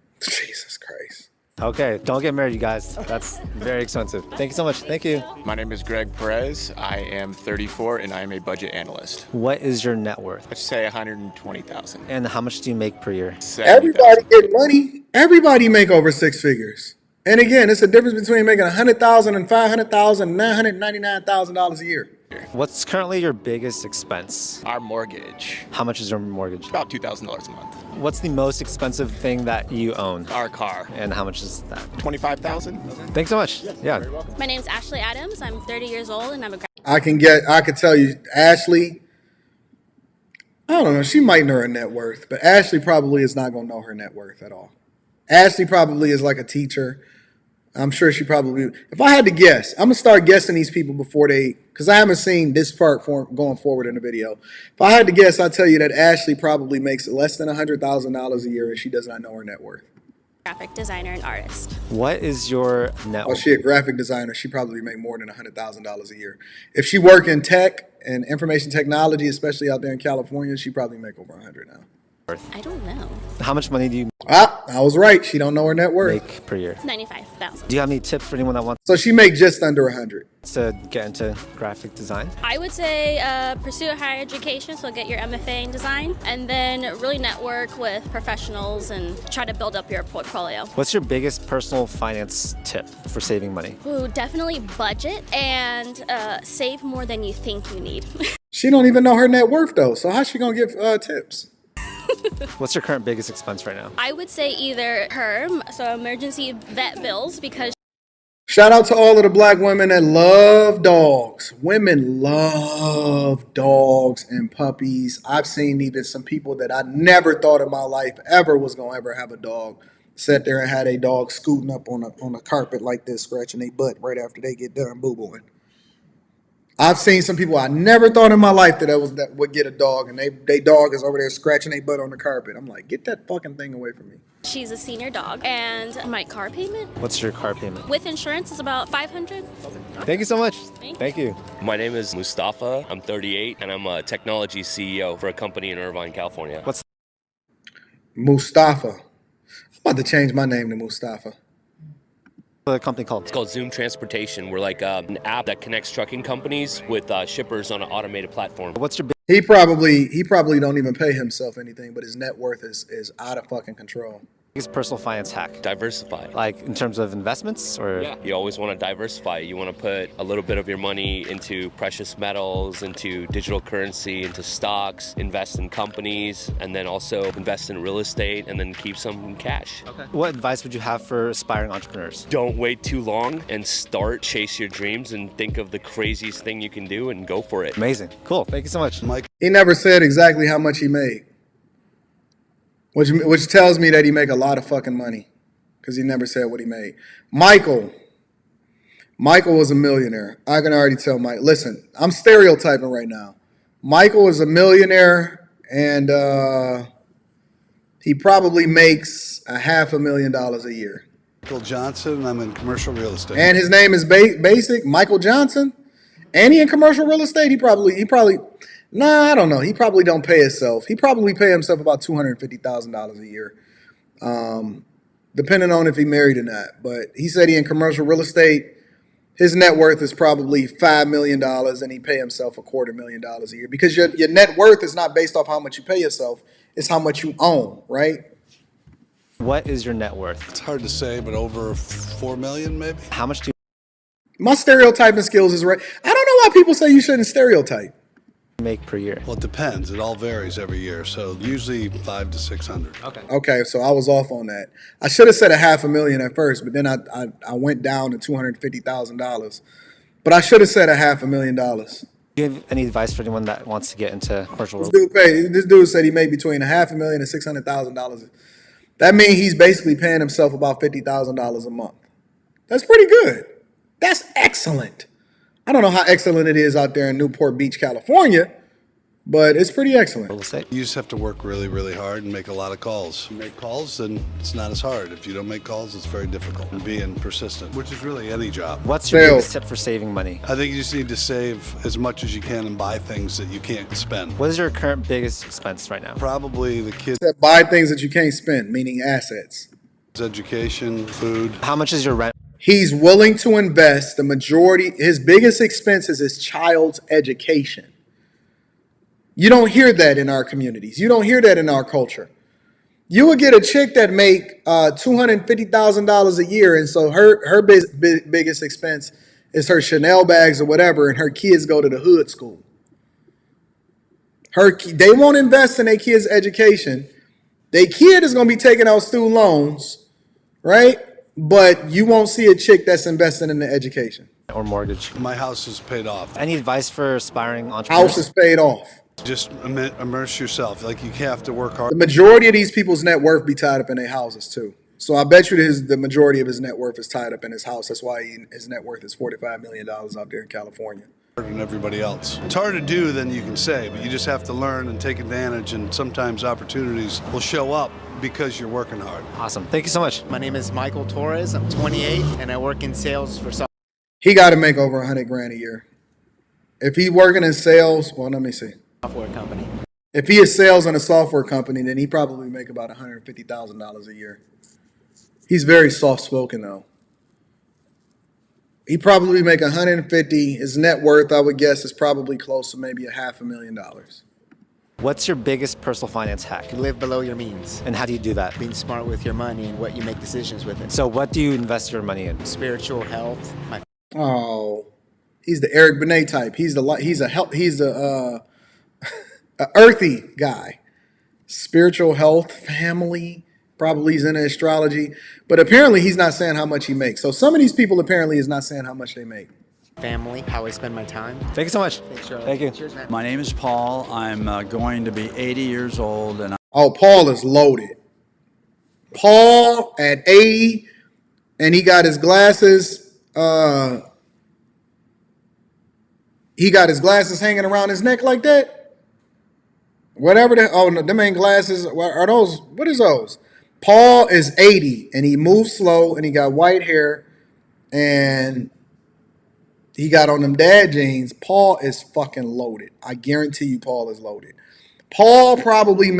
Jesus Christ. Okay, don't get married, you guys. That's very expensive. Thank you so much. Thank you. My name is Greg Perez. I am 34 and I am a budget analyst. What is your net worth? Let's say 120,000. And how much do you make per year? 70,000. Everybody get money. Everybody make over 6 figures. And again, it's a difference between making $100,000 and $500,000 and $999,000 a year. What's currently your biggest expense? Our mortgage. How much is your mortgage? About $2,000 a month. What's the most expensive thing that you own? Our car. And how much is that? $25,000. Thanks so much. Yeah. My name's Ashley Adams. I'm 30 years old and I'm a I could tell you, Ashley, I don't know, she might know her net worth, but Ashley probably is not going to know her net worth at all. Ashley probably is like a teacher. I'm sure she probably, if I had to guess, I'm going to start guessing these people before because I haven't seen this part going forward in the video. If I had to guess, I'd tell you that Ashley probably makes less than $100,000 a year and she does not know her net worth. graphic designer and artist. What is your net worth? Oh, she a graphic designer. She probably make more than $100,000 a year. If she work in tech and information technology, especially out there in California, she probably make over 100 now. I don't know. How much money do you I was right. She don't know her net worth. make per year? 95,000. Do you have any tips for anyone that wants So she make just under 100. to get into graphic design? I would say pursue a higher education, so get your MFA in design, and then really network with professionals and try to build up your portfolio. What's your biggest personal finance tip for saving money? Ooh, definitely budget and save more than you think you need. She don't even know her net worth though. So how's she gonna give tips? What's your current biggest expense right now? I would say either HERM, so emergency vet bills, because Shout out to all of the black women that love dogs. Women love dogs and puppies. I've seen even some people that I never thought in my life ever was gonna ever have a dog sat there and had a dog scooting up on a carpet like this, scratching their butt right after they get done boo-booing. I've seen some people I never thought in my life that would get a dog, and they dog is over there scratching their butt on the carpet. I'm like, get that fucking thing away from me. she's a senior dog. And my car payment What's your car payment? with insurance is about $500. Thank you so much. Thank you. My name is Mustafa. I'm 38, and I'm a technology CEO for a company in Irvine, California. What's Mustafa? I'm about to change my name to Mustafa. the company called? It's called Zoom Transportation. We're like an app that connects trucking companies with shippers on an automated platform. What's your He probably don't even pay himself anything, but his net worth is out of fucking control. biggest personal finance hack? Diversify. Like in terms of investments or? Yeah, you always want to diversify. You want to put a little bit of your money into precious metals, into digital currency, into stocks, invest in companies, and then also invest in real estate, and then keep some in cash. Okay. What advice would you have for aspiring entrepreneurs? Don't wait too long and start, chase your dreams, and think of the craziest thing you can do and go for it. Amazing. Cool. Thank you so much. Mike. He never said exactly how much he made. Which tells me that he make a lot of fucking money, because he never said what he made. Michael was a millionaire. I can already tell Mike. Listen, I'm stereotyping right now. Michael is a millionaire, and he probably makes $500,000 a year. Michael Johnson. I'm in commercial real estate. And his name is Basic Michael Johnson. And he in commercial real estate. He probably. Nah, I don't know. He probably don't pay himself. He probably pay himself about $250,000 a year, depending on if he married or not. But he said he in commercial real estate. His net worth is probably $5 million, and he pay himself $250,000 a year. Because your net worth is not based off how much you pay yourself. It's how much you own, right? What is your net worth? It's hard to say, but over 4 million maybe. How much do you My stereotyping skills is right. I don't know why people say you shouldn't stereotype. make per year? Well, it depends. It all varies every year. So usually 500 to 600. Okay, so I was off on that. I should have said $500,000 at first, but then I went down to $250,000. But I should have said $500,000. Do you have any advice for anyone that wants to get into commercial real This dude said he made between $500,000 and $600,000. That means he's basically paying himself about $50,000 a month. That's pretty good. That's excellent. I don't know how excellent it is out there in Newport Beach, California, but it's pretty excellent. You just have to work really, really hard and make a lot of calls. You make calls, then it's not as hard. If you don't make calls, it's very difficult. And being persistent, which is really any job. What's your biggest tip for saving money? I think you just need to save as much as you can and buy things that you can't spend. What is your current biggest expense right now? Probably the kids' Buy things that you can't spend, meaning assets. education, food. How much is your rent? He's willing to invest the majority. His biggest expense is his child's education. You don't hear that in our communities. You don't hear that in our culture. You would get a chick that make $250,000 a year, and so her biggest expense is her Chanel bags or whatever, and her kids go to the hood school. They won't invest in their kids' education. Their kid is going to be taking out student loans, right? But you won't see a chick that's investing in the education. Or mortgage. My house is paid off. Any advice for aspiring entrepreneurs? House is paid off. Just immerse yourself. Like, you have to work hard. The majority of these people's net worth be tied up in their houses too. So I bet you the majority of his net worth is tied up in his house. That's why his net worth is $45 million out there in California. Than everybody else. It's harder to do than you can say, but you just have to learn and take advantage, and sometimes opportunities will show up because you're working hard. Awesome. Thank you so much. My name is Michael Torres. I'm 28 and I work in sales for software. He got to make over $100,000 a year. If he's working in sales, well, let me see. Software company. If he is sales in a software company, then he probably make about $150,000 a year. He's very soft-spoken, though. He probably make 150. His net worth, I would guess, is probably close to maybe $500,000. What's your biggest personal finance hack? You live below your means. And how do you do that? Being smart with your money and what you make decisions with it. So what do you invest your money in? Spiritual health. Oh, he's the Eric Benet type. He's a earthy guy. Spiritual health, family. Probably he's into astrology, but apparently he's not saying how much he makes. So some of these people apparently is not saying how much they make. Family, how I spend my time. Thank you so much. Thanks, Charlie. Thank you. Cheers, man. My name is Paul. I'm going to be 80 years old, and Paul is loaded. Paul at 80, and he got his glasses. He got his glasses hanging around his neck like that. Whatever no, them ain't glasses. Are those? What is those? Paul is 80, and he moves slow, and he got white hair, and he got on them dad jeans. Paul is fucking loaded. I guarantee you Paul is loaded. Paul probably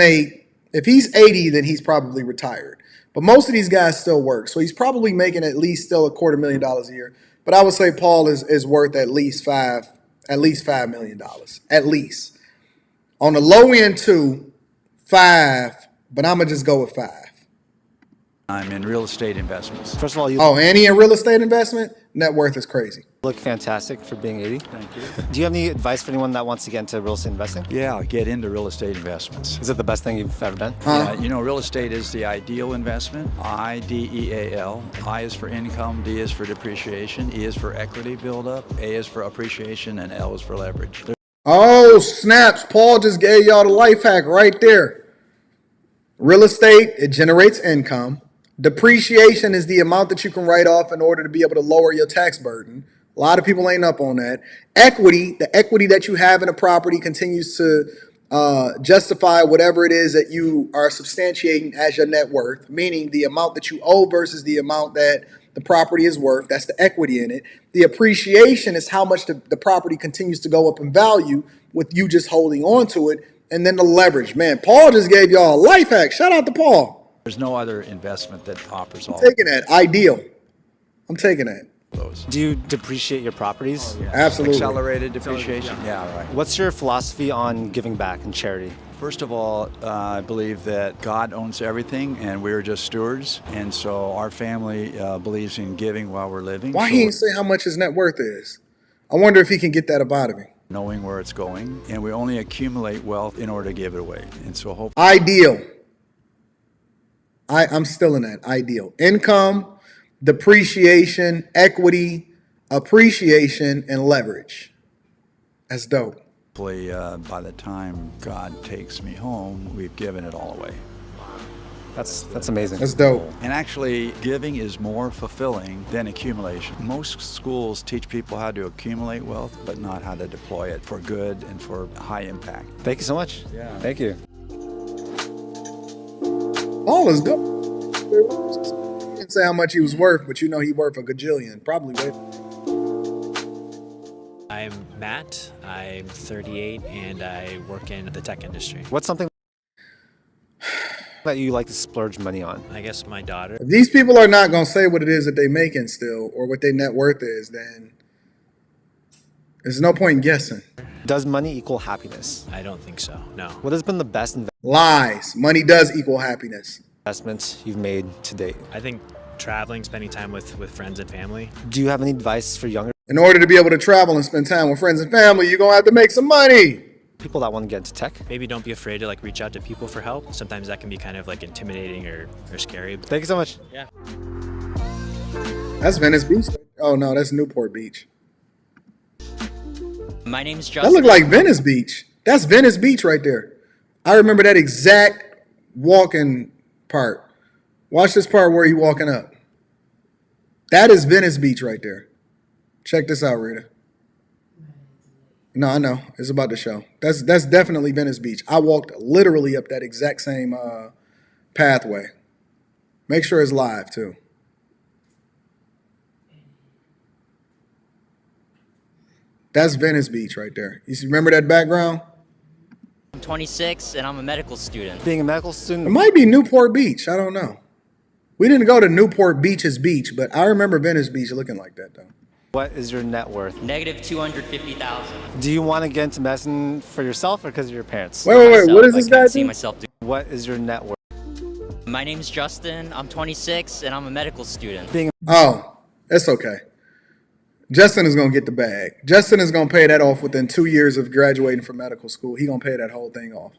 if he's 80, then he's probably retired. But most of these guys still work. So he's probably making at least still $250,000 a year. But I would say Paul is worth at least $5 million. At least. On the low end, 5, but I'm going to just go with 5. I'm in real estate investments. First of all, and he in real estate investment? Net worth is crazy. Look fantastic for being 80. Thank you. Do you have any advice for anyone that wants to get into real estate investing? Yeah, get into real estate investments. Is it the best thing you've ever done? Yeah, real estate is the ideal investment. IDEAL. I is for income, D is for depreciation, E is for equity buildup, A is for appreciation, and L is for leverage. Oh, snaps. Paul just gave y'all the life hack right there. Real estate, it generates income. Depreciation is the amount that you can write off in order to be able to lower your tax burden. A lot of people ain't up on that. Equity, the equity that you have in a property continues to justify whatever it is that you are substantiating as your net worth, meaning the amount that you owe versus the amount that the property is worth. That's the equity in it. The appreciation is how much the property continues to go up in value with you just holding on to it. And then the leverage. Man, Paul just gave y'all a life hack. Shout out to Paul. There's no other investment that offers all. I'm taking that. Ideal. I'm taking that. Those. Do you depreciate your properties? Oh, yeah. Absolutely. Accelerated depreciation? Yeah, right. What's your philosophy on giving back and charity? First of all, I believe that God owns everything and we're just stewards. And so our family believes in giving while we're living. Why he ain't say how much his net worth is? I wonder if he can get that up out of him. Knowing where it's going. And we only accumulate wealth in order to give it away. And so hope. Ideal. I'm still in that. Ideal. Income, depreciation, equity, appreciation, and leverage. That's dope. Hopefully, by the time God takes me home, we've given it all away. That's amazing. That's dope. And actually, giving is more fulfilling than accumulation. Most schools teach people how to accumulate wealth, but not how to deploy it for good and for high impact. Thank you so much. Yeah. Thank you. All is dope. He didn't say how much he was worth, but he worth a gajillion. Probably way. I'm Matt. I'm 38 and I work in the tech industry. What's something that you like to splurge money on? I guess my daughter. If these people are not going to say what it is that they making still or what their net worth is, then there's no point in guessing. Does money equal happiness? I don't think so, no. What has been the best Lies. Money does equal happiness. investments you've made to date? I think traveling, spending time with friends and family. Do you have any advice for younger In order to be able to travel and spend time with friends and family, you're going to have to make some money. people that want to get into tech? Maybe don't be afraid to reach out to people for help. Sometimes that can be kind of intimidating or scary. Thank you so much. Yeah. That's Venice Beach. Oh no, that's Newport Beach. My name's That Justin. looked like Venice Beach. That's Venice Beach right there. I remember that exact walking part. Watch this part where he walking up. That is Venice Beach right there. Check this out, Rita. No, I know. It's about to show. That's definitely Venice Beach. I walked literally up that exact same pathway. Make sure it's live, too. That's Venice Beach right there. You remember that background? 26 and I'm a medical student. Being a medical student? It might be Newport Beach. I don't know. We didn't go to Newport Beach's beach, but I remember Venice Beach looking like that, though. What is your net worth? Negative 250,000. Do you want to get into medicine for yourself or because of your parents? Wait. What is this guy See doing? myself do. What is your net worth? My name's Justin. I'm 26 and I'm a medical student. Oh, that's okay. Justin is going to get the bag. Justin is going to pay that off within 2 years of graduating from medical school. He going to pay that whole thing off.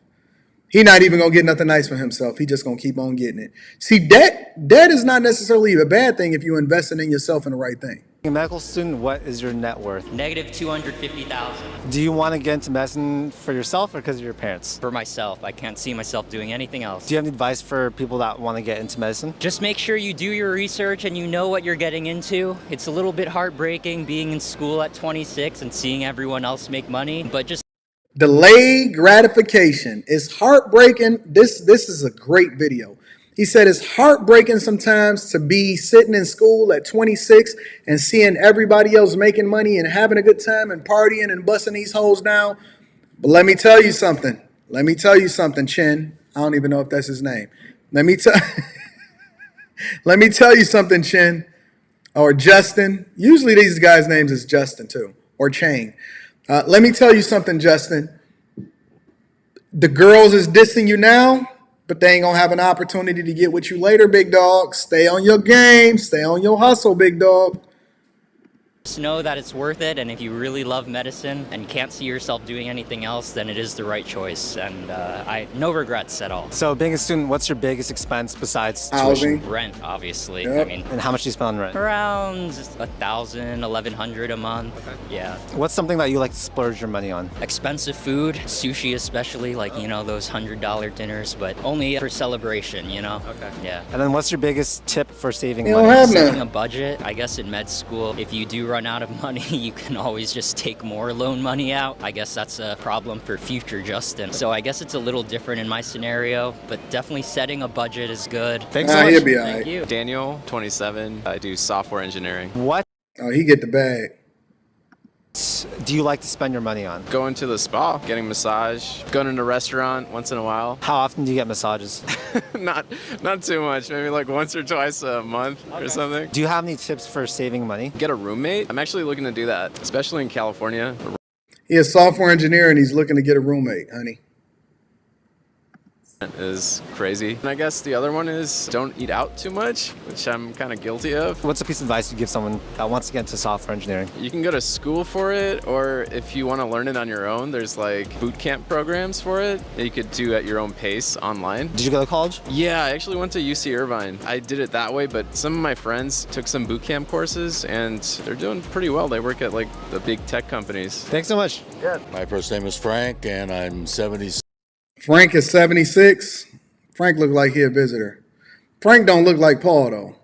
He not even going to get nothing nice for himself. He just going to keep on getting it. See, debt is not necessarily a bad thing if you investing in yourself in the right thing. Being a medical student, what is your net worth? Negative 250,000. Do you want to get into medicine for yourself or because of your parents? For myself. I can't see myself doing anything else. Do you have any advice for people that want to get into medicine? Just make sure you do your research and you know what you're getting into. It's a little bit heartbreaking being in school at 26 and seeing everyone else make money, but just Delayed gratification is heartbreaking. This is a great video. He said it's heartbreaking sometimes to be sitting in school at 26 and seeing everybody else making money and having a good time and partying and busting these hoes down. But let me tell you something. Chin. I don't even know if that's his name. Let me tell you something, Chin. Or Justin. Usually these guys' names is Justin too. Or Chain. Let me tell you something, Justin. The girls is dissing you now, but they ain't gonna have an opportunity to get with you later, big dog. Stay on your game. Stay on your hustle, big dog. Just know that it's worth it, and if you really love medicine and can't see yourself doing anything else, then it is the right choice, and no regrets at all. So being a student, what's your biggest expense besides Housing? tuition? Rent, obviously. Yep. I mean, And how much do you spend on rent? around $1,000, $1,100 a month. Okay. Yeah. What's something that you like to splurge your money on? Expensive food, sushi especially, like, you know, those $100 dinners, but only for celebration, you know? Okay. Yeah. And then what's your biggest tip for saving You money? don't have Setting none. a budget, I guess in med school, if you do run out of money, you can always just take more loan money out. I guess that's a problem for future Justin. So I guess it's a little different in my scenario, but definitely setting a budget is good. Thanks so much. He'll be all Thank right. you. Daniel, 27. I do software engineering. What Oh, he get the bag. do you like to spend your money on? Going to the spa, getting massage, going to a restaurant once in a while. How often do you get massages? not too much, maybe like once or twice a month or something. Do you have any tips for saving money? Get a roommate. I'm actually looking to do that, especially in California. He a software engineer and he's looking to get a roommate, honey. Is crazy. And I guess the other one is don't eat out too much, which I'm kind of guilty of. What's a piece of advice you give someone that wants to get into software engineering? You can go to school for it, or if you want to learn it on your own, there's like boot camp programs for it that you could do at your own pace online. Did you go to college? Yeah, I actually went to UC Irvine. I did it that way, but some of my friends took some boot camp courses and they're doing pretty well. They work at like the big tech companies. Thanks so much. Good. My first name is Frank, and I'm 76. Frank is 76. Frank look like he a visitor. Frank don't look like Paul though.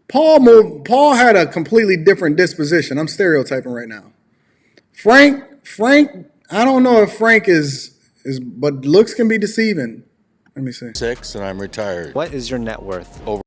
Paul had a completely different disposition. I'm stereotyping right now. Frank, I don't know if Frank is but looks can be deceiving. Let me see. 6, and I'm retired. What is your net worth? Over.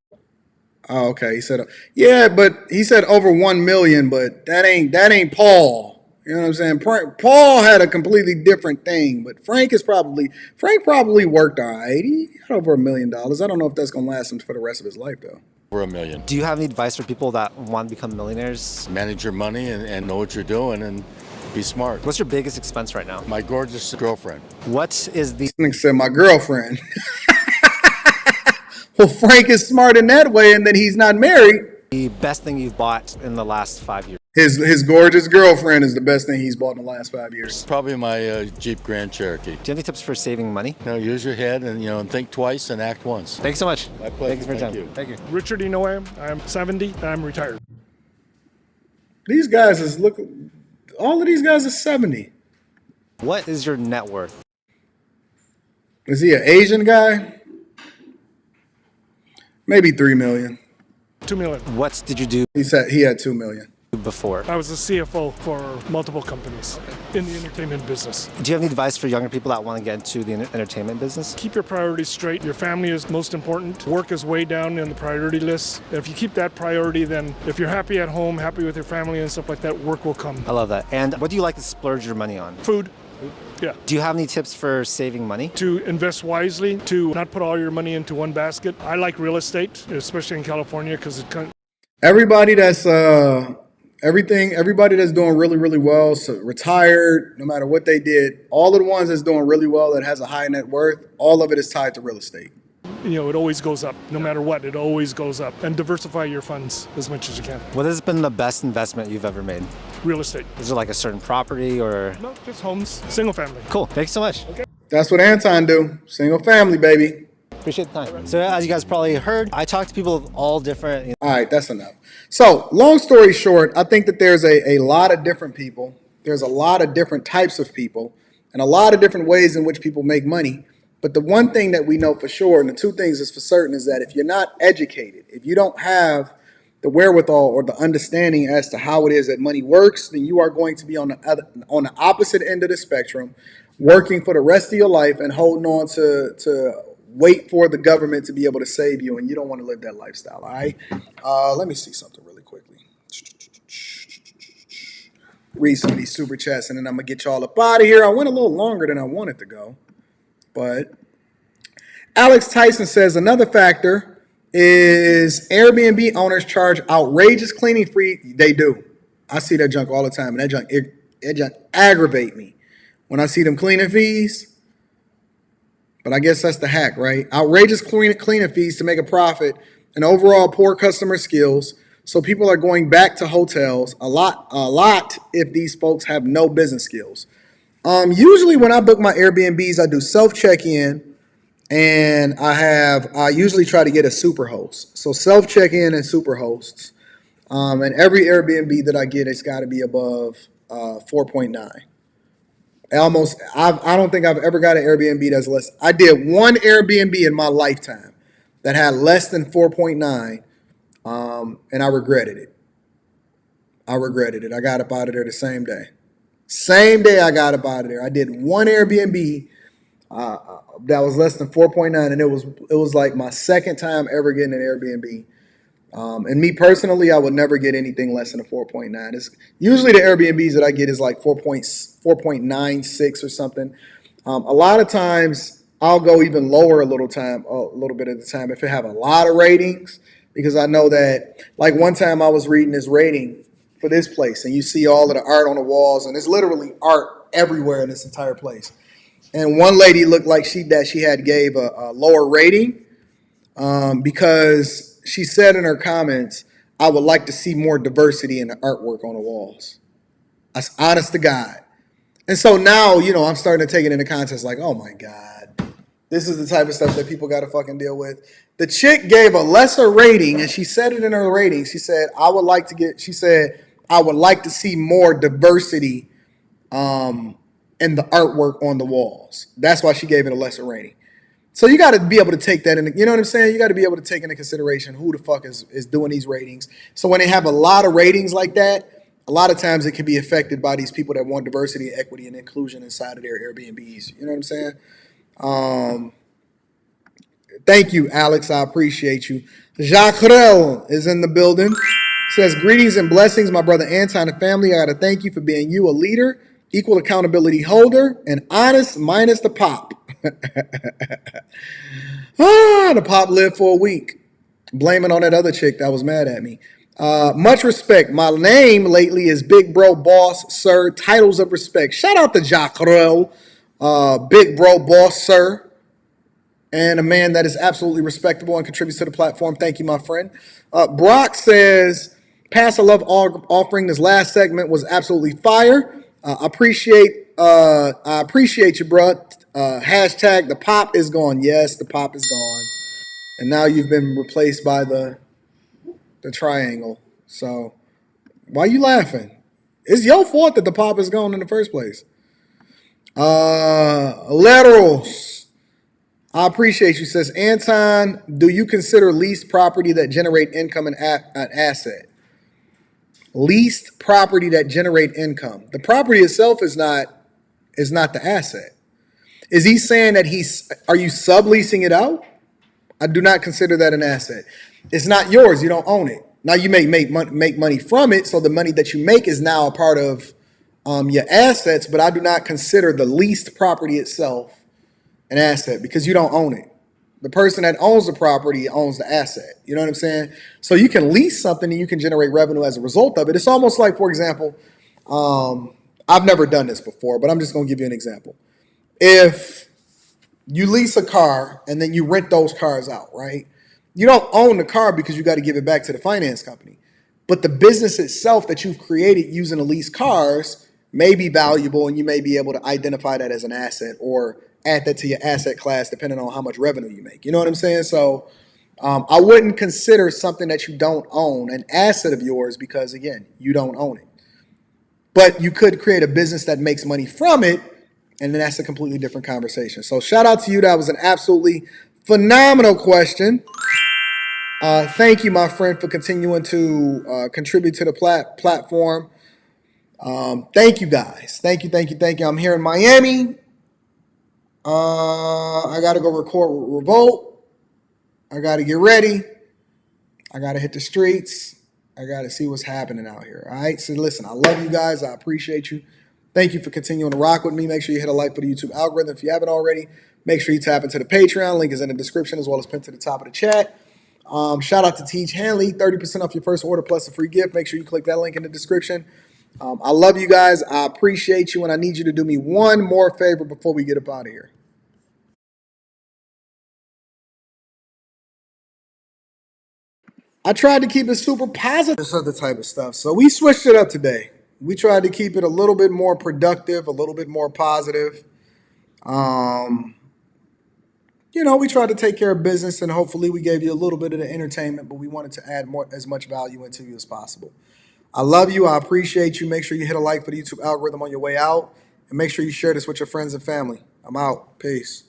Oh, okay. He said, yeah, but he said over 1 million, but that ain't Paul. You know what I'm saying? Paul had a completely different thing, but Frank probably worked all right. He got over $1 million. I don't know if that's gonna last him for the rest of his life though. Over $1 million. Do you have any advice for people that want to become millionaires? Manage your money and know what you're doing and be smart. What's your biggest expense right now? My gorgeous girlfriend. What is the... This nigga said my girlfriend. Well, Frank is smart in that way, and then he's not married. The best thing you've bought in the last 5 years? His gorgeous girlfriend is the best thing he's bought in the last 5 years. Probably my Jeep Grand Cherokee. Do you have any tips for saving money? No, use your head and think twice and act once. Thanks so much. My pleasure. Thanks for your time. Thank you. Richard, you know who I am? I'm 70 and I'm retired. These guys all of these guys are 70. What is your net worth? Is he an Asian guy? Maybe 3 million. 2 million. What did you do? He said he had 2 million. Before? I was a CFO for multiple companies in the entertainment business. Do you have any advice for younger people that want to get into the entertainment business? Keep your priorities straight. Your family is most important. Work is way down in the priority list. If you keep that priority, then if you're happy at home, happy with your family and stuff like that, work will come. I love that. And what do you like to splurge your money on? Food. Yeah. Do you have any tips for saving money? To invest wisely, to not put all your money into one basket. I like real estate, especially in California, because it kind Everybody that's everybody that's doing really, really well, so retired, no matter what they did, all of the ones that's doing really well that has a high net worth, all of it is tied to real estate. it always goes up. No matter what, it always goes up. And diversify your funds as much as you can. What has been the best investment you've ever made? Real estate. Is it like a certain property or? No, just homes, single family. Cool. Thanks so much. Okay. That's what Anton do. Single family, baby. Appreciate the time. So as you guys probably heard, I talk to people of all different. All right, that's enough. So long story short, I think that there's a lot of different people. There's a lot of different types of people and a lot of different ways in which people make money. But the one thing that we know for sure, and the two things is for certain, is that if you're not educated, if you don't have the wherewithal or the understanding as to how it is that money works, then you are going to be on the opposite end of the spectrum, working for the rest of your life and holding on to wait for the government to be able to save you, and you don't want to live that lifestyle. All right. Let me see something really quickly. Read some of these super chats, and then I'm gonna get y'all up out of here. I went a little longer than I wanted to go. But Alex Tyson says another factor is Airbnb owners charge outrageous cleaning fee. They do. I see that junk all the time, and that junk aggravate me when I see them cleaning fees. But I guess that's the hack, right? Outrageous cleaning fees to make a profit and overall poor customer skills. So people are going back to hotels a lot if these folks have no business skills. Usually when I book my Airbnbs, I do self-check-in, and I usually try to get a super host. So self-check-in and super hosts. And every Airbnb that I get, it's got to be above 4.9. I don't think I've ever got an Airbnb that's less. I did one Airbnb in my lifetime that had less than 4.9, and I regretted it. I got up out of there the same day. Same day I got up out of there. I did one Airbnb that was less than 4.9, and it was like my second time ever getting an Airbnb. And me personally, I would never get anything less than a 4.9. It's usually the Airbnbs that I get is like 4.96 or something. A lot of times I'll go even lower a little bit at the time if it have a lot of ratings, because I know that, like, one time I was reading this rating for this place, and you see all of the art on the walls, and there's literally art everywhere in this entire place. And one lady looked like she had gave a lower rating because she said in her comments, "I would like to see more diversity in the artwork on the walls." That's honest to God. And so now, I'm starting to take it into context like, oh my God, this is the type of stuff that people got to fucking deal with. The chick gave a lesser rating, and she said it in her rating. She said, I would like to see more diversity in the artwork on the walls. That's why she gave it a lesser rating. So you got to be able to take that you know what I'm saying? You got to be able to take into consideration who the fuck is doing these ratings. So when they have a lot of ratings like that, a lot of times it can be affected by these people that want diversity, equity, and inclusion inside of their Airbnbs. You know what I'm saying? Thank you, Alex. I appreciate you. Jacques Rel is in the building. Says, greetings and blessings, my brother Anton and family. I got to thank you for being a leader, equal accountability holder, and honest minus the pop. The pop lived for a week. Blame it on that other chick that was mad at me. Much respect. My name lately is Big Bro Boss Sir. Titles of respect. Shout out to Jacques Rel, Big Bro Boss Sir, and a man that is absolutely respectable and contributes to the platform. Thank you, my friend. Brock says, Pastor Love offering this last segment was absolutely fire. I appreciate you, bro. Hashtag the pop is gone. Yes, the pop is gone. And now you've been replaced by the triangle. So why are you laughing? It's your fault that the pop is gone in the first place. Laterals. I appreciate you. Says, Anton, do you consider leased property that generate income an asset? Leased property that generate income. The property itself is not the asset. Is he saying that are you subleasing it out? I do not consider that an asset. It's not yours. You don't own it. Now you may make money from it, so the money that you make is now a part of your assets, but I do not consider the leased property itself an asset because you don't own it. The person that owns the property owns the asset. You know what I'm saying? So you can lease something and you can generate revenue as a result of it. It's almost like, for example, I've never done this before, but I'm just going to give you an example. If you lease a car and then you rent those cars out, right? You don't own the car because you got to give it back to the finance company. But the business itself that you've created using the leased cars may be valuable, and you may be able to identify that as an asset or add that to your asset class depending on how much revenue you make. You know what I'm saying? So I wouldn't consider something that you don't own an asset of yours because, again, you don't own it. But you could create a business that makes money from it, and then that's a completely different conversation. So shout out to you. That was an absolutely phenomenal question. Thank you, my friend, for continuing to contribute to the platform. Thank you, guys. Thank you. I'm here in Miami. I got to go record Revolt. I got to get ready. I got to hit the streets. I got to see what's happening out here. All right. So listen, I love you guys. I appreciate you. Thank you for continuing to rock with me. Make sure you hit a like for the YouTube algorithm. If you haven't already, make sure you tap into the Patreon. Link is in the description as well as pinned to the top of the chat. Shout out to Teach Hanley. 30% off your first order plus a free gift. Make sure you click that link in the description. I love you guys. I appreciate you. And I need you to do me one more favor before we get up out of here. I tried to keep it super positive, this other type of stuff. So we switched it up today. We tried to keep it a little bit more productive, a little bit more positive. We tried to take care of business, and hopefully we gave you a little bit of the entertainment, but we wanted to add as much value into you as possible. I love you. I appreciate you. Make sure you hit a like for the YouTube algorithm on your way out, and make sure you share this with your friends and family. I'm out. Peace.